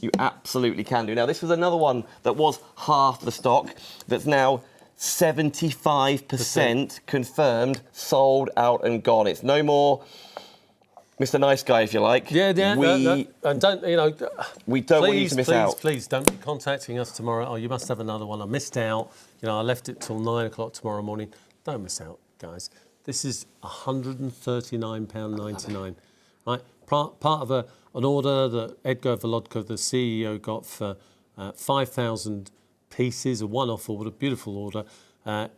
you absolutely can do. Now, this was another one that was half the stock, that's now 75% confirmed, sold out and gone. It's no more Mr. Nice Guy, if you like. And don't, we don't want you to miss out. Please don't be contacting us tomorrow. Oh, you must have another one. I missed out. I left it till 9 o'clock tomorrow morning. Don't miss out, guys. This is £139.99, right? Part of an order that Edgar Volodko, the CEO, got for 5,000 pieces, a one-off order, beautiful order.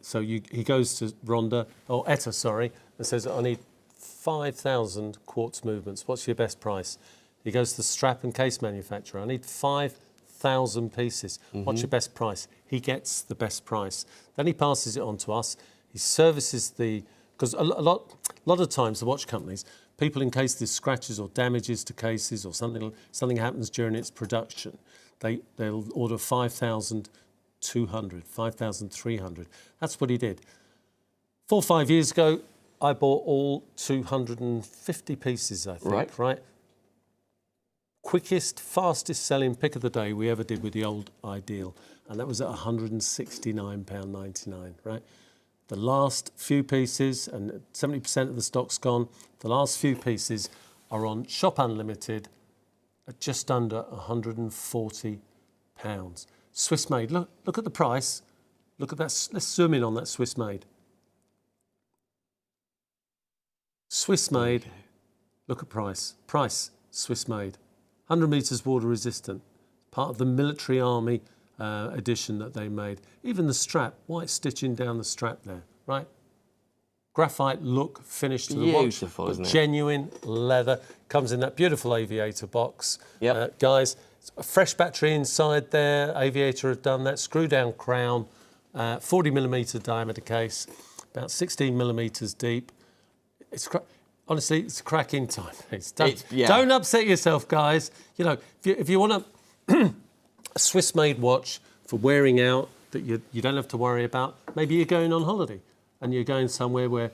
So he goes to Etta, and says, I need 5,000 quartz movements. What's your best price? He goes to the strap and case manufacturer. I need 5,000 pieces. What's your best price? He gets the best price. Then he passes it on to us. He services because a lot of times the watch companies, people, in case there's scratches or damages to cases or something happens during its production, they'll order 5,200, 5,300. That's what he did. 4 or 5 years ago, I bought all 250 pieces, I think, right? Quickest, fastest selling pick of the day we ever did with the old Ideal, and that was at £169.99, right? The last few pieces, and 70% of the stock's gone, the last few pieces are on Shop Unlimited at just under £140. Swiss made. Look at the price. Look at that. Let's zoom in on that Swiss made. Swiss made. Look at price. Price, Swiss made. 100 metres water resistant. Part of the military army edition that they made. Even the strap, white stitching down the strap there, right? Graphite look, finish to the watch. Beautiful, isn't it? Genuine leather. Comes in that beautiful aviator box. Guys, a fresh battery inside there. Aviator have done that. Screw down crown. 40mm diameter case. About 16mm deep. honestly, it's a cracking time. Yeah. Don't upset yourself, guys. You know, if you want a Swiss-made watch for wearing out that you don't have to worry about, maybe you're going on holiday and you're going somewhere where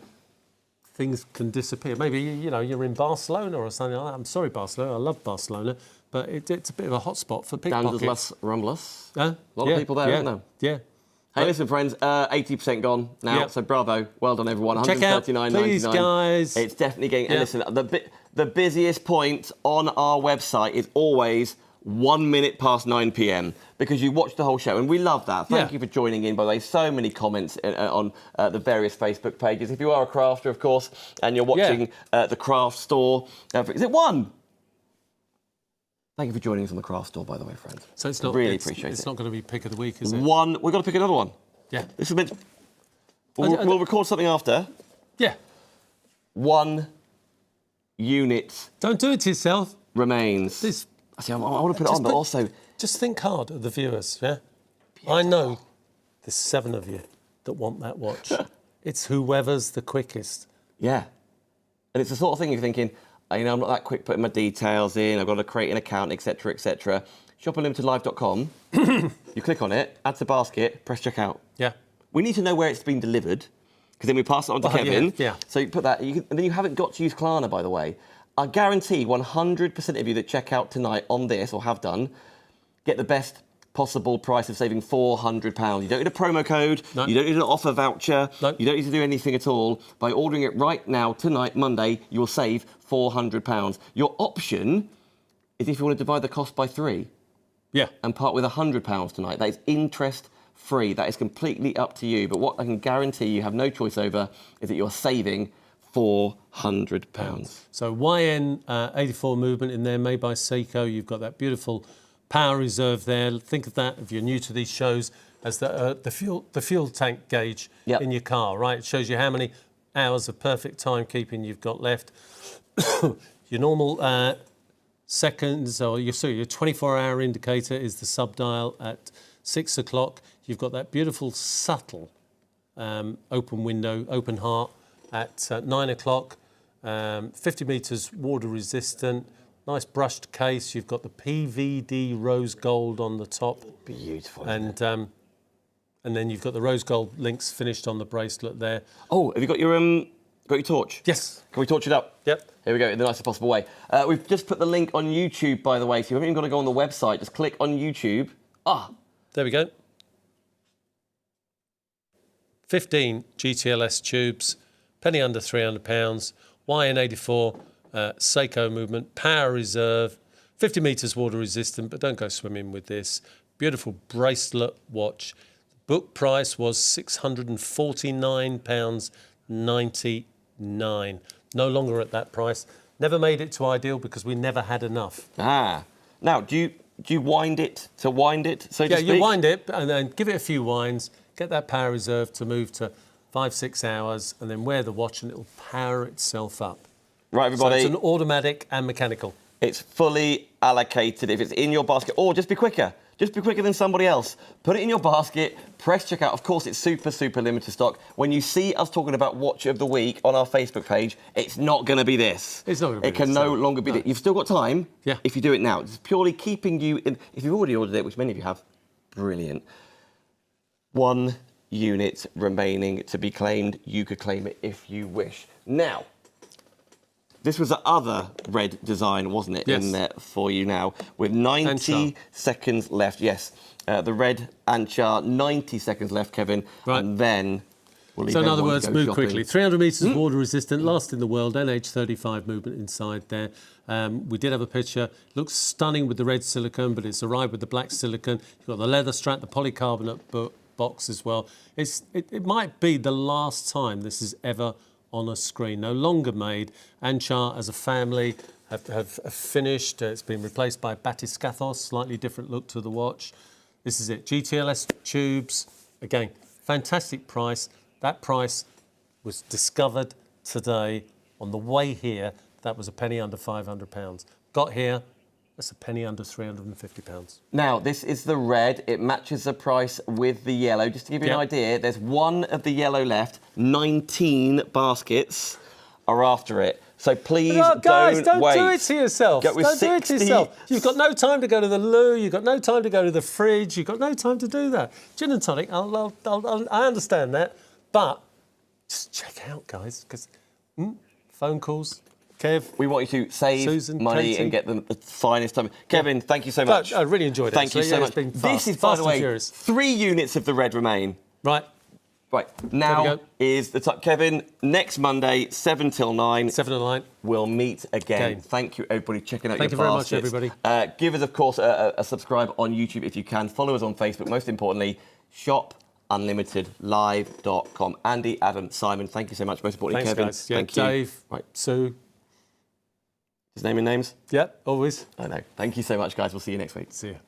things can disappear. Maybe, you know, you're in Barcelona or something like that. I'm sorry, Barcelona. I love Barcelona. But it's a bit of a hotspot for pickpockets. Dangerous Rumblers. A lot of people there, aren't there? Yeah. Hey, listen, friends, 80% gone now, so bravo. Well done, everyone. Check out, please, guys. It's definitely getting... And listen, the busiest point on our website is always 1 minute past 9 p.m. because you watch the whole show, and we love that. Thank you for joining in, by the way. So many comments on the various Facebook pages. If you are a crafter, of course, and you're watching the craft store... is it one? Thank you for joining us on the craft store, by the way, friends. So it's not really appreciate it. It's not going to be pick of the week, is it? One. We've got to pick another one. Yeah. This is meant. We'll record something after. Yeah. 1 unit. Don't do it to yourself. Remains. See, I want to put it on, but also just think hard of the viewers. Yeah. Beautiful. I know there's 7 of you that want that watch. It's whoever's the quickest. Yeah. And it's the sort of thing you're thinking, you know, I'm not that quick putting my details in, I've got to create an account, etc., etc. Shopunlimitedlive.com, you click on it, add to basket, press checkout. Yeah. We need to know where it's been delivered, because then we pass it on to Kevin. Yeah. So you put that, and then you haven't got to use Klarna, by the way. I guarantee 100% of you that check out tonight on this, or have done, get the best possible price of saving £400. You don't need a promo code, you don't need an offer voucher, you don't need to do anything at all. By ordering it right now, tonight, Monday, you will save £400. Your option is if you want to divide the cost by 3 and part with £100 tonight. That is interest-free. That is completely up to you. But what I can guarantee you have no choice over is that you're saving £400. So YN84 movement in there, made by Seiko. You've got that beautiful power reserve there. Think of that, if you're new to these shows, as the fuel tank gauge in your car, right? It shows you how many hours of perfect timekeeping you've got left. Your normal seconds, or your 24-hour indicator is the sub-dial at 6 o'clock. You've got that beautiful, subtle open window, open heart at 9 o'clock. 50 metres water resistant. Nice brushed case. You've got the PVD rose gold on the top. Beautiful. And then you've got the rose gold links finished on the bracelet there. Oh, have you got your torch? Yes. Can we torch it up? Yep. Here we go, in the nicest possible way. We've just put the link on YouTube, by the way, so you haven't even got to go on the website. Just click on YouTube. There we go. 15 GTLS tubes, penny under £300, YN84, Seiko movement, power reserve, 50 metres water resistant, but don't go swimming with this. Beautiful bracelet watch. Book price was £649.99. No longer at that price. Never made it to ideal because we never had enough. Now, do you wind it to wind it, so to speak? Yeah, you wind it and then give it a few winds, get that power reserve to move to 5-6 hours, and then wear the watch and it'll power itself up. Right, everybody. So it's an automatic and mechanical. It's fully allocated if it's in your basket. Or just be quicker. Just be quicker than somebody else. Put it in your basket, press checkout. Of course, it's super, super limited stock. When you see us talking about Watch of the Week on our Facebook page, it's not going to be this. It's not going to be this. It can no longer be this. You've still got time if you do it now. It's purely keeping you in. If you've already ordered it, which many of you have, brilliant. 1 unit remaining to be claimed. You could claim it if you wish. Now, this was the other red design, wasn't it, in there for you now, with 90 seconds left. Yes, the red Anchar, 90 seconds left, Kevin, and then we'll leave. So in other words, move shopping. quickly. 300 metres water resistant, last in the world, NH35 movement inside there. We did have a picture. Looks stunning with the red silicone, but it's arrived with the black silicone. You've got the leather strap, the polycarbonate box as well. It might be the last time this is ever on a screen. No longer made. Anchar as a family have finished. It's been replaced by Batiscathos, slightly different look to the watch. This is it. GTLS tubes. Again, fantastic price. That price was discovered today on the way here. That was a penny under £500. Got here, that's a penny under £350. Now, this is the red. It matches the price with the yellow. Just to give you an idea, there's 1 of the yellow left. 19 baskets are after it. So please guys, don't wait. do it to yourself. Get with Don't do it to 60 yourself. You've got no time to go to the loo. You've got no time to go to the fridge. You've got no time to do that. Gin and tonic, I understand that. But just check out, guys, because phone calls, Kev. We want you to save Susan, money Katie. and get the finest time. Kevin, thank you so much. I really enjoyed it. Thank you so much. It's been This fast, is, by fast the and way, furious. 3 units of the red remain. Right. Right, now go. is the time. Kevin, next Monday, 7 till 9. 7 and 9. We'll meet again. Again. Thank you, everybody, checking out Thank your you very much, baskets. everybody. Give us, of course, a subscribe on YouTube if you can. Follow us on Facebook. Most importantly, shopunlimitedlive.com. Andy, Adam, Simon, thank you so much. Most importantly, Thanks, Kevin. guys. Yeah, Thank you. Dave, Right. Sue. His name and names? Yeah, always. I know. Thank you so much, guys. We'll see you next week. See you.